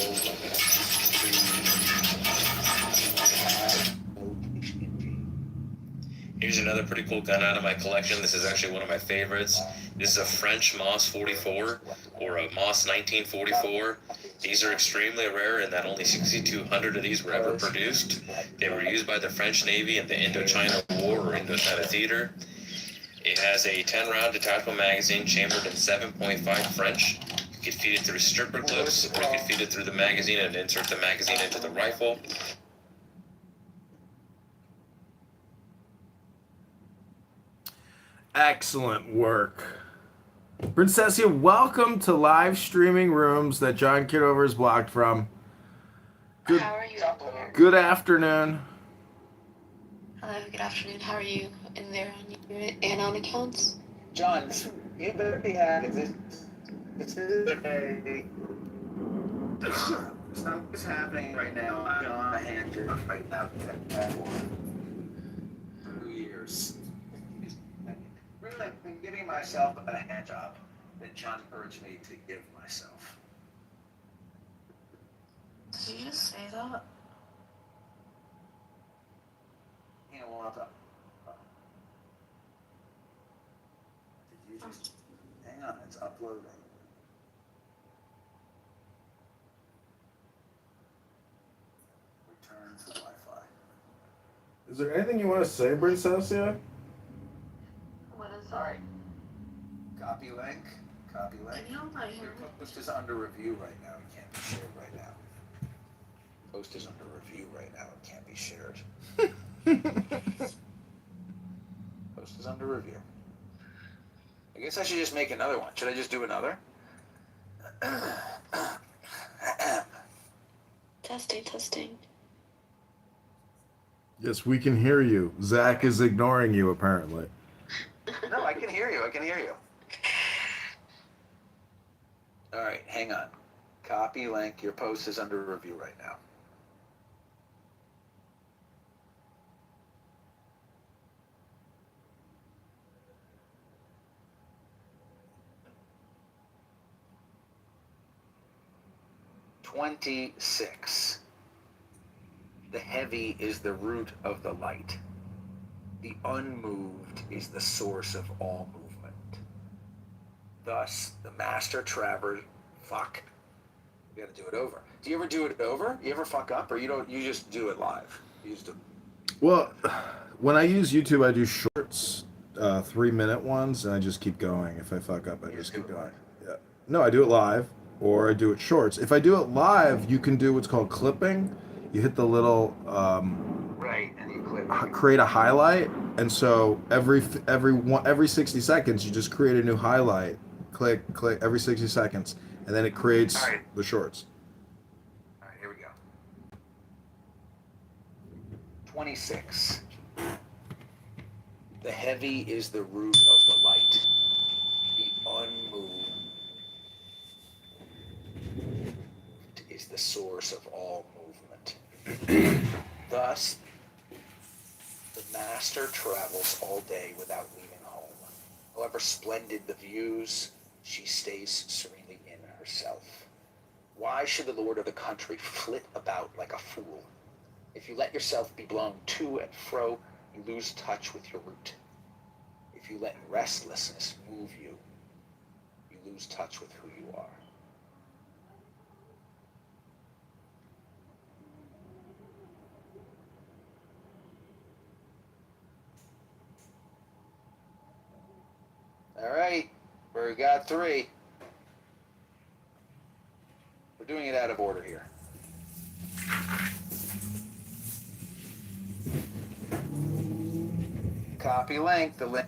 Here's another pretty cool gun out of my collection. This is actually one of my favorites. This is a French Moss 44 or a Moss 1944. These are extremely rare in that only 6,200 of these were ever produced. They were used by the French Navy in the Indochina War or Indochina Theater. It has a 10-round detachable magazine chambered in 7.5 French. You could feed it through stripper clips, or you could feed it through the magazine and insert the magazine into the rifle. Excellent work. Princessia, welcome to live streaming rooms that John Kitover is blocked from. Good, How are you? good afternoon. Hello, good afternoon. How are you in there on your Anon accounts? John, you better be happy. This is a. Something's happening right now. I'm on a hand job right now for 2 years. Really, I've been giving myself a hand job that John urged me to give myself. Did you just say that? You know what? Did you just. Hang on, it's uploading. Return to Wi-Fi. Is there anything you want to say, Princessia? What is that? Copy link. Copy link. Can you hold my Your hand? post is under review right now. It can't be shared right now. Post is under review right now. It can't be shared. Post is under review. I guess I should just make another one. Should I just do another? Testing, testing. Yes, we can hear you. Zach is ignoring you, apparently. No, I can hear you. I can hear you. All right, hang on. Copy link. Your post is under review right now. "26. The heavy is the root of the light. The unmoved is the source of all movement. Thus, the master traveler. Fuck. We gotta do it over. Do you ever do it over? You ever fuck up, or you don't? You just do it live. You just do. Well, when I use YouTube, I do shorts, 3-minute ones, and I just keep going. If I fuck up, I just keep going. Yeah. No, I do it live, or I do it shorts. If I do it live, you can do what's called clipping. You hit the little Right, and you click. create a highlight, and so every 60 seconds, you just create a new highlight. Click every 60 seconds, and then it creates the shorts. All right, here we go. 26. The heavy is the root of the light. The unmoved is the source of all movement. Thus, the master travels all day without leaving home. However splendid the views, she stays serenely in herself. Why should the lord of the country flit about like a fool? If you let yourself be blown to and fro, you lose touch with your root. If you let restlessness move you, you lose touch with who you are. All right, we got 3. We're doing it out of order here. Copy link. The link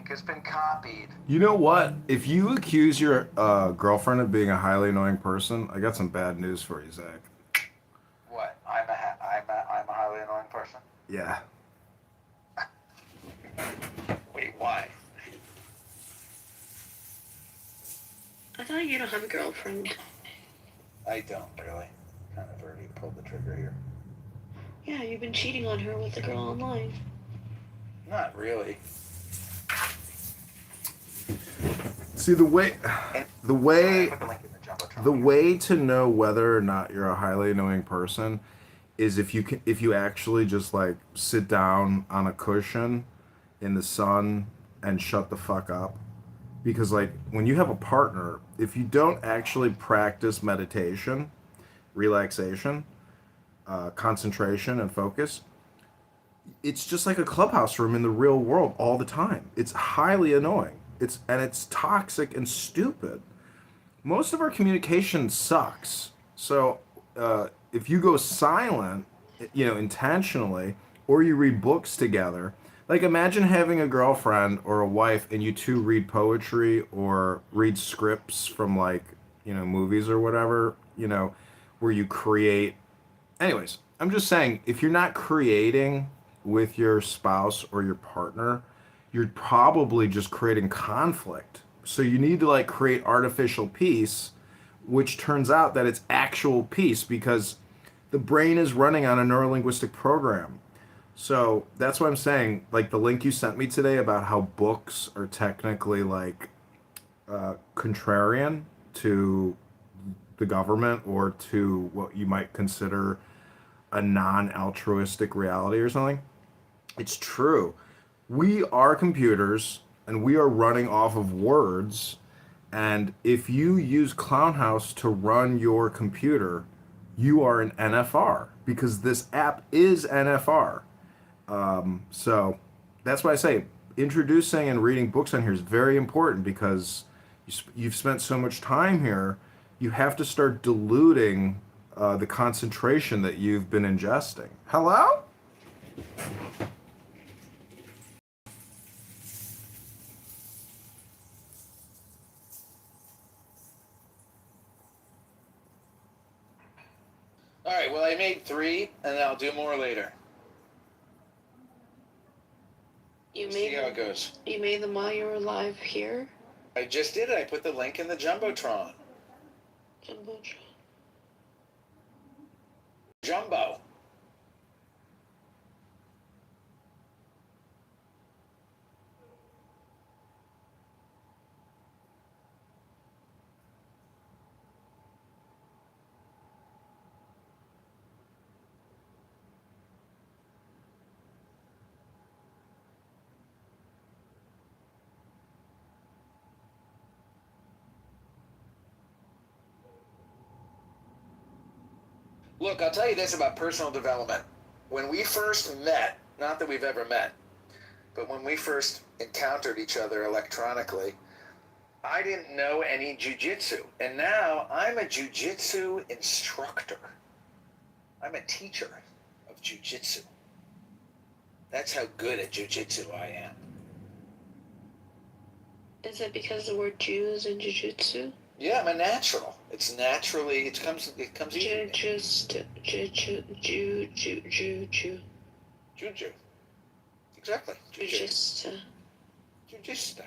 has been copied. You know what? If you accuse your girlfriend of being a highly annoying person, I got some bad news for you, Zach. What? I'm a highly annoying person? Yeah. Wait, why? I thought you don't have a girlfriend. I don't really. Kind of already pulled the trigger here. Yeah, you've been cheating on her with the girl online. Not really. See, the way to know whether or not you're a highly annoying person is if you actually just like sit down on a cushion in the sun and shut the fuck up. Because like when you have a partner, if you don't actually practice meditation, relaxation, concentration, and focus, it's just like a clubhouse room in the real world all the time. It's highly annoying. It's toxic and stupid. Most of our communication sucks. So if you go silent, intentionally, or you read books together, like imagine having a girlfriend or a wife and you two read poetry or read scripts from like, movies or whatever, where you create. Anyways, I'm just saying, if you're not creating with your spouse or your partner, you're probably just creating conflict. So you need to like create artificial peace, which turns out that it's actual peace because the brain is running on a neurolinguistic program. So that's what I'm saying. Like the link you sent me today about how books are technically like contrarian to the government or to what you might consider a non-altruistic reality or something. It's true. We are computers and we are running off of words. And if you use Clownhouse to run your computer, you are an NFR because this app is NFR. So that's why I say introducing and reading books on here is very important because you've spent so much time here. You have to start diluting the concentration that you've been ingesting. Hello? All right, well, I made 3, and I'll do more later. See how it goes. You made them while you were live here? I just did it. I put the link in the Jumbotron. Jumbotron. Jumbo. Look, I'll tell you this about personal development. When we first met, not that we've ever met, but when we first encountered each other electronically, I didn't know any jujitsu. And now I'm a jujitsu instructor. I'm a teacher of jujitsu. That's how good at jujitsu I am. Is it because the word Jew is in jujitsu? Yeah, I'm a natural. It's naturally, it comes easy. Juju. Exactly. Jujitsu. Jujitsu.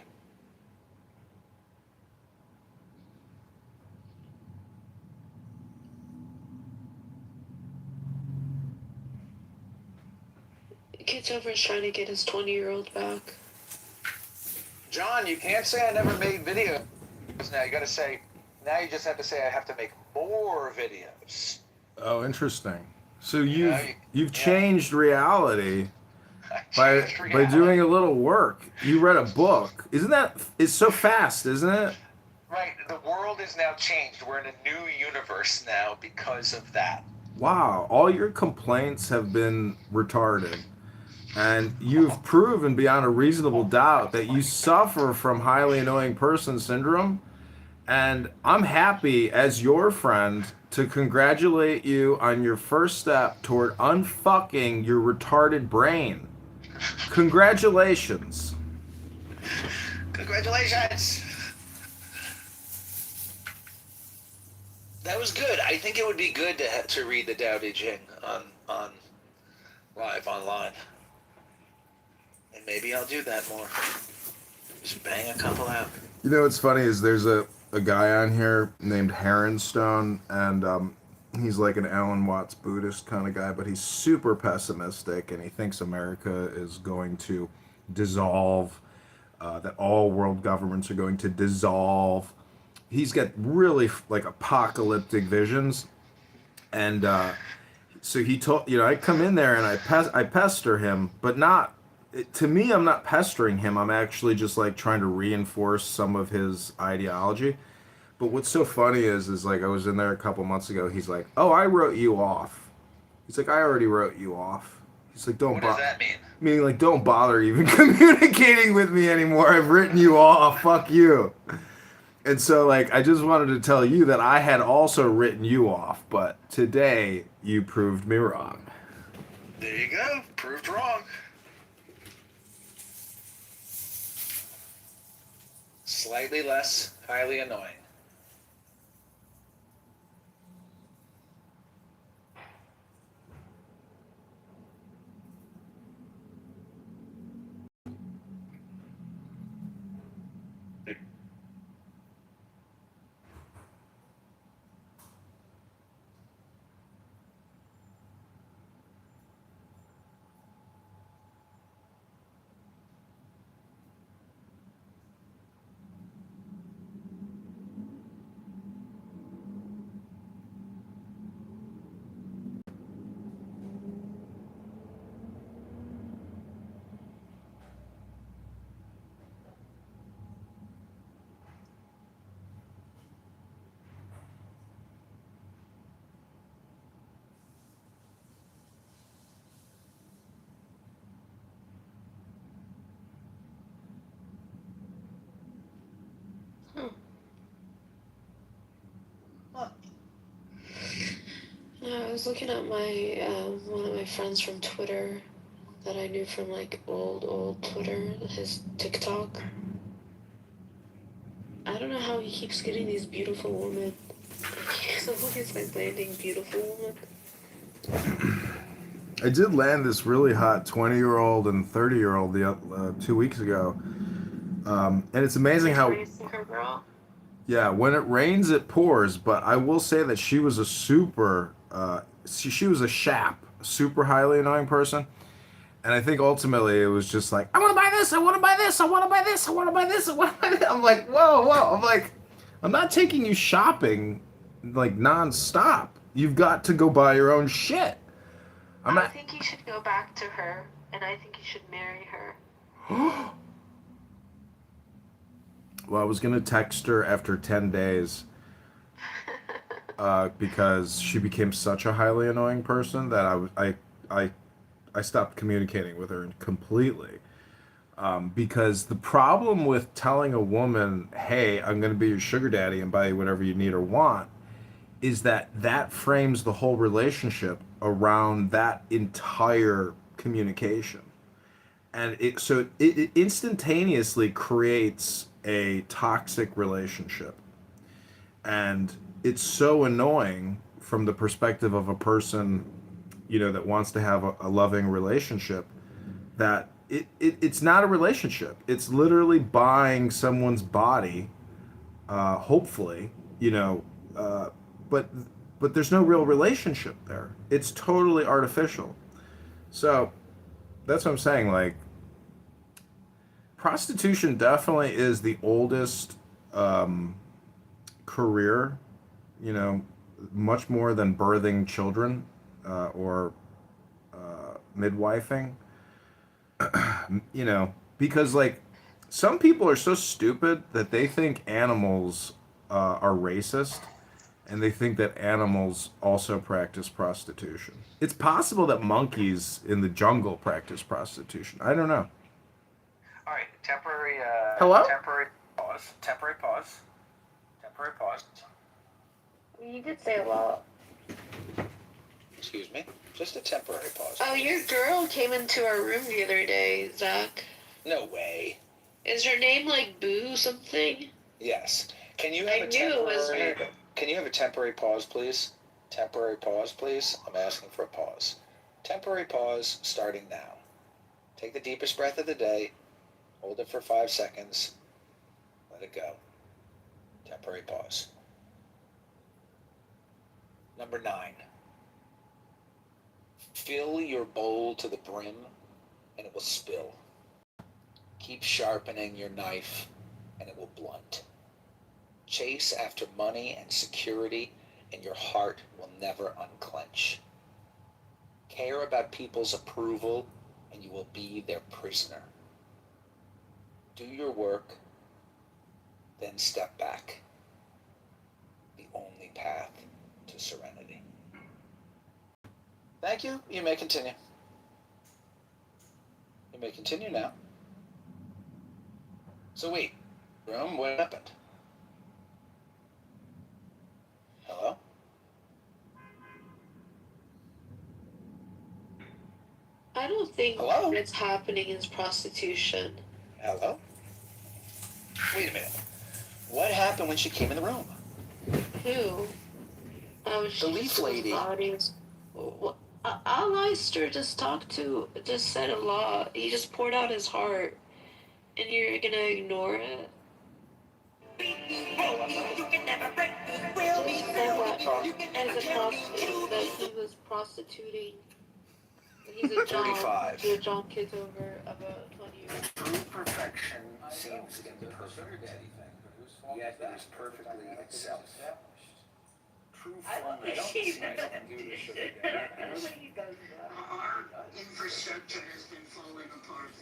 Kitover is trying to get his 20-year-old back. John, you can't say I never made videos. Now you got to say. Now you just have to say I have to make more videos. Oh, interesting. So You you've changed reality by changed by reality. doing a little work. You read a book. It's so fast, isn't it? Right. The world is now changed. We're in a new universe now because of that. Wow, all your complaints have been retarded. And you've proven beyond a reasonable doubt that you suffer from highly annoying person syndrome. And I'm happy as your friend to congratulate you on your first step toward unfucking your retarded brain. Congratulations. Congratulations. That was good. I think it would be good to read the Tao Te Ching on live online. And maybe I'll do that more. Just bang a couple out. You know what's funny is there's a guy on here named Heronstone, and he's like an Alan Watts Buddhist kind of guy, but he's super pessimistic, and he thinks America is going to dissolve, that all world governments are going to dissolve. He's got really like apocalyptic visions, and so he told, I come in there and I pester him, but not to me. I'm not pestering him. I'm actually just like trying to reinforce some of his ideology. But what's so funny is like I was in there a couple months ago. He's like, "Oh, I wrote you off." He's like, "I already wrote you off." He's like, "Don't." What does that mean? Meaning like, don't bother even communicating with me anymore. I've written you off. Fuck you. And so, like, I just wanted to tell you that I had also written you off, but today you proved me wrong. There you go. Proved wrong. Slightly less highly annoying. No, I was looking at my one of my friends from Twitter that I knew from like old Twitter, his TikTok. I don't know how he keeps getting these beautiful women. He's always like landing beautiful women. I did land this really hot 20-year-old and 30-year-old 2 weeks ago. And it's amazing how... Yeah, when it rains, it pours. But I will say that she was a super... she was a shap, super highly annoying person. And I think ultimately it was just like, I want to buy this, I want to buy this, I want to buy this, I want to buy this, I want to buy this. I'm like, whoa. I'm like, I'm not taking you shopping like nonstop. You've got to go buy your own shit. I think you should go back to her, and I think you should marry her. Well, I was gonna text her after 10 days because she became such a highly annoying person that I stopped communicating with her completely. Because the problem with telling a woman, "Hey, I'm gonna be your sugar daddy and buy you whatever you need or want," is that frames the whole relationship around that entire communication. And it instantaneously creates a toxic relationship. And it's so annoying from the perspective of a person, that wants to have a loving relationship, that it's not a relationship. It's literally buying someone's body, hopefully, but there's no real relationship there. It's totally artificial. So, that's what I'm saying. Like, prostitution definitely is the oldest career, you know, much more than birthing children or midwifing. You know, because like some people are so stupid that they think animals are racist, and they think that animals also practice prostitution. It's possible that monkeys in the jungle practice prostitution. I don't know. All right, temporary. Hello? Temporary pause. Temporary pause. Temporary pause. You did say a lot. Excuse me. Just a temporary pause. Oh, your girl came into our room the other day, Zach. No way. Is her name like Boo something? Yes. Can you have a temporary? Can you have a temporary pause, please? Temporary pause, please. I'm asking for a pause. Temporary pause starting now. Take the deepest breath of the day. Hold it for 5 seconds. Let it go. Temporary pause. Number 9. Fill your bowl to the brim and it will spill. Keep sharpening your knife and it will blunt. Chase after money and security and your heart will never unclench. Care about people's approval and you will be their prisoner. Do your work, then step back. The only path to serenity. Thank you. You may continue. You may continue now. So wait, room, what happened? Hello? I don't think Hello? what's happening is prostitution. Hello? Wait a minute. What happened when she came in the room? Who? Oh, she The leaf lady. Aleister just said a lot. He just poured out his heart. And you're gonna ignore it? That he was prostituting. He's a John. 35. To a John Kitover of a 20-year-old. True perfection seems imperfect, yet it is perfectly itself. True fullness seems Infrastructure has been falling apart.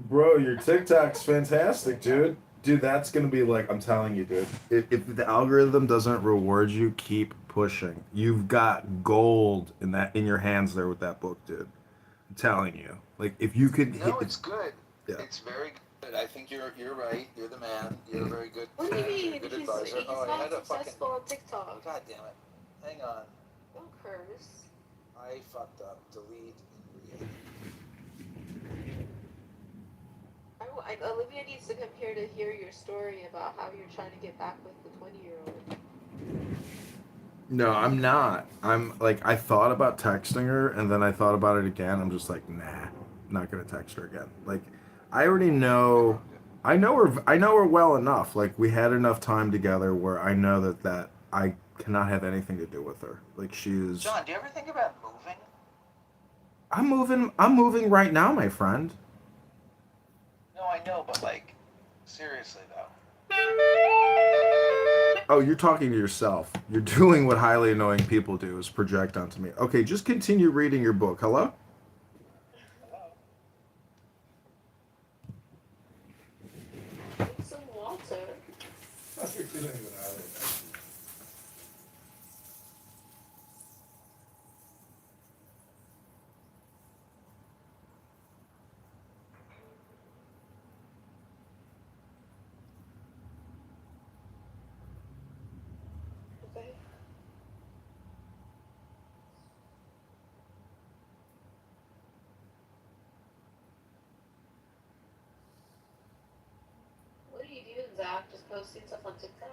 Bro, your TikTok's fantastic, dude. Dude, that's gonna be like, I'm telling you, dude. If the algorithm doesn't reward you, keep pushing. You've got gold in your hands there with that book, dude. I'm telling you. Like, if you could No, it's good. Yeah. It's very good. I think you're right. You're the man. You're a very good. What do you mean? Good He's advisor. I not had a successful on TikTok. God damn it! Hang on. Don't curse. I fucked up. Delete and create. Olivia needs to come here to hear your story about how you're trying to get back with the 20-year-old. No, I'm not. I'm like, I thought about texting her, and then I thought about it again. I'm just like, nah, not gonna text her again. Like, I already know. I know her. I know her well enough. Like, we had enough time together where I know that I cannot have anything to do with her. Like, she's. John, do you ever think about moving? I'm moving. I'm moving right now, my friend. No, I know, but like, seriously though. Oh, you're talking to yourself. You're doing what highly annoying people do, is project onto me. Okay, just continue reading your book. Hello? Some water. Okay. What are you doing, Zach? Just posting stuff on TikTok?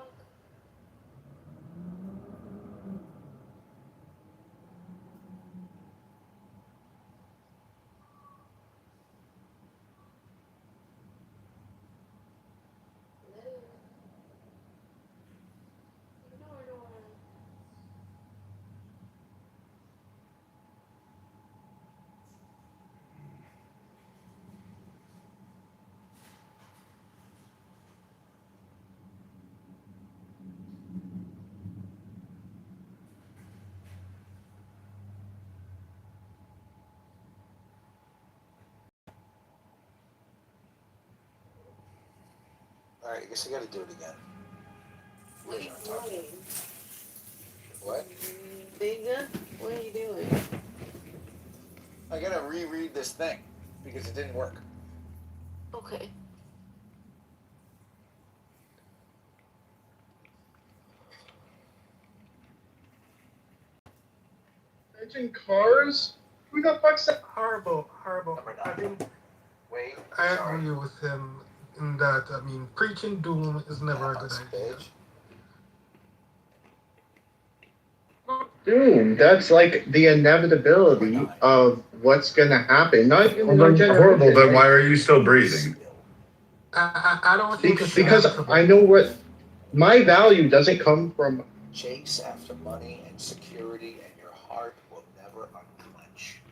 All right, I guess I got to do it again. What are you doing? What? Bigger? What are you doing? I got to reread this thing because it didn't work. Okay. Mention cars? Who the fuck's that? Horrible. Wait. I agree with him in that, I mean, preaching doom is never a good idea. Doom. That's like the inevitability of what's going to happen. Not even Well, our then, horrible. generation. Then why are you still breathing? I don't think it's Because I know what my value doesn't come from. Chase after money and security, and your heart will never unclench.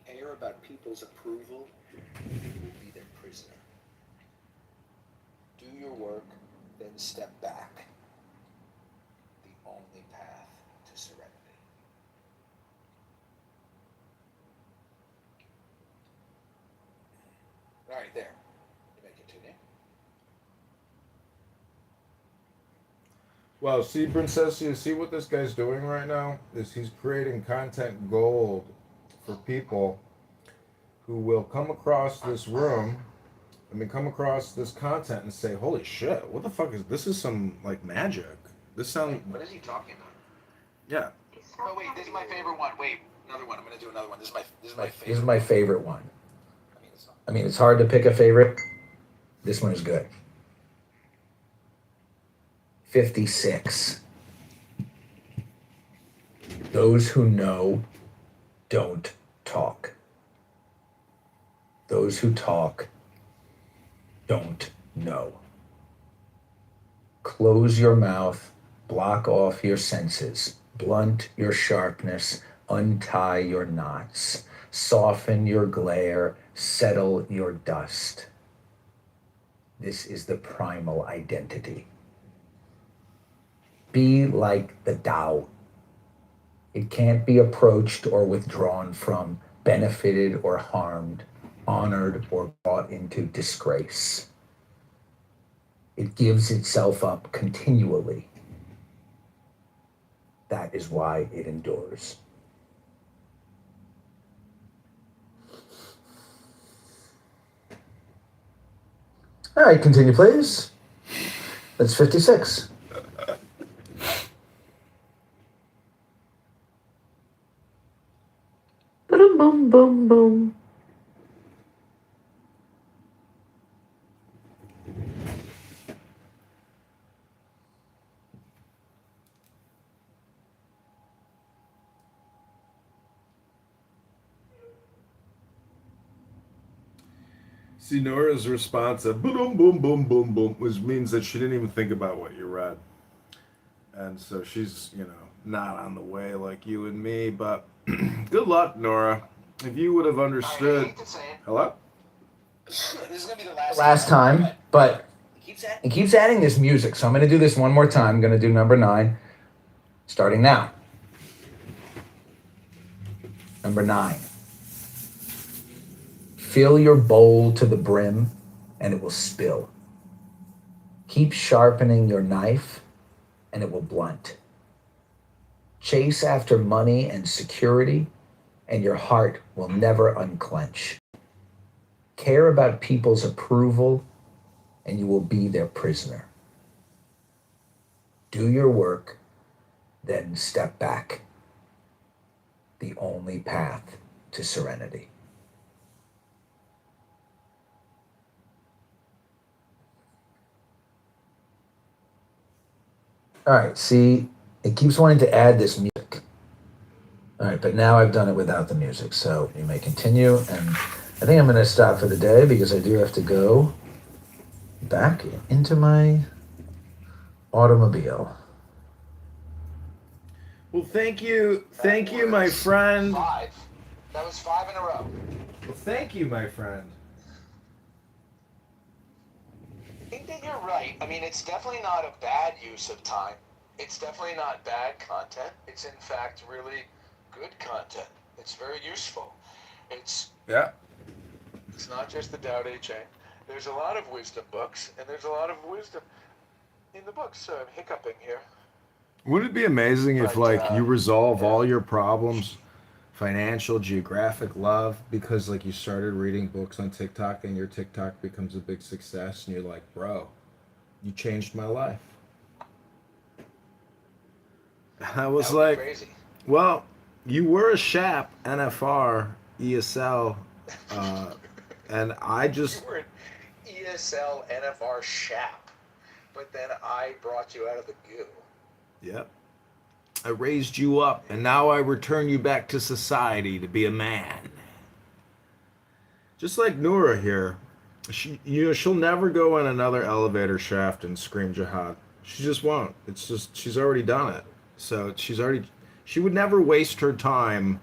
Care about people's approval, you will be their prisoner. Do your work, then step back. The only path to serenity. All right, there. You may continue. Well, see, Princess, you see what this guy's doing right now? Is he's creating content gold for people who will come across this room, come across this content and say, holy shit, what the fuck is this? Is some, like, magic. This sounds... What is he talking about? Yeah. Oh wait, this is my favorite one. Wait, another one. I'm gonna do another one. This is my favorite one. I mean, it's hard to pick a favorite. This one is good. 56. Those who know don't talk. Those who talk don't know. Close your mouth, block off your senses, blunt your sharpness, untie your knots, soften your glare, settle your dust. This is the primal identity. Be like the Tao. It can't be approached or withdrawn from, benefited or harmed, honored or brought into disgrace. It gives itself up continually. That is why it endures. All right, continue, please. That's 56. Boom, boom, boom, boom. See, Nora's response of boom, boom, boom, boom, boom, which means that she didn't even think about what you read. And so she's, not on the way like you and me, but good luck, Nora. If you would have understood. Hello? This is gonna be the last time, but it keeps adding this music, so I'm gonna do this one more time. I'm gonna do number 9, starting now. Number 9. Fill your bowl to the brim, and it will spill. Keep sharpening your knife, and it will blunt. Chase after money and security, and your heart will never unclench. Care about people's approval, and you will be their prisoner. Do your work, then step back. The only path to serenity. All right, see, it keeps wanting to add this music. All right, but now I've done it without the music, so you may continue. And I think I'm going to stop for the day because I do have to go back into my automobile. Well, thank you, my friend. 5. That was 5 in a row. Well, thank you, my friend. I think that you're right. I mean, it's definitely not a bad use of time. It's definitely not bad content. It's in fact really good content. It's very useful. It's not just the Tao Te Ching. There's a lot of wisdom books, and there's a lot of wisdom in the books. So I'm hiccuping here. Wouldn't it be amazing if, But, like, you resolve all your problems, financial, geographic, love, because, like, you started reading books on TikTok and your TikTok becomes a big success, and you're like, bro, you changed my life. I was That would be like, crazy. well, you were a SHAP, NFR, ESL, and I just, You were an ESL NFR SHAP, but then I brought you out of the goo. yep, I raised you up, and now I return you back to society to be a man. Just like Noura here, she'll never go in another elevator shaft and scream jihad. She just won't. It's just she's already done it. So she would never waste her time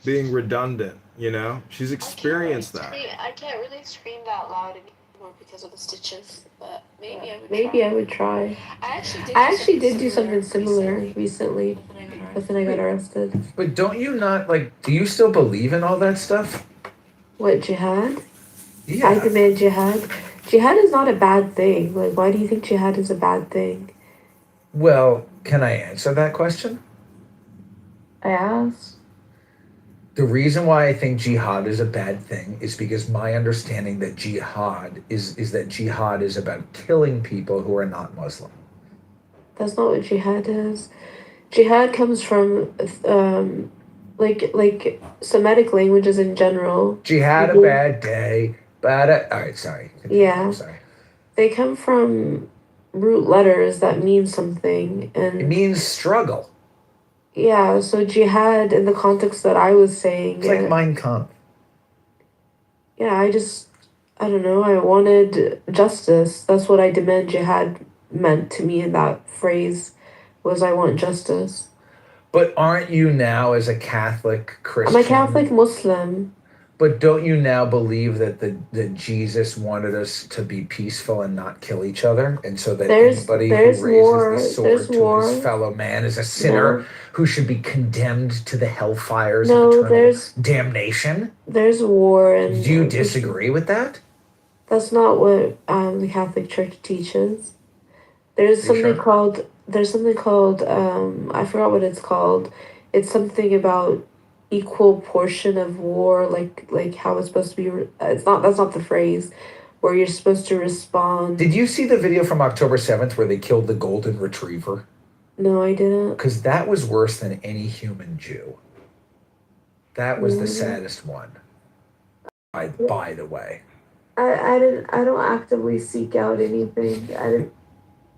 being redundant. You know, she's experienced that. I can't really scream that loud anymore because of the stitches, but Maybe I would try. I I actually did do something similar recently, but then I got arrested. But don't you not like? Do you still believe in all that stuff? What, jihad? Yeah. I demand jihad. Jihad is not a bad thing. Like, why do you think jihad is a bad thing? Well, can I answer that question? I asked. The reason why I think jihad is a bad thing is because my understanding that jihad is about killing people who are not Muslim. That's not what jihad is. Jihad comes from like Semitic languages in general. Jihad a bad day. All right, sorry. Yeah. I'm sorry. They come from root letters that mean something, and It means struggle. yeah. So jihad, in the context that I was saying, It's like Mein Kampf. yeah, I don't know. I wanted justice. That's what I demand jihad meant to me in that phrase, was I want justice. But aren't you now, as a Catholic Christian? I'm a Catholic Muslim. But don't you now believe that Jesus wanted us to be peaceful and not kill each other, and so that anybody who raises the sword to his fellow man is a sinner who should be condemned to the hellfires of eternal damnation? There's war, and do you disagree with that? That's not what the Catholic Church teaches. There's something called I forgot what it's called. It's something about equal portion of war, like how it's supposed to be. That's not the phrase where you're supposed to respond. Did you see the video from October 7th where they killed the golden retriever? No, I didn't. Because that was worse than any human Jew. That was the saddest one. By the way. I don't actively seek out anything. I didn't.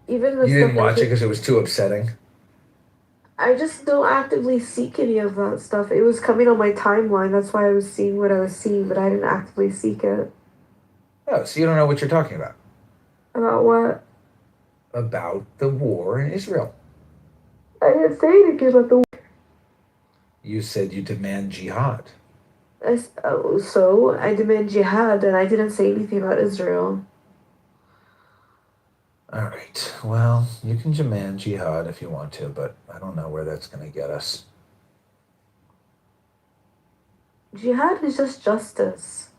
Even the You didn't stuff watch it because it was too upsetting? I just don't actively seek any of that stuff. It was coming on my timeline. That's why I was seeing what I was seeing, but I didn't actively seek it. Oh, so you don't know what you're talking about? About what? About the war in Israel. I didn't say anything about the war. You said you demand jihad. So I demand jihad, and I didn't say anything about Israel. All right. Well, you can demand jihad if you want to, but I don't know where that's going to get us. Jihad is just justice.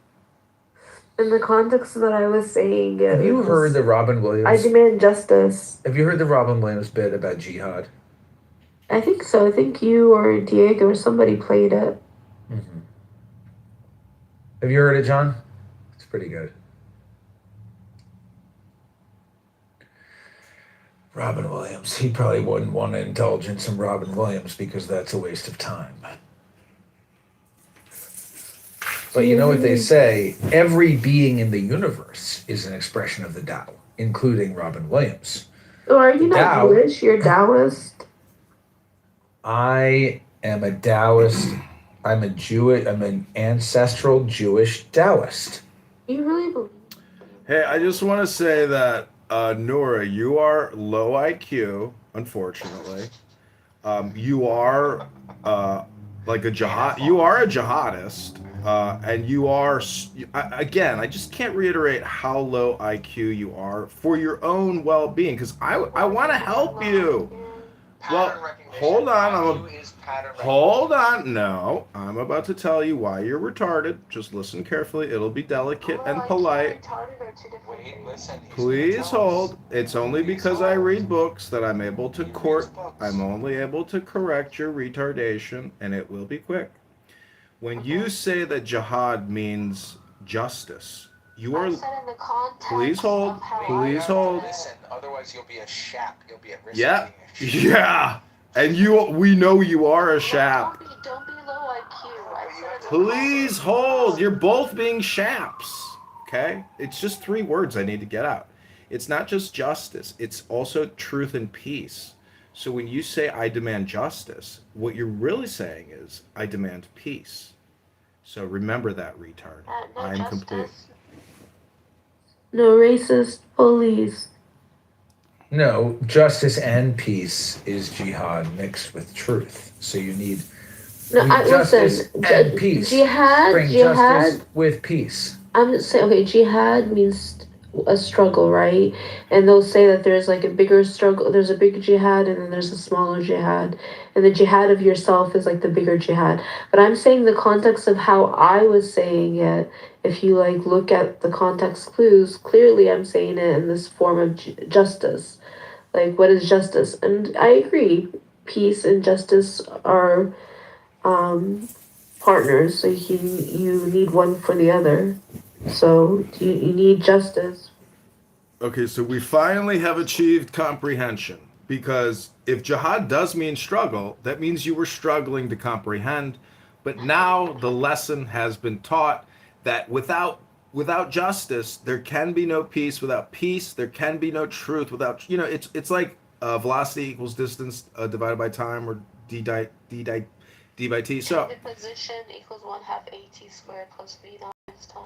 In the context that I was saying it. Have you heard the Robin Williams? I demand justice. Have you heard the Robin Williams bit about jihad? I think so. I think you or Diego or somebody played it. Mm-hmm. Have you heard it, John? It's pretty good. Robin Williams. He probably wouldn't want to indulge in some Robin Williams because that's a waste of time. But you know what they say? Every being in the universe is an expression of the Tao, including Robin Williams. Oh, are you not Tao- Jewish? You're Taoist? I am a Taoist. I'm an ancestral Jewish Taoist. You really believe? Hey, I just want to say that Noura, you are low IQ, unfortunately. You are like a jihad. You are a jihadist, and you are again. I just can't reiterate how low IQ you are for your own well-being, because I want to help you. Well, hold on. Hold on. No, I'm about to tell you why you're retarded. Just listen carefully. It'll be delicate and polite. Please hold. It's only because I read books that I'm able to I'm only able to correct your retardation, and it will be quick. When you say that jihad means justice, you are. Please hold. Please hold. Listen, otherwise you'll be a shap. You'll be at risk. Yeah. Yeah. And we know you are a shap. Don't be low IQ. Please hold. You're both being shaps. Okay? It's just 3 words I need to get out. It's not just justice. It's also truth and peace. So when you say I demand justice, what you're really saying is I demand peace. So remember that, retard. I'm complete. No racist police. No, justice and peace is jihad mixed with truth. So you need justice and peace. Jihad. Justice with peace. I'm just saying, okay, jihad means a struggle, right? And they'll say that there's like a bigger struggle, there's a big jihad and then there's a smaller jihad. And the jihad of yourself is like the bigger jihad. But I'm saying the context of how I was saying it, if you like look at the context clues, clearly I'm saying it in this form of justice. Like, what is justice? And I agree, peace and justice are partners. So you need one for the other. So you need justice. Okay, so we finally have achieved comprehension. Because if jihad does mean struggle, that means you were struggling to comprehend. But now the lesson has been taught that without justice, there can be no peace. Without peace, there can be no truth. Without, it's like velocity equals distance divided by time, or d by t. So the position equals 1/2 AT squared plus v times time.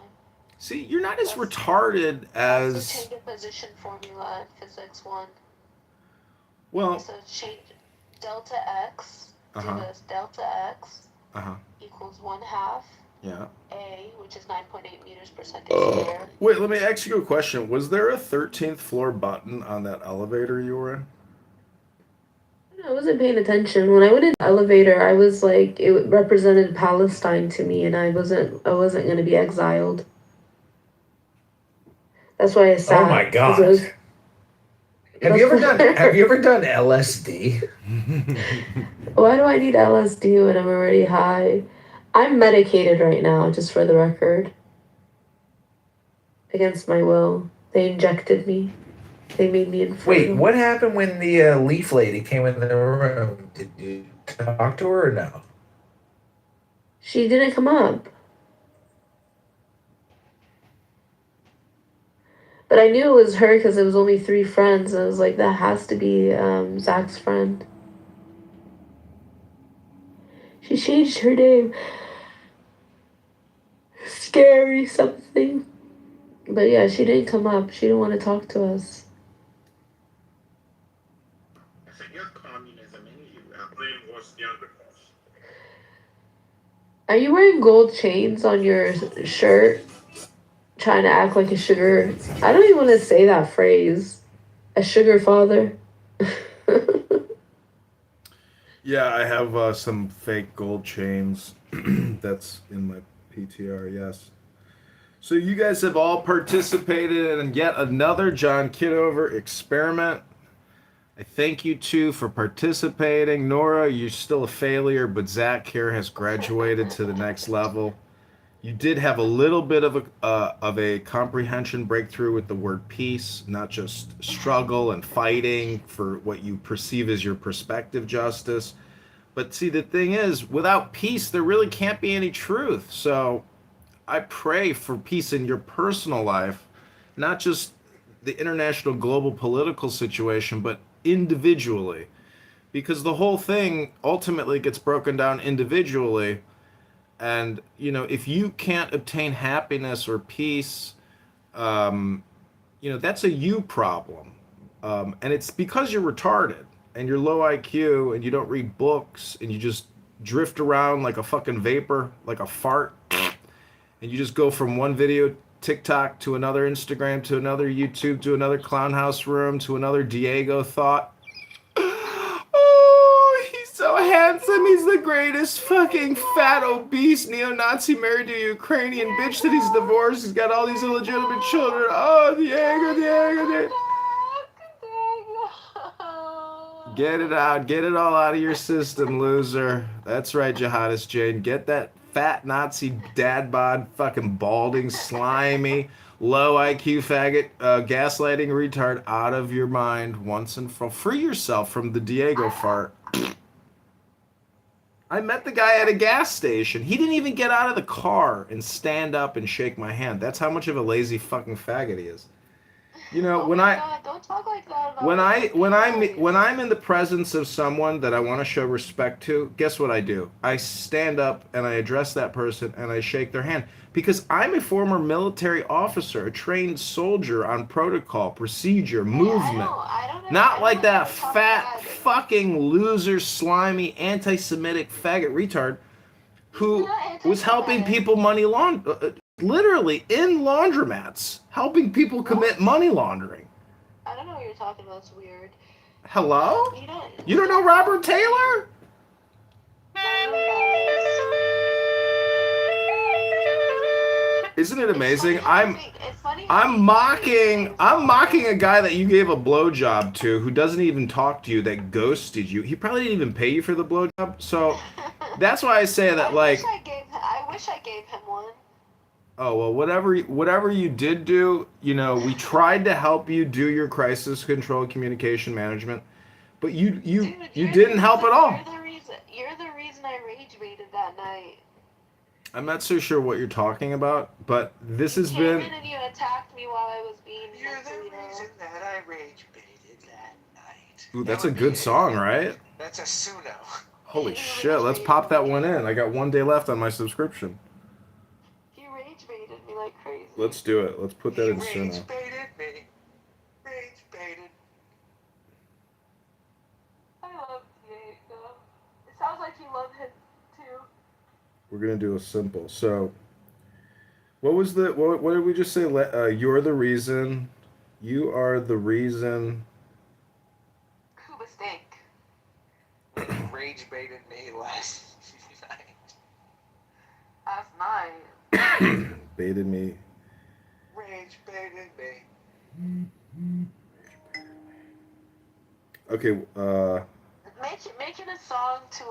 See, you're not as retarded as. Also change the position formula in physics 1. Well. So change delta x. Do this. Delta x equals 1/2. Yeah. A, which is 9.8 meters per second squared. Wait, let me ask you a question. Was there a 13th floor button on that elevator you were in? I wasn't paying attention. When I went in the elevator, I was like, it represented Palestine to me, and I wasn't going to be exiled. That's why I sat. Oh my God. Have you ever done LSD? Why do I need LSD when I'm already high? I'm medicated right now, just for the record. Against my will. They injected me. They made me infertile. Wait, what happened when the leaf lady came in the room? Did you talk to her or no? She didn't come up. But I knew it was her because it was only 3 friends. I was like, that has to be Zach's friend. She changed her name. Scary something. But yeah, she didn't come up. She didn't want to talk to us. So you're communism and you brainwash the underclass. Are you wearing gold chains on your shirt? Trying to act like a sugar. I don't even want to say that phrase. A sugar father. Yeah, I have some fake gold chains. That's in my PTR, yes. So you guys have all participated in yet another John Kitover experiment. I thank you two for participating. Nora, you're still a failure, but Zach here has graduated to the next level. You did have a little bit of a comprehension breakthrough with the word peace, not just struggle and fighting for what you perceive as your perspective justice. But see, the thing is, without peace, there really can't be any truth. So I pray for peace in your personal life, not just the international global political situation, but individually. Because the whole thing ultimately gets broken down individually. And, if you can't obtain happiness or peace, that's a you problem. And it's because you're retarded and you're low IQ and you don't read books and you just drift around like a fucking vapor, like a fart. And you just go from one video TikTok to another Instagram to another YouTube to another clown house room to another Diego thought. Oh, he's him he's the greatest fucking fat, obese neo-Nazi married to a Ukrainian bitch that he's divorced. He's got all these illegitimate children. Oh, Diego. Get it out. Get it all out of your system, loser. That's right, Jihadist Jane. Get that fat Nazi dad bod, fucking balding, slimy, low IQ faggot, gaslighting retard out of your mind once and for all. Free yourself from the Diego fart. I met the guy at a gas station. He didn't even get out of the car and stand up and shake my hand. That's how much of a lazy fucking faggot he is. You know, when don't talk like that about when I'm in the presence of someone that I want to show respect to, guess what I do? I stand up and I address that person and I shake their hand because I'm a former military officer, a trained soldier on protocol, procedure, movement. Not like that fat fucking loser, slimy, anti-Semitic faggot retard who was helping people money launder. Literally in laundromats, helping people commit money laundering. I don't know what you're talking about. It's weird. Hello? You don't know Robert Taylor? Isn't it amazing? I'm mocking a guy that you gave a blowjob to who doesn't even talk to you, that ghosted you. He probably didn't even pay you for the blowjob. So that's why I say that, like, I wish I gave him one. oh, well, whatever you did do, you know, we tried to help you do your crisis control communication management, but you didn't help at all. You're the reason I rage baited that night. I'm not so sure what you're talking about, but this has You been... came in and you attacked me while I was being... You're the reason that I rage baited that night. Ooh, that's a good song, right? That's a Suno. Holy shit, let's pop that one in. I got 1 day left on my subscription. Baited me like crazy. Let's do it. Let's put that in Suno. Rage baited me. Rage baited. I love Diego. It sounds like you love him too. We're gonna do a simple. So, what was the what did we just say? You're the reason. You are the reason. Who mistake? Rage baited me last night. Last night. Baited me. Rage baited me. Okay. Making a song to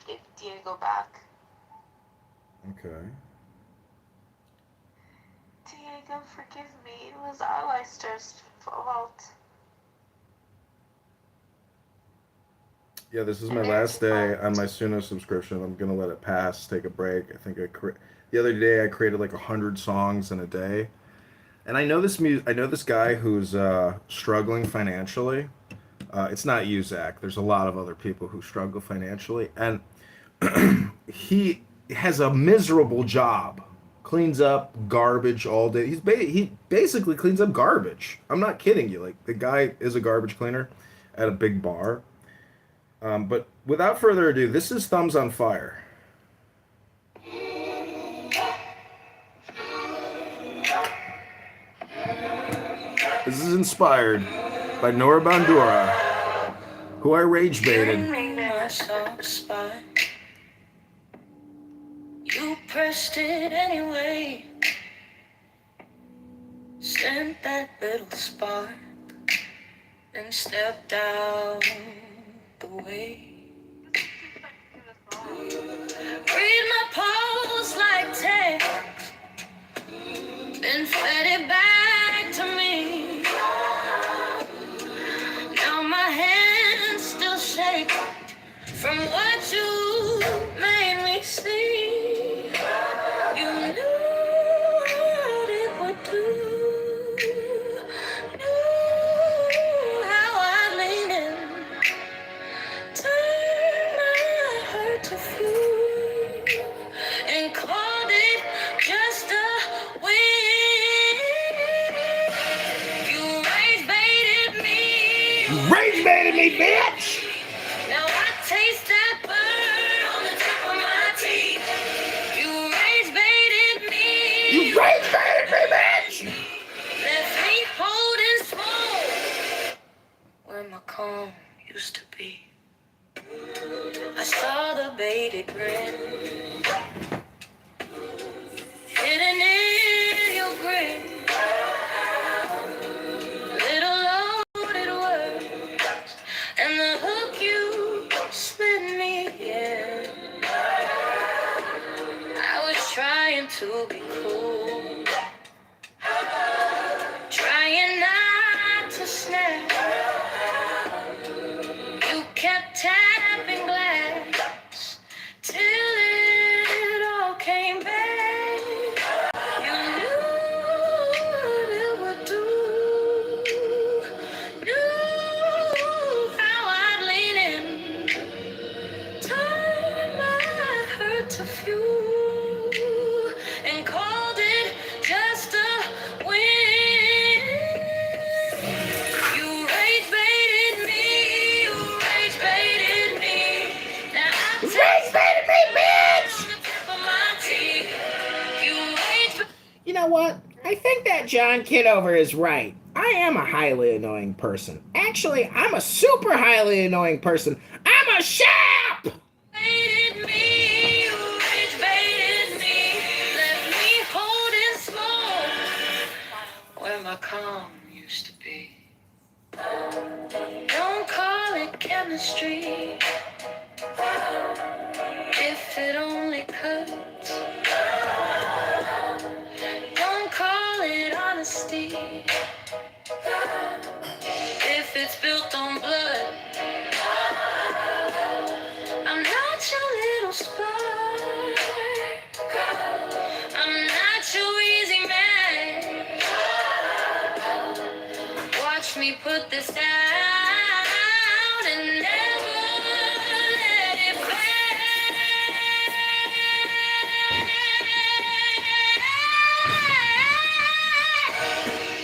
get Diego back. Okay. Diego, forgive me. It was Allister's fault. Yeah, this is my last day on my Suno subscription. I'm gonna let it pass. Take a break. I think the other day I created like 100 songs in a day, and I know this guy who's struggling financially. It's not you, Zach. There's a lot of other people who struggle financially, and he has a miserable job. Cleans up garbage all day. He basically cleans up garbage. I'm not kidding you. Like, the guy is a garbage cleaner at a big bar. But without further ado, this is Thumbs on Fire. This is inspired by Nora Bandura, who I rage baited. You pressed it anyway. Sent that little spark and stepped out the way. Read my pulse like text, then fed it back to me. Now my hands still shake from what you made me see. You knew what it would do, knew how I'd lean in, turn my hurt to fuel, and called it just a win. You rage baited me. You rage baited me, bitch! Now I taste that burn on the tip of my teeth. You rage baited me. You rage baited me, bitch! Left me holding small where my calm used to be. I saw the baited grin hidden in your grin. Little loaded words and the hook you spit me in. I was trying to be cool, trying not to snap. You kept tapping glass till it all came back. You knew what it would do, knew how I'd lean in, turn my hurt to fuel, and called it just a win. You rage baited me, you rage baited me. Now I rage baited me, bitch! On the tip of my teeth. You rage. You know what? I think that John Kitover is right. I am a highly annoying person. Actually, I'm a super highly annoying person. I'm a shap! Baited me, you rage baited me. Left me holding small where my calm used to be. Don't call it chemistry if it only cuts. Don't call it honesty if it's built on blood. I'm not your little spark. I'm not your easy man. Watch me put this down and never let it back.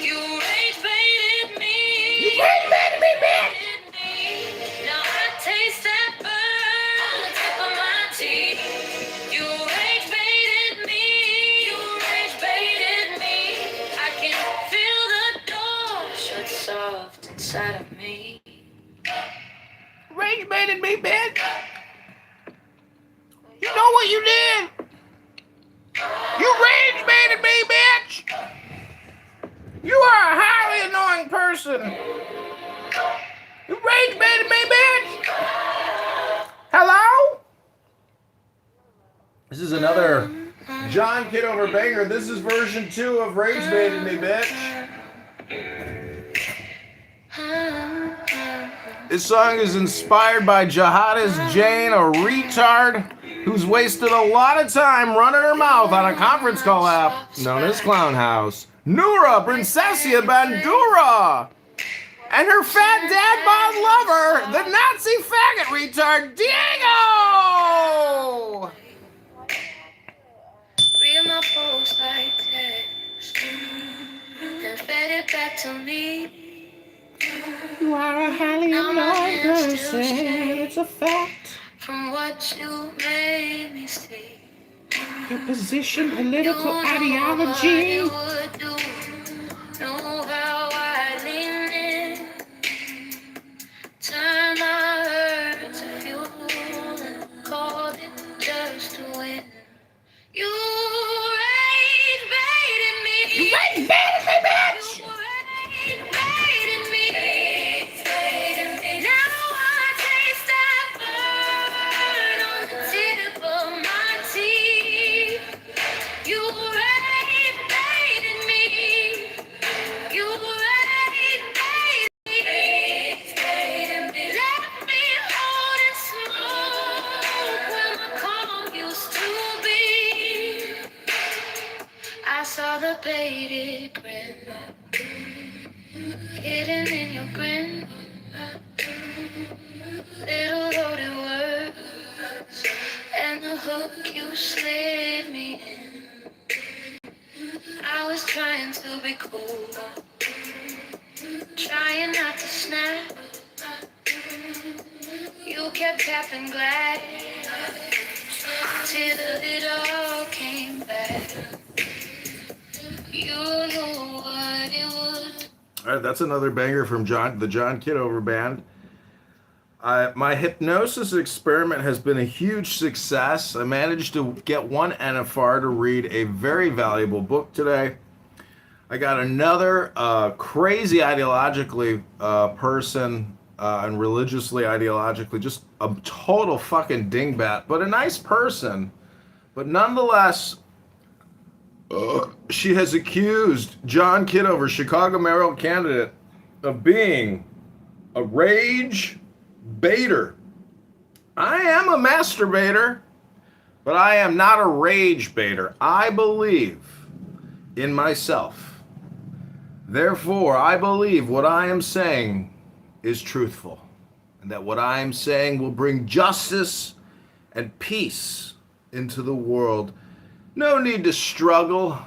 You rage baited me. You rage baited me, bitch. Now I taste that burn on the tip of my teeth. You rage baited me. You rage baited me. I can feel the door shut soft inside of me. Rage baited me, bitch! You know what you did? You rage baited me, bitch! You are a highly annoying person. You rage baited me, bitch! Hello? This is another John Kitover banger. This is version 2 of Rage Baited Me, bitch. This song is inspired by Jihadist Jane, a retard who's wasted a lot of time running her mouth on a conference call app known as Clown House. Noura Princessia Bandura and her fat dad bod lover, the Nazi faggot retard Diego! Read my post like text, then fed it back to me. You are a highly annoying person, it's a fact. From what you made me see, Your position, political ideology. know how I lean in, turn my hurt to fuel and called it just to win. You rage baited me. You rage baited me, bitch! You rage baited me. Now I taste that burn on the tip of my teeth. You rage baited me. You rage baited me. Left me holding smoke where my calm used to be. I saw the baited grin hidden in your grin. Little loaded words and the hook you slid me in. I was trying to be cool, trying not to snap. You kept tapping glass till it all came back. You knew what it would. All right, that's another banger from the John Kitover band. My hypnosis experiment has been a huge success. I managed to get one NFR to read a very valuable book today. I got another crazy ideologically person and religiously ideologically just a total fucking dingbat, but a nice person. But nonetheless, she has accused John Kitover, Chicago mayoral candidate, of being a rage baiter. I am a masturbator, but I am not a rage baiter. I believe in myself. Therefore, I believe what I am saying is truthful, and that what I am saying will bring justice and peace into the world. No need to struggle.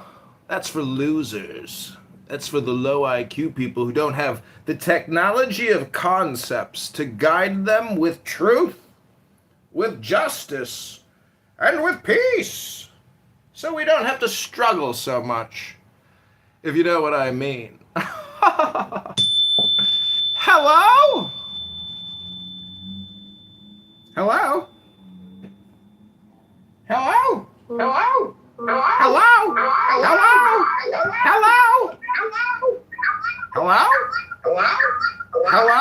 That's for losers. That's for the low IQ people who don't have the technology of concepts to guide them with truth, with justice, and with peace. So we don't have to struggle so much, if you know what I mean. Hello? Hello? Hello? Hello? Hello? Hello? Hello? Hello? Hello? Hello?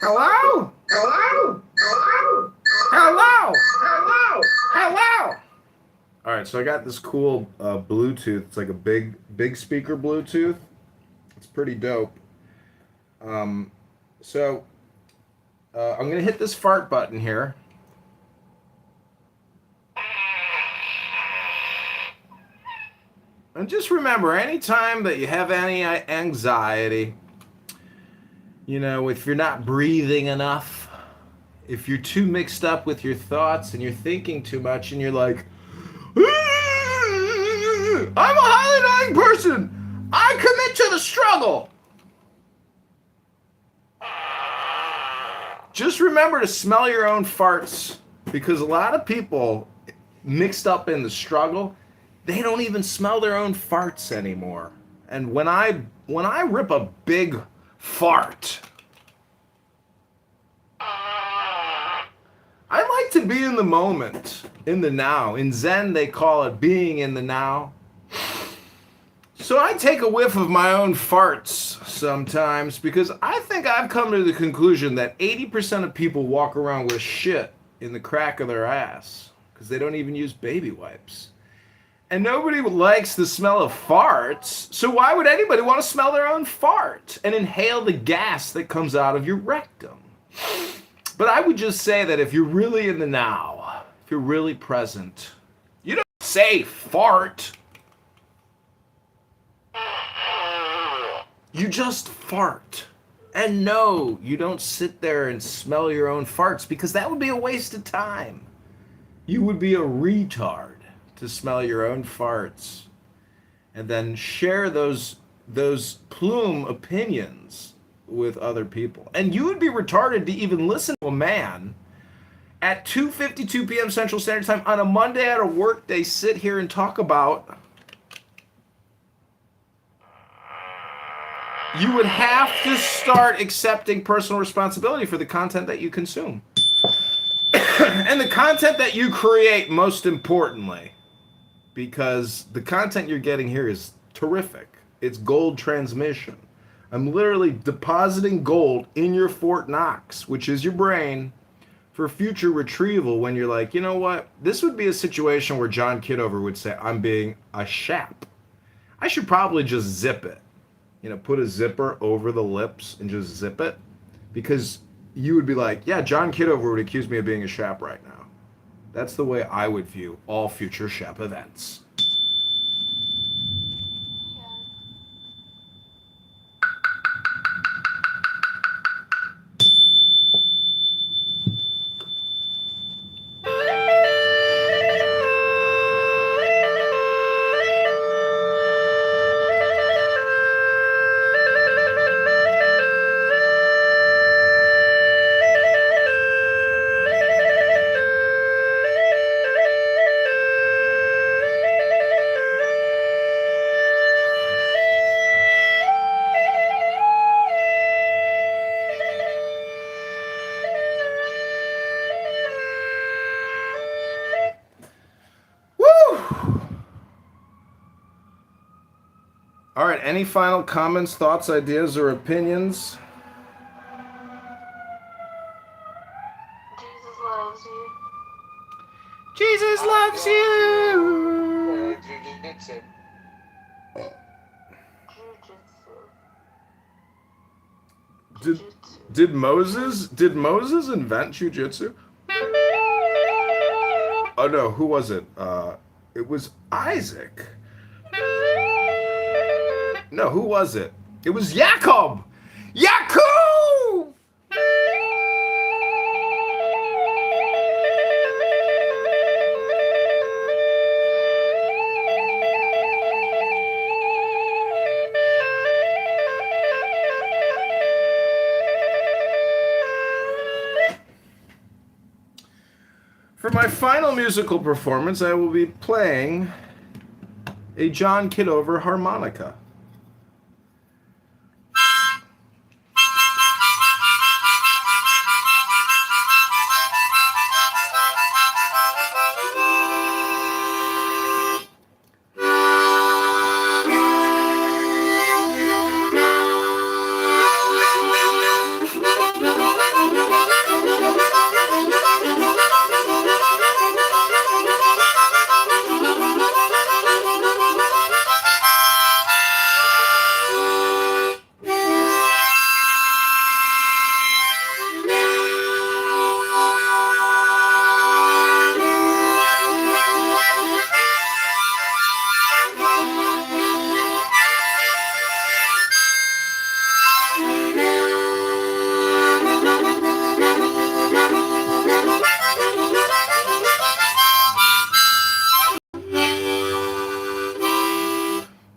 Hello? Hello? Hello? Hello? Hello? All right, so I got this cool Bluetooth. It's like a big speaker Bluetooth. It's pretty dope. So I'm gonna hit this fart button here. And just remember, anytime that you have any anxiety, you know, if you're not breathing enough, if you're too mixed up with your thoughts and you're thinking too much and you're like, I'm a highly annoying person, I commit to the struggle. Just remember to smell your own farts, because a lot of people mixed up in the struggle, they don't even smell their own farts anymore. And when I rip a big fart, I like to be in the moment, in the now. In Zen, they call it being in the now. So I take a whiff of my own farts sometimes, because I think I've come to the conclusion that 80% of people walk around with shit in the crack of their ass because they don't even use baby wipes. And nobody likes the smell of farts, so why would anybody want to smell their own fart and inhale the gas that comes out of your rectum? But I would just say that if you're really in the now, if you're really present, you don't say fart. You just fart. And no, you don't sit there and smell your own farts, because that would be a waste of time. You would be a retard to smell your own farts and then share those plume opinions with other people. And you would be retarded to even listen to a man at 2:52 p.m. Central Standard Time on a Monday at a work day sit here and talk about. You would have to start accepting personal responsibility for the content that you consume. And the content that you create, most importantly, because the content you're getting here is terrific. It's gold transmission. I'm literally depositing gold in your Fort Knox, which is your brain, for future retrieval when you're like, you know what? This would be a situation where John Kitover would say, I'm being a shap. I should probably just zip it. You know, put a zipper over the lips and just zip it. Because you would be like, yeah, John Kitover would accuse me of being a shap right now. That's the way I would view all future shap events. All right, any final comments, thoughts, ideas, or opinions? Jesus loves you. Jesus loves you. Jiu-jitsu. Did Moses invent jujitsu? Oh no, who was it? It was Isaac. No, who was it? It was Jacob. Jacob. For my final musical performance, I will be playing a John Kitover harmonica.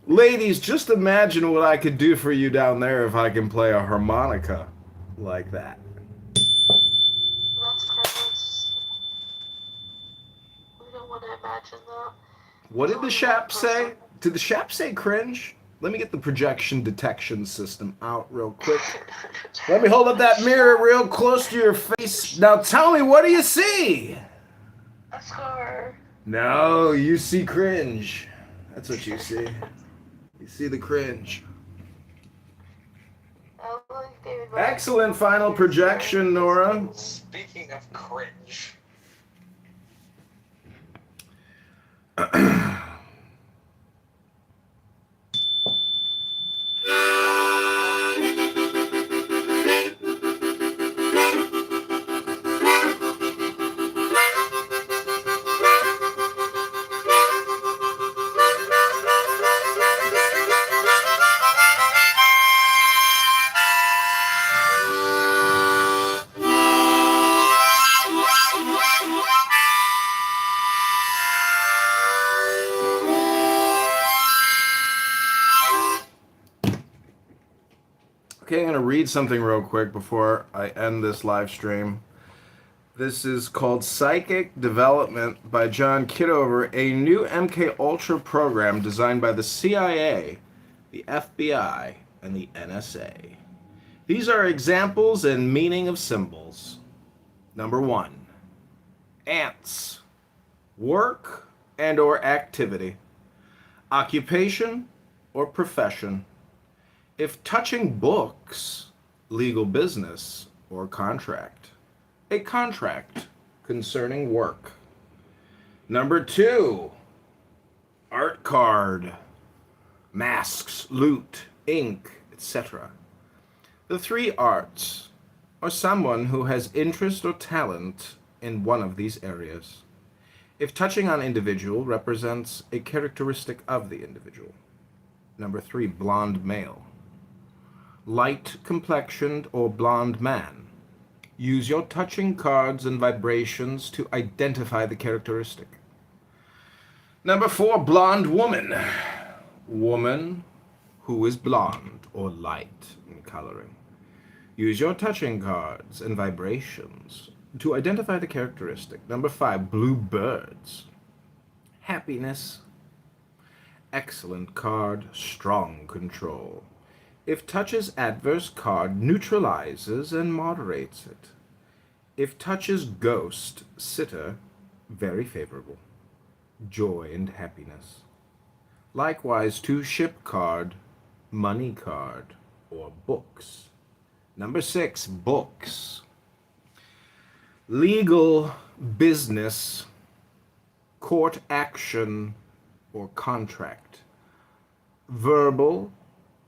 Ladies, just imagine what I could do for you down there if I can play a harmonica like that. That's gross. We don't want to imagine that. What did the Shap say? Did the Shap say cringe? Let me get the projection detection system out real quick. Let me hold up that mirror real close to your face. Now tell me, what do you see? A scar. No, you see cringe. That's what you see. You see the cringe. Excellent final projection, Nora. Speaking of cringe. Okay, I'm going to read something real quick before I end this live stream. This is called Psychic Development by John Kitover, a new MK Ultra program designed by the CIA, the FBI, and the NSA. These are examples and meaning of symbols. Number 1, ants, work and or activity, occupation or profession. If touching books, legal business or contract, a contract concerning work. Number 2, art card, masks, loot, ink, etc. The 3 arts are someone who has interest or talent in one of these areas. If touching on individual represents a characteristic of the individual. Number 3, blonde male. Light complexioned or blonde man. Use your touching cards and vibrations to identify the characteristic. Number 4, blonde woman. Woman who is blonde or light in coloring. Use your touching cards and vibrations to identify the characteristic. Number 5, blue birds. Happiness. Excellent card, strong control. If touches adverse card, neutralizes and moderates it. If touches ghost, sitter, very favorable. joy and happiness. Likewise, to ship card, money card, or books. Number 6, books. Legal, business, court action, or contract. Verbal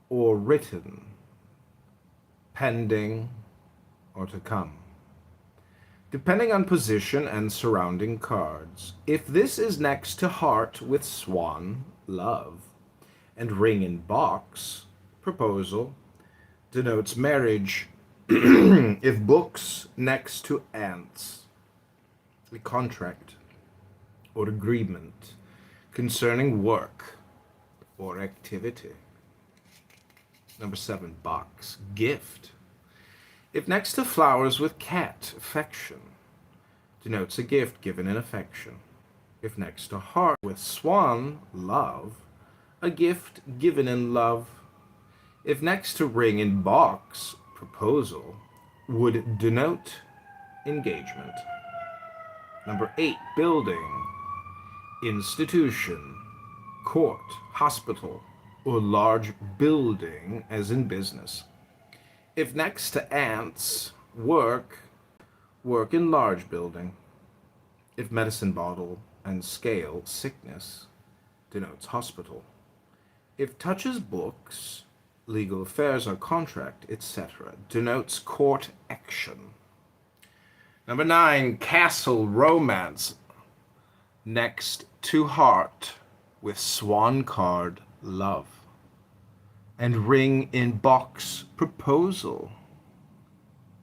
or written. Pending or to come. Depending on position and surrounding cards. If this is next to heart with swan, love, and ring in box, proposal, denotes marriage. If books next to ants, a contract or agreement concerning work or activity. Number 7, box, gift. If next to flowers with cat, affection, denotes a gift given in affection. If next to heart with swan, love, a gift given in love. If next to ring in box, proposal, would denote engagement. Number 8, building, institution, court, hospital, or large building, as in business. If next to ants, work in large building. If medicine bottle and scale, sickness, denotes hospital. If touches books, legal affairs or contract, etc., denotes court action. Number 9, castle, romance, next to heart with swan card, love, and ring in box, proposal,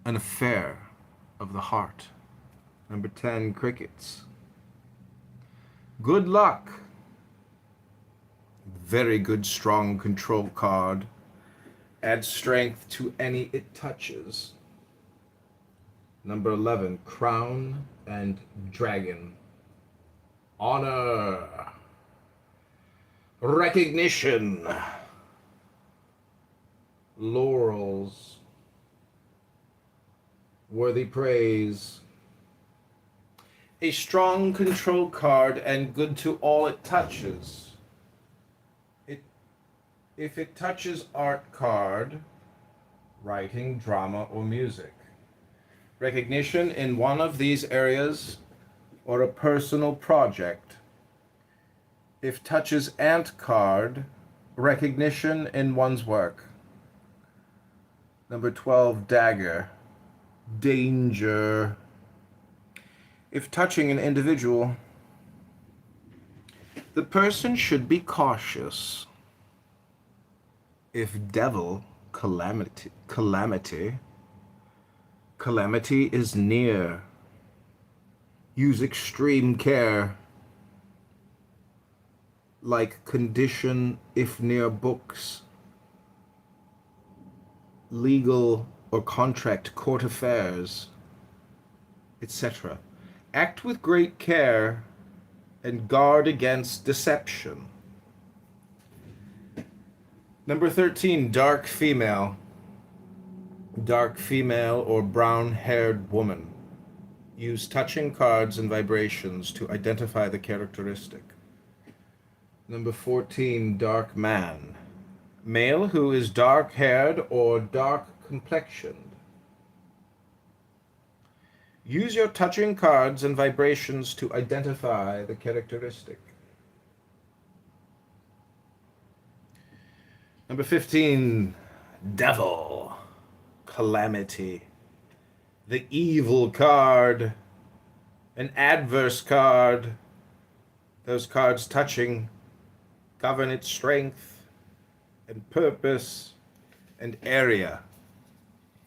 an affair of the heart. Number 10, crickets. Good luck. Very good, strong control card. Adds strength to any it touches. Number 11, crown and dragon. Honor. Recognition. Laurels. Worthy praise. A strong control card and good to all it touches. If it touches art card, writing, drama, or music. Recognition in one of these areas or a personal project. If touches ant card, recognition in one's work. Number 12, dagger. Danger. If touching an individual, the person should be cautious. If devil, calamity is near. Use extreme care. Like condition if near books, legal or contract, court affairs, etc. Act with great care and guard against deception. Number 13, dark female. Dark female or brown-haired woman. Use touching cards and vibrations to identify the characteristic. Number 14, dark man. Male who is dark-haired or dark-complexioned. Use your touching cards and vibrations to identify the characteristic. Number 15, devil, calamity, the evil card, an adverse card. Those cards touching govern its strength and purpose and area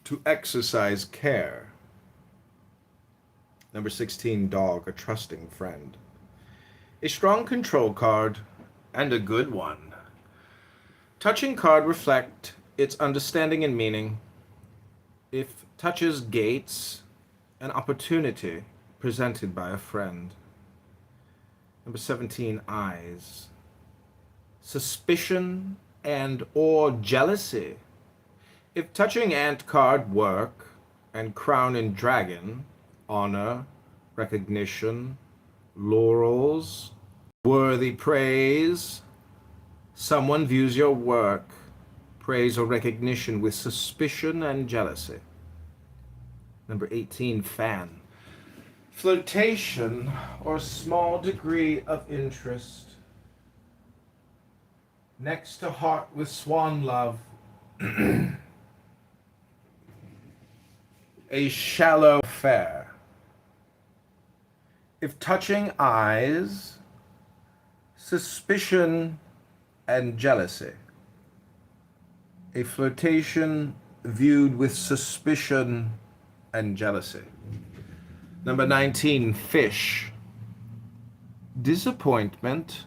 to exercise care. Number 16, dog, a trusting friend. A strong control card and a good one. Touching card reflect its understanding and meaning. If touches gates, an opportunity presented by a friend. Number 17, eyes. Suspicion and or jealousy. If touching ant card, work, and crown and dragon, honor, recognition, laurels, worthy praise. Someone views your work, praise or recognition with suspicion and jealousy. Number 18, fan. Flirtation or small degree of interest. Next to heart with swan love. A shallow affair. If touching eyes, suspicion and jealousy. A flirtation viewed with suspicion and jealousy. Number 19, fish. Disappointment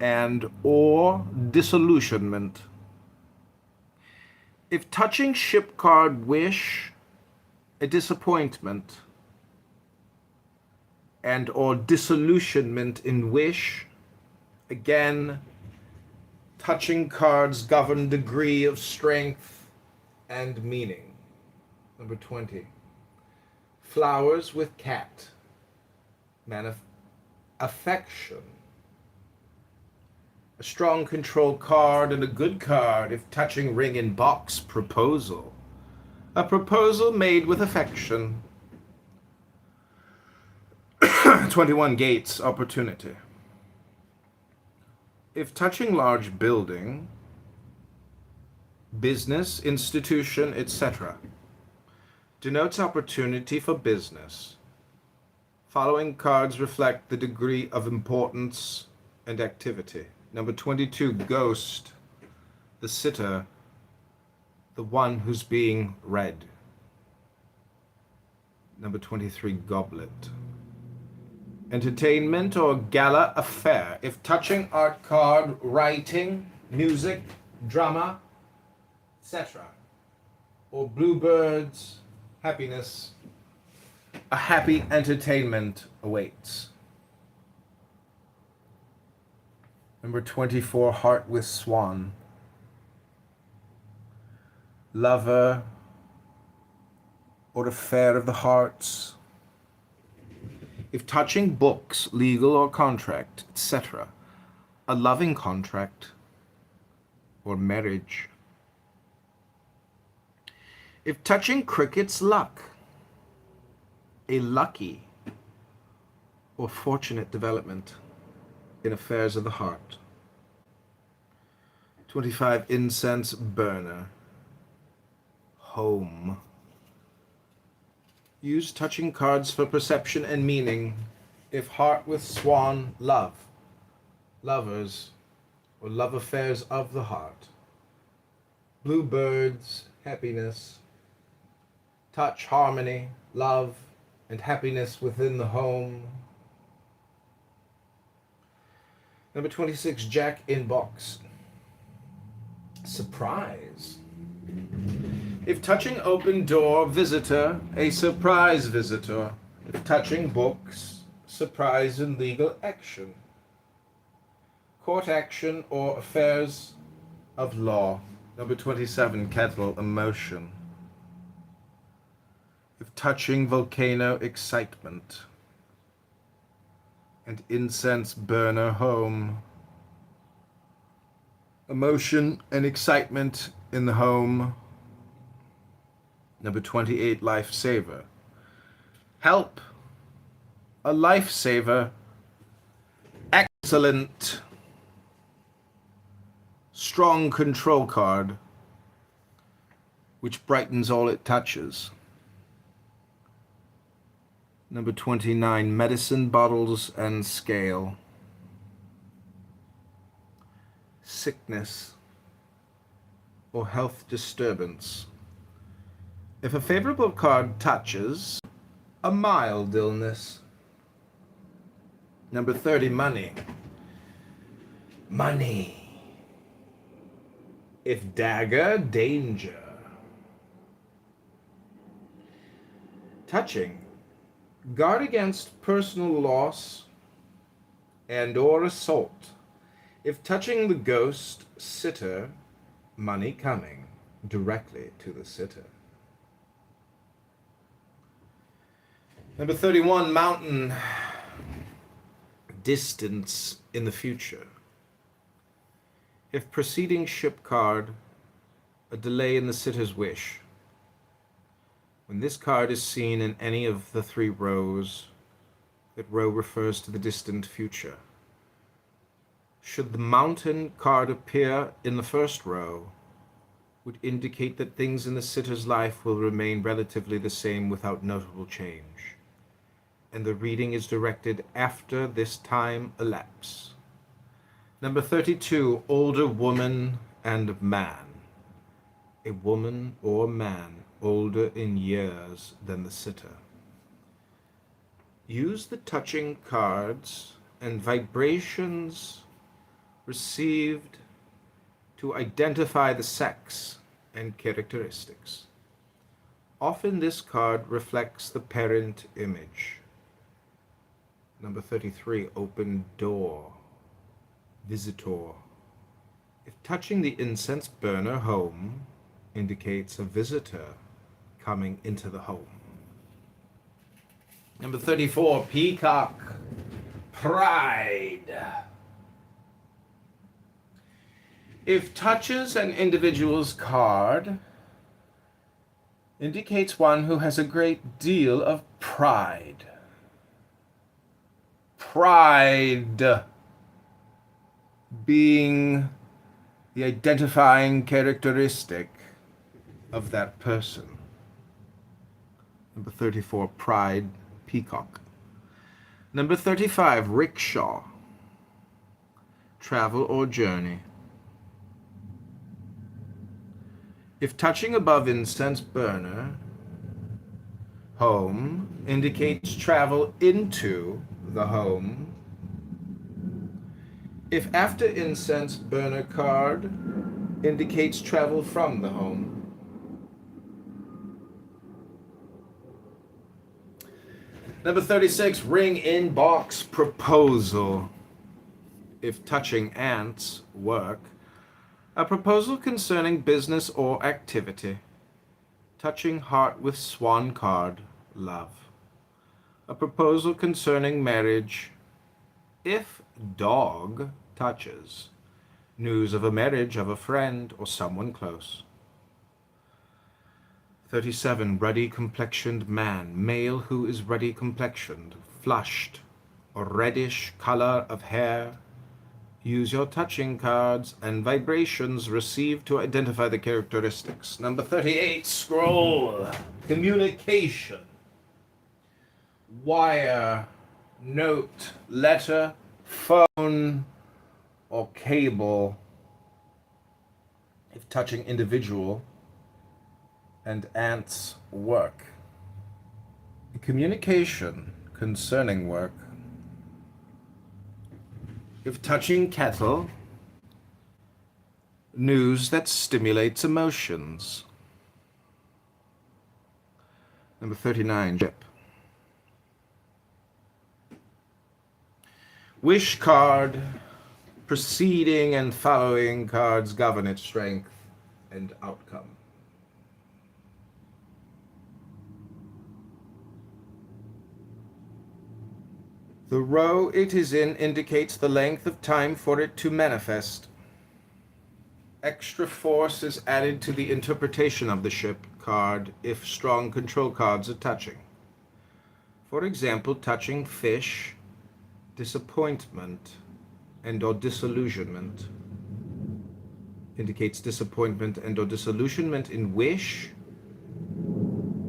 and or disillusionment. If touching ship card wish, a disappointment and or disillusionment in wish, again, touching cards govern degree of strength and meaning. Number 20, flowers with cat, affection. A strong control card and a good card if touching ring in box, proposal. A proposal made with affection. 21, gates, opportunity. If touching large building, business, institution, etc., denotes opportunity for business. Following cards reflect the degree of importance and activity. Number 22, ghost, the sitter, the one who's being read. Number 23, goblet. Entertainment or gala affair. If touching art card, writing, music, drama, etc. Or bluebirds, happiness, a happy entertainment awaits. Number 24, heart with swan. Lover or affair of the hearts. If touching books, legal or contract, etc., a loving contract or marriage. If touching cricket's luck, a lucky or fortunate development in affairs of the heart. 25, incense burner, home. Use touching cards for perception and meaning. If heart with swan, love, lovers, or love affairs of the heart. Bluebirds, happiness. Touch, harmony, love, and happiness within the home. Number 26, jack in box. Surprise. If touching open door, visitor, a surprise visitor. If touching books, surprise in legal action. Court action or affairs of law. Number 27, kettle, emotion. If touching volcano, excitement. And incense burner, home. Emotion and excitement in the home. Number 28, lifesaver. Help. A lifesaver. Excellent. Strong control card, which brightens all it touches. Number 29, medicine bottles and scale. Sickness or health disturbance. If a favorable card touches, a mild illness. Number 30, money. Money. If dagger, danger. Touching. Guard against personal loss and or assault. If touching the ghost, sitter, money coming directly to the sitter. Number 31, mountain. distance in the future. If preceding ship card, a delay in the sitter's wish. When this card is seen in any of the 3 rows, that row refers to the distant future. Should the mountain card appear in the first row, would indicate that things in the sitter's life will remain relatively the same without notable change, and the reading is directed after this time elapse. Number 32, older woman and man. A woman or man older in years than the sitter. Use the touching cards and vibrations received to identify the sex and characteristics. Often this card reflects the parent image. Number 33, open door, visitor. If touching the incense burner home indicates a visitor coming into the home. Number 34, peacock, pride. If touches an individual's card, indicates one who has a great deal of pride. Pride being the identifying characteristic of that person. Number 34, pride, peacock. Number 35, rickshaw, travel or journey. If touching above incense burner, home, indicates travel into the home. If after incense burner card, indicates travel from the home. Number 36, ring in box, proposal. If touching ants, work. A proposal concerning business or activity. Touching heart with swan card, love. A proposal concerning marriage. If dog touches, news of a marriage of a friend or someone close. 37, ruddy complexioned man, male who is ruddy complexioned, flushed, or reddish color of hair. Use your touching cards and vibrations received to identify the characteristics. Number 38, scroll, communication, wire, note, letter, phone, or cable. If touching individual and ants, work. Communication concerning work. If touching kettle, news that stimulates emotions. Number 39, ship. Wish card, preceding and following cards govern its strength and outcome. The row it is in indicates the length of time for it to manifest. Extra force is added to the interpretation of the ship card if strong control cards are touching. For example, touching fish, disappointment, and or disillusionment indicates disappointment and or disillusionment in wish,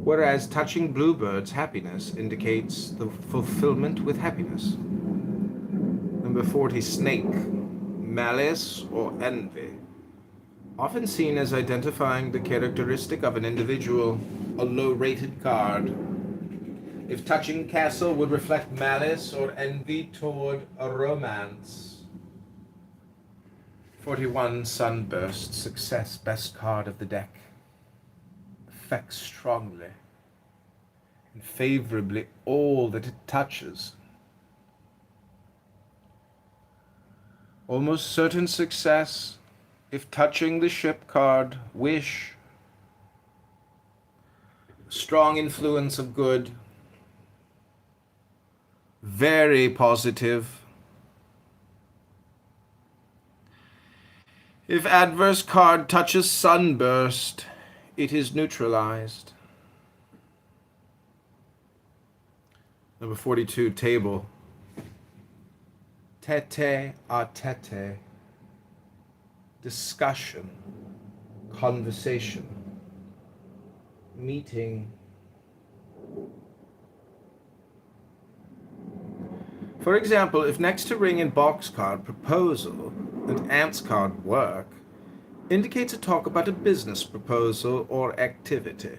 whereas touching bluebirds, happiness, indicates the fulfillment with happiness. Number 40, snake, malice or envy. Often seen as identifying the characteristic of an individual, a low-rated card. If touching castle would reflect malice or envy toward a romance. 41, sunburst, success, best card of the deck. Affects strongly and favorably all that it touches. Almost certain success if touching the ship card, wish. Strong influence of good. Very positive If adverse card touches sunburst, it is neutralized. Number 42, table. Tete a tete. Discussion. Conversation. Meeting. For example, if next to ring and box card proposal and ants card work, indicates a talk about a business proposal or activity.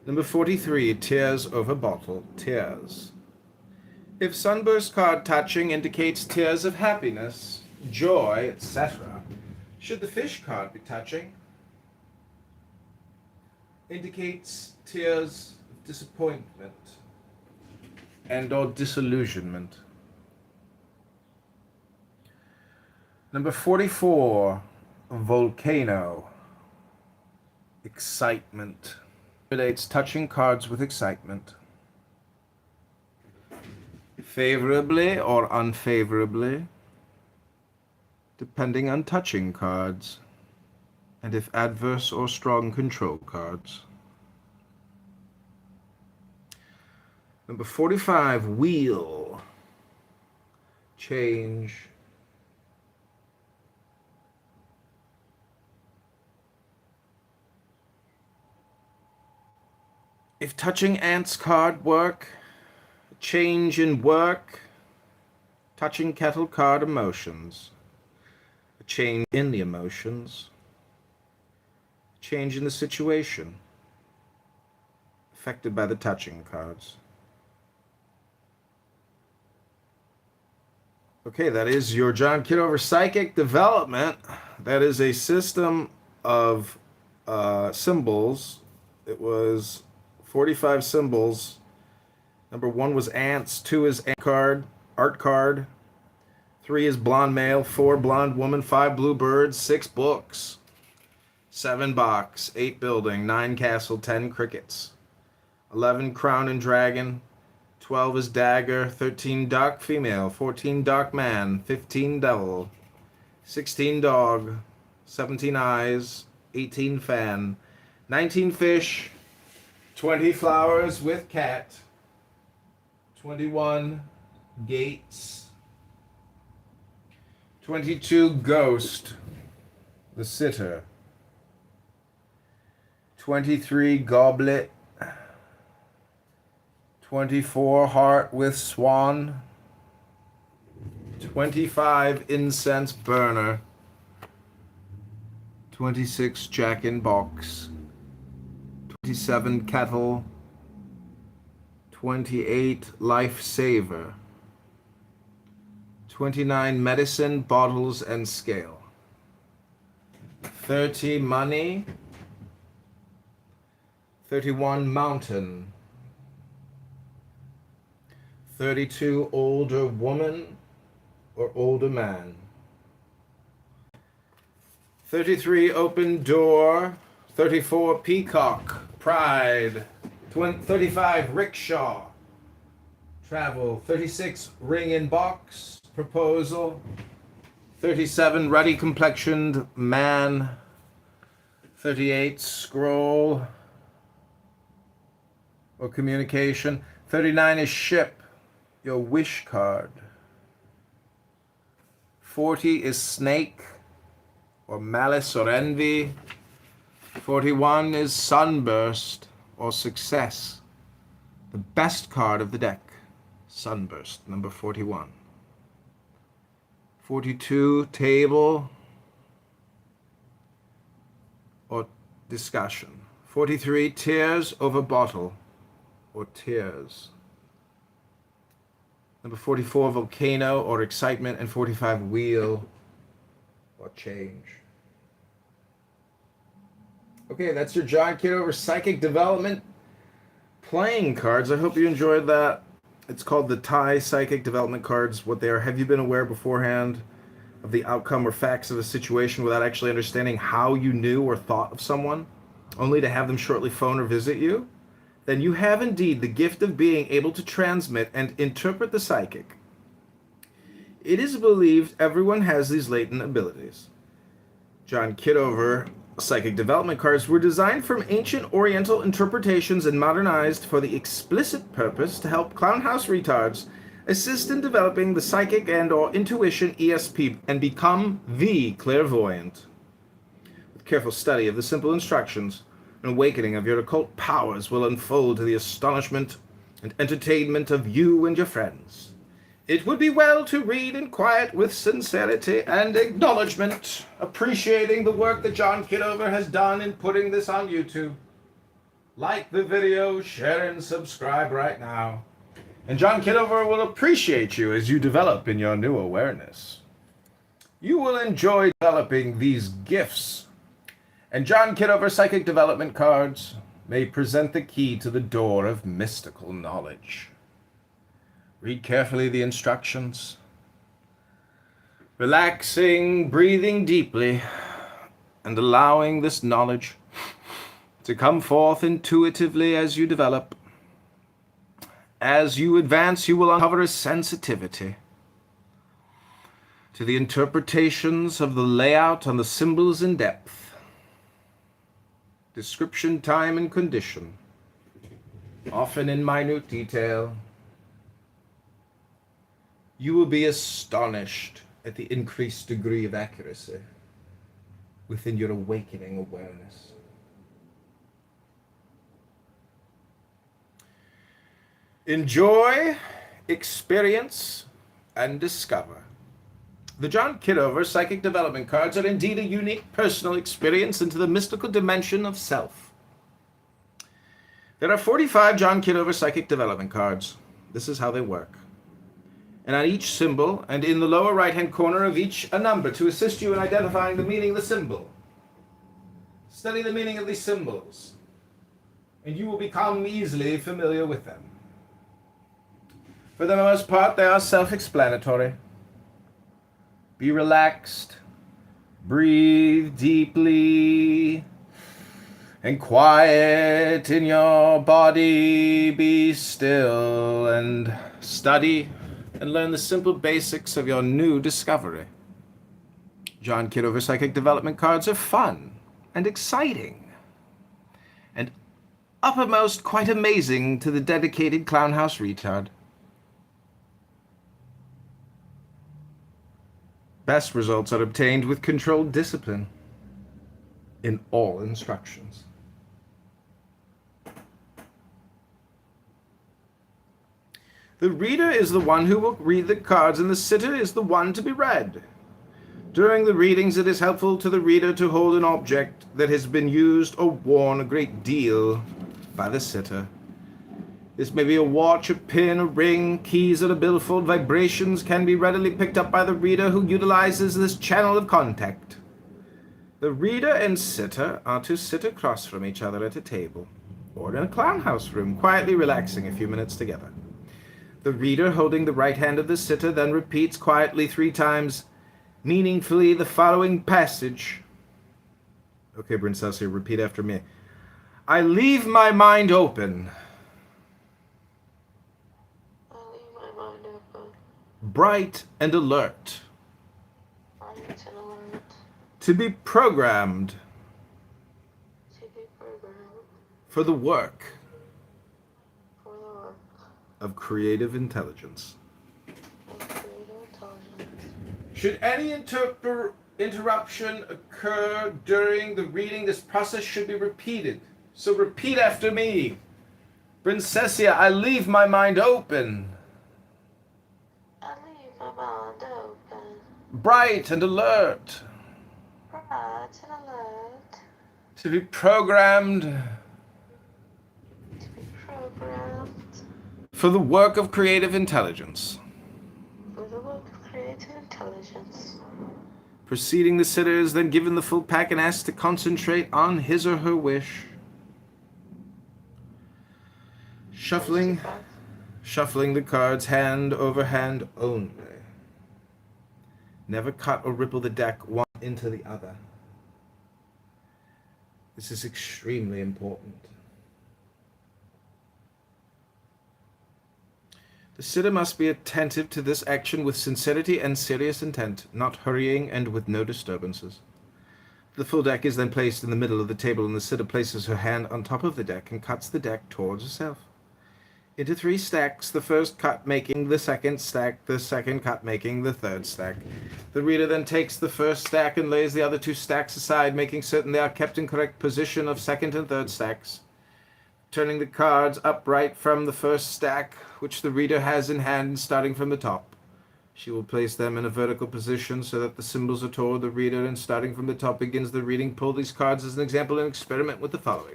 Number 43, tears over bottle, tears. If sunburst card touching indicates tears of happiness, joy, etc., should the fish card be touching, indicates tears of disappointment and or disillusionment. Number 44, volcano, excitement. Relates touching cards with excitement. Favorably or unfavorably, depending on touching cards, and if adverse or strong control cards. Number 45, wheel, change. If touching ants card work, change in work, touching kettle card emotions, a change in the emotions, change in the situation affected by the touching cards. Okay, that is your John Kitover Psychic Development. That is a system of symbols. It was 45 symbols. Number 1 was ants, 2 is art card, 3 is blonde male, 4 blonde woman, 5 blue birds, 6 books, 7 box, 8 building, 9 castle, 10 crickets, 11 crown and dragon, 12 is dagger, 13 dark female, 14 dark man, 15 devil, 16 dog, 17 eyes, 18 fan, 19 fish, 20 flowers with cat, 21 gates, 22 ghost, the sitter, 23 goblet, 24 heart with swan, 25 incense burner, 26 jack in box, 27 kettle, 28 lifesaver, 29 medicine bottles and scale, 30 money, 31 mountain, 32 older woman or older man, 33 open door, 34 peacock, pride, 35 rickshaw, travel, 36 ring in box, proposal, 37 ruddy complexioned man, 38 scroll or communication, 39 is ship, your wish card, 40 is snake or malice or envy, 41 is sunburst or success, the best card of the deck, sunburst, number 41. 42 table or discussion, 43 tears over bottle or tears, number 44 volcano or excitement, and 45 wheel or change. Okay, that's your John Kitover Psychic Development playing cards. I hope you enjoyed that. It's called the Thai Psychic Development Cards. What they are, have you been aware beforehand of the outcome or facts of a situation without actually understanding how you knew or thought of someone, only to have them shortly phone or visit you? Then you have indeed the gift of being able to transmit and interpret the psychic. It is believed everyone has these latent abilities. John Kitover psychic development cards were designed from ancient Oriental interpretations and modernized for the explicit purpose to help clown house retards assist in developing the psychic and or intuition ESP and become the clairvoyant. With careful study of the simple instructions, an awakening of your occult powers will unfold to the astonishment and entertainment of you and your friends. It would be well to read in quiet with sincerity and acknowledgement, appreciating the work that John Kitover has done in putting this on YouTube. Like the video, share and subscribe right now. And John Kitover will appreciate you as you develop in your new awareness. You will enjoy developing these gifts. And John Kitover psychic development cards may present the key to the door of mystical knowledge. Read carefully the instructions, relaxing, breathing deeply, and allowing this knowledge to come forth intuitively as you develop. As you advance, you will uncover a sensitivity to the interpretations of the layout and the symbols in depth, description, time, and condition, often in minute detail. You will be astonished at the increased degree of accuracy within your awakening awareness. Enjoy, experience, and discover. The John Kitover Psychic Development Cards are indeed a unique personal experience into the mystical dimension of self. There are 45 John Kitover Psychic Development Cards. This is how they work. And on each symbol, and in the lower right-hand corner of each, a number to assist you in identifying the meaning of the symbol. Study the meaning of these symbols, and you will become easily familiar with them. For the most part, they are self-explanatory. Be relaxed, breathe deeply, and quiet in your body. Be still and study and learn the simple basics of your new discovery. John Kitover Psychic Development Cards are fun and exciting, and uppermost quite amazing to the dedicated clown house retard. Best results are obtained with controlled discipline in all instructions. The reader is the one who will read the cards, and the sitter is the one to be read. During the readings, it is helpful to the reader to hold an object that has been used or worn a great deal by the sitter. This may be a watch, a pin, a ring, keys, or a billfold. Vibrations can be readily picked up by the reader who utilizes this channel of contact. The reader and sitter are to sit across from each other at a table or in a clown house room, quietly relaxing a few minutes together. The reader, holding the right hand of the sitter, then repeats quietly 3 times, meaningfully, the following passage. Okay, Princess, here, repeat after me. I leave my mind open. I leave my mind open. Bright and alert. Bright and alert. To be programmed. To be programmed. For the work. For the work. Of creative intelligence. Of creative intelligence. Should any interruption occur during the reading, this process should be repeated. So repeat after me. Princessia, I leave my mind open. I leave my mind open. Bright and alert. Bright and alert. To be programmed. To be programmed. For the work of creative intelligence. For the work of creative intelligence. Proceeding, the sitter is then given the full pack and asked to concentrate on his or her wish. Shuffling the cards hand over hand only. Never cut or ripple the deck one into the other. This is extremely important. The sitter must be attentive to this action with sincerity and serious intent, not hurrying and with no disturbances. The full deck is then placed in the middle of the table, and the sitter places her hand on top of the deck and cuts the deck towards herself into 3 stacks, the first cut making the second stack, the second cut making the third stack. The reader then takes the first stack and lays the other 2 stacks aside, making certain they are kept in correct position of second and third stacks. Turning the cards upright from the first stack, which the reader has in hand, and starting from the top. She will place them in a vertical position so that the symbols are toward the reader, and starting from the top begins the reading. Pull these cards as an example and experiment with the following.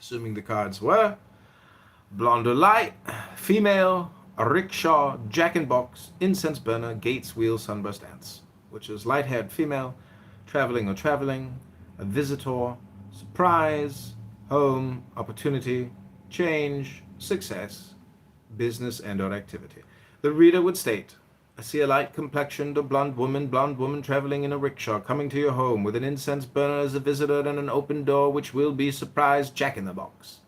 Assuming the cards were blonde or light, female, a rickshaw, jack-in-box, incense burner, gates, wheel, sunburst, ants, which is light-haired female, traveling, a visitor, surprise, home, opportunity, change, success, business and/or activity. The reader would state, I see a light-complexioned or blonde woman traveling in a rickshaw, coming to your home with an incense burner as a visitor and an open door, which will be surprise jack-in-the-box.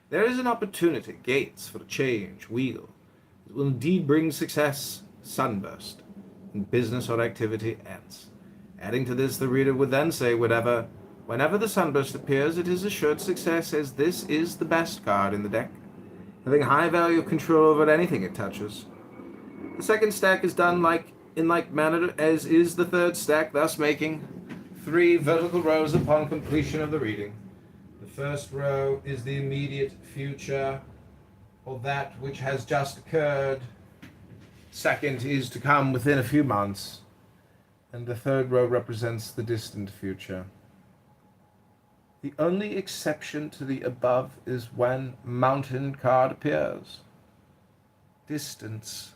There is an opportunity, gates for a change, wheel. It will indeed bring success, sunburst, and business or activity ends. Adding to this, the reader would then say, whenever the sunburst appears, it is assured success, as this is the best card in the deck, having high value of control over anything it touches. The second stack is done in like manner as is the third stack, thus making 3 vertical rows upon completion of the reading. The first row is the immediate future, or that which has just occurred. Second is to come within a few months. And the third row represents the distant future. The only exception to the above is when mountain card appears. Distance.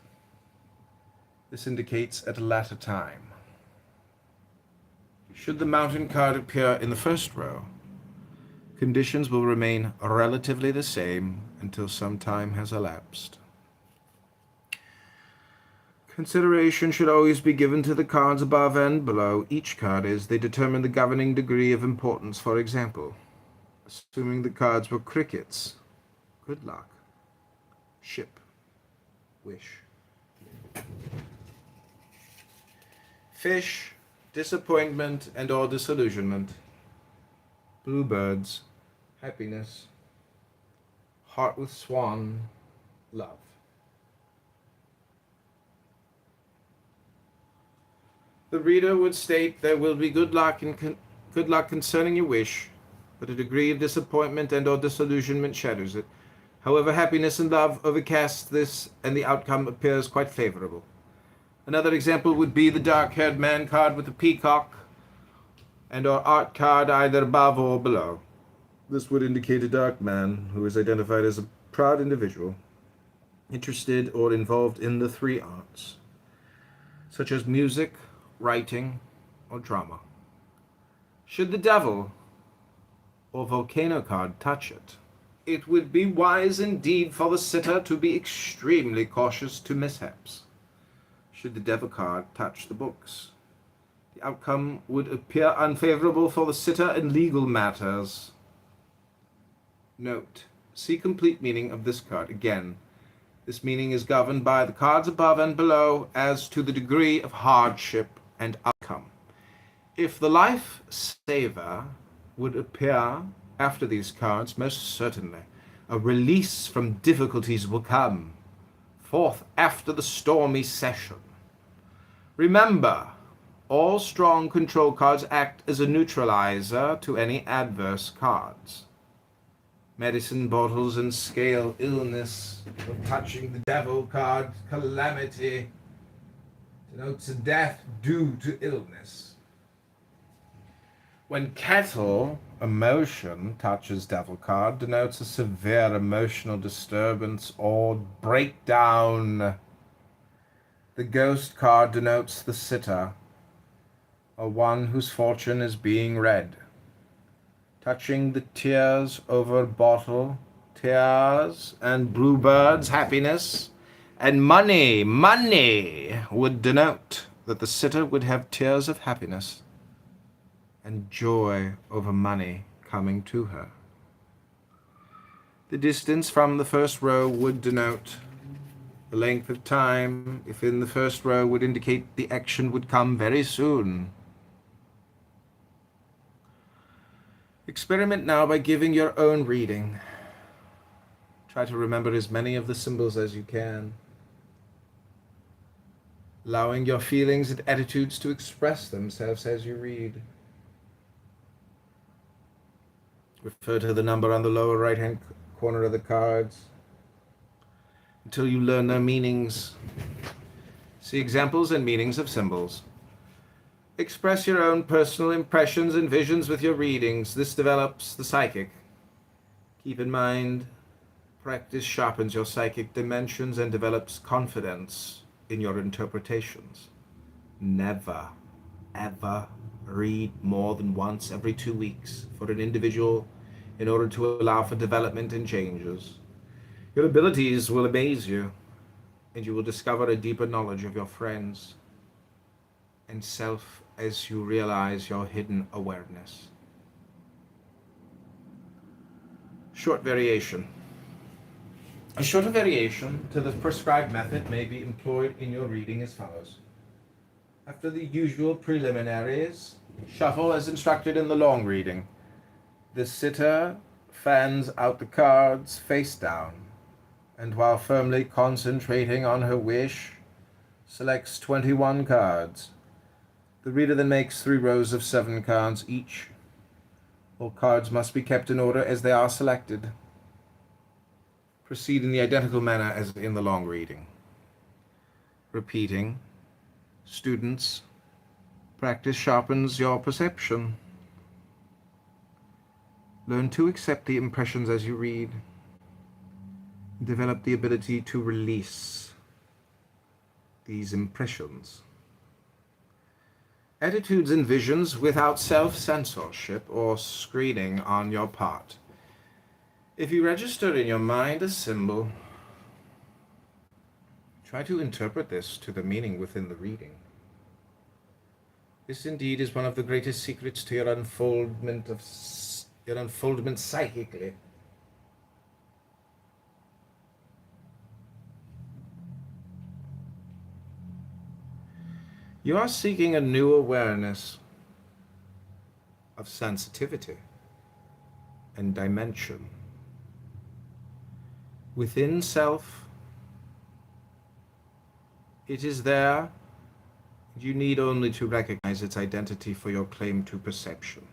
This indicates at a latter time. Should the mountain card appear in the first row, conditions will remain relatively the same until some time has elapsed. Consideration should always be given to the cards above and below each card as they determine the governing degree of importance. For example, assuming the cards were crickets, good luck, ship, wish. Fish, disappointment and or disillusionment. Bluebirds, happiness. Heart with swan, love. The reader would state there will be good luck concerning your wish, but a degree of disappointment and or disillusionment shadows it. However, happiness and love overcast this, and the outcome appears quite favorable. Another example would be the dark-haired man card with the peacock and or art card either above or below. This would indicate a dark man who is identified as a proud individual, interested or involved in the 3 arts, such as music, writing, or drama. Should the devil or volcano card touch it, it would be wise indeed for the sitter to be extremely cautious to mishaps. Should the devil card touch the books, the outcome would appear unfavorable for the sitter in legal matters. Note, see complete meaning of this card. Again, this meaning is governed by the cards above and below as to the degree of hardship and outcome. If the life saver would appear after these cards, most certainly a release from difficulties will come forth after the stormy session. Remember, all strong control cards act as a neutralizer to any adverse cards. Medicine bottles and scale illness, of touching the devil card, calamity, denotes a death due to illness. When kettle, emotion, touches devil card, denotes a severe emotional disturbance or breakdown. The ghost card denotes the sitter, or one whose fortune is being read. Touching the tears over bottle, tears, and bluebirds, happiness, and money would denote that the sitter would have tears of happiness and joy over money coming to her. The distance from the first row would denote the length of time. If in the first row would indicate the action would come very soon. Experiment now by giving your own reading. Try to remember as many of the symbols as you can, allowing your feelings and attitudes to express themselves as you read. Refer to the number on the lower right-hand corner of the cards until you learn their meanings. See examples and meanings of symbols. Express your own personal impressions and visions with your readings. This develops the psychic. Keep in mind, practice sharpens your psychic dimensions and develops confidence in your interpretations. Never, ever read more than once every 2 weeks for an individual in order to allow for development and changes. Your abilities will amaze you, and you will discover a deeper knowledge of your friends and self as you realize your hidden awareness. Short variation. A shorter variation to the prescribed method may be employed in your reading as follows. After the usual preliminaries, shuffle as instructed in the long reading. The sitter fans out the cards face down, and while firmly concentrating on her wish, selects 21 cards. The reader then makes 3 rows of 7 cards each. All cards must be kept in order as they are selected. Proceed in the identical manner as in the long reading. Repeating. Students, practice sharpens your perception. Learn to accept the impressions as you read. Develop the ability to release these impressions. Attitudes and visions without self-censorship or screening on your part. If you register in your mind a symbol, try to interpret this to the meaning within the reading. This indeed is one of the greatest secrets to your unfoldment psychically. You are seeking a new awareness of sensitivity and dimension. Within self, it is there. You need only to recognize its identity for your claim to perception.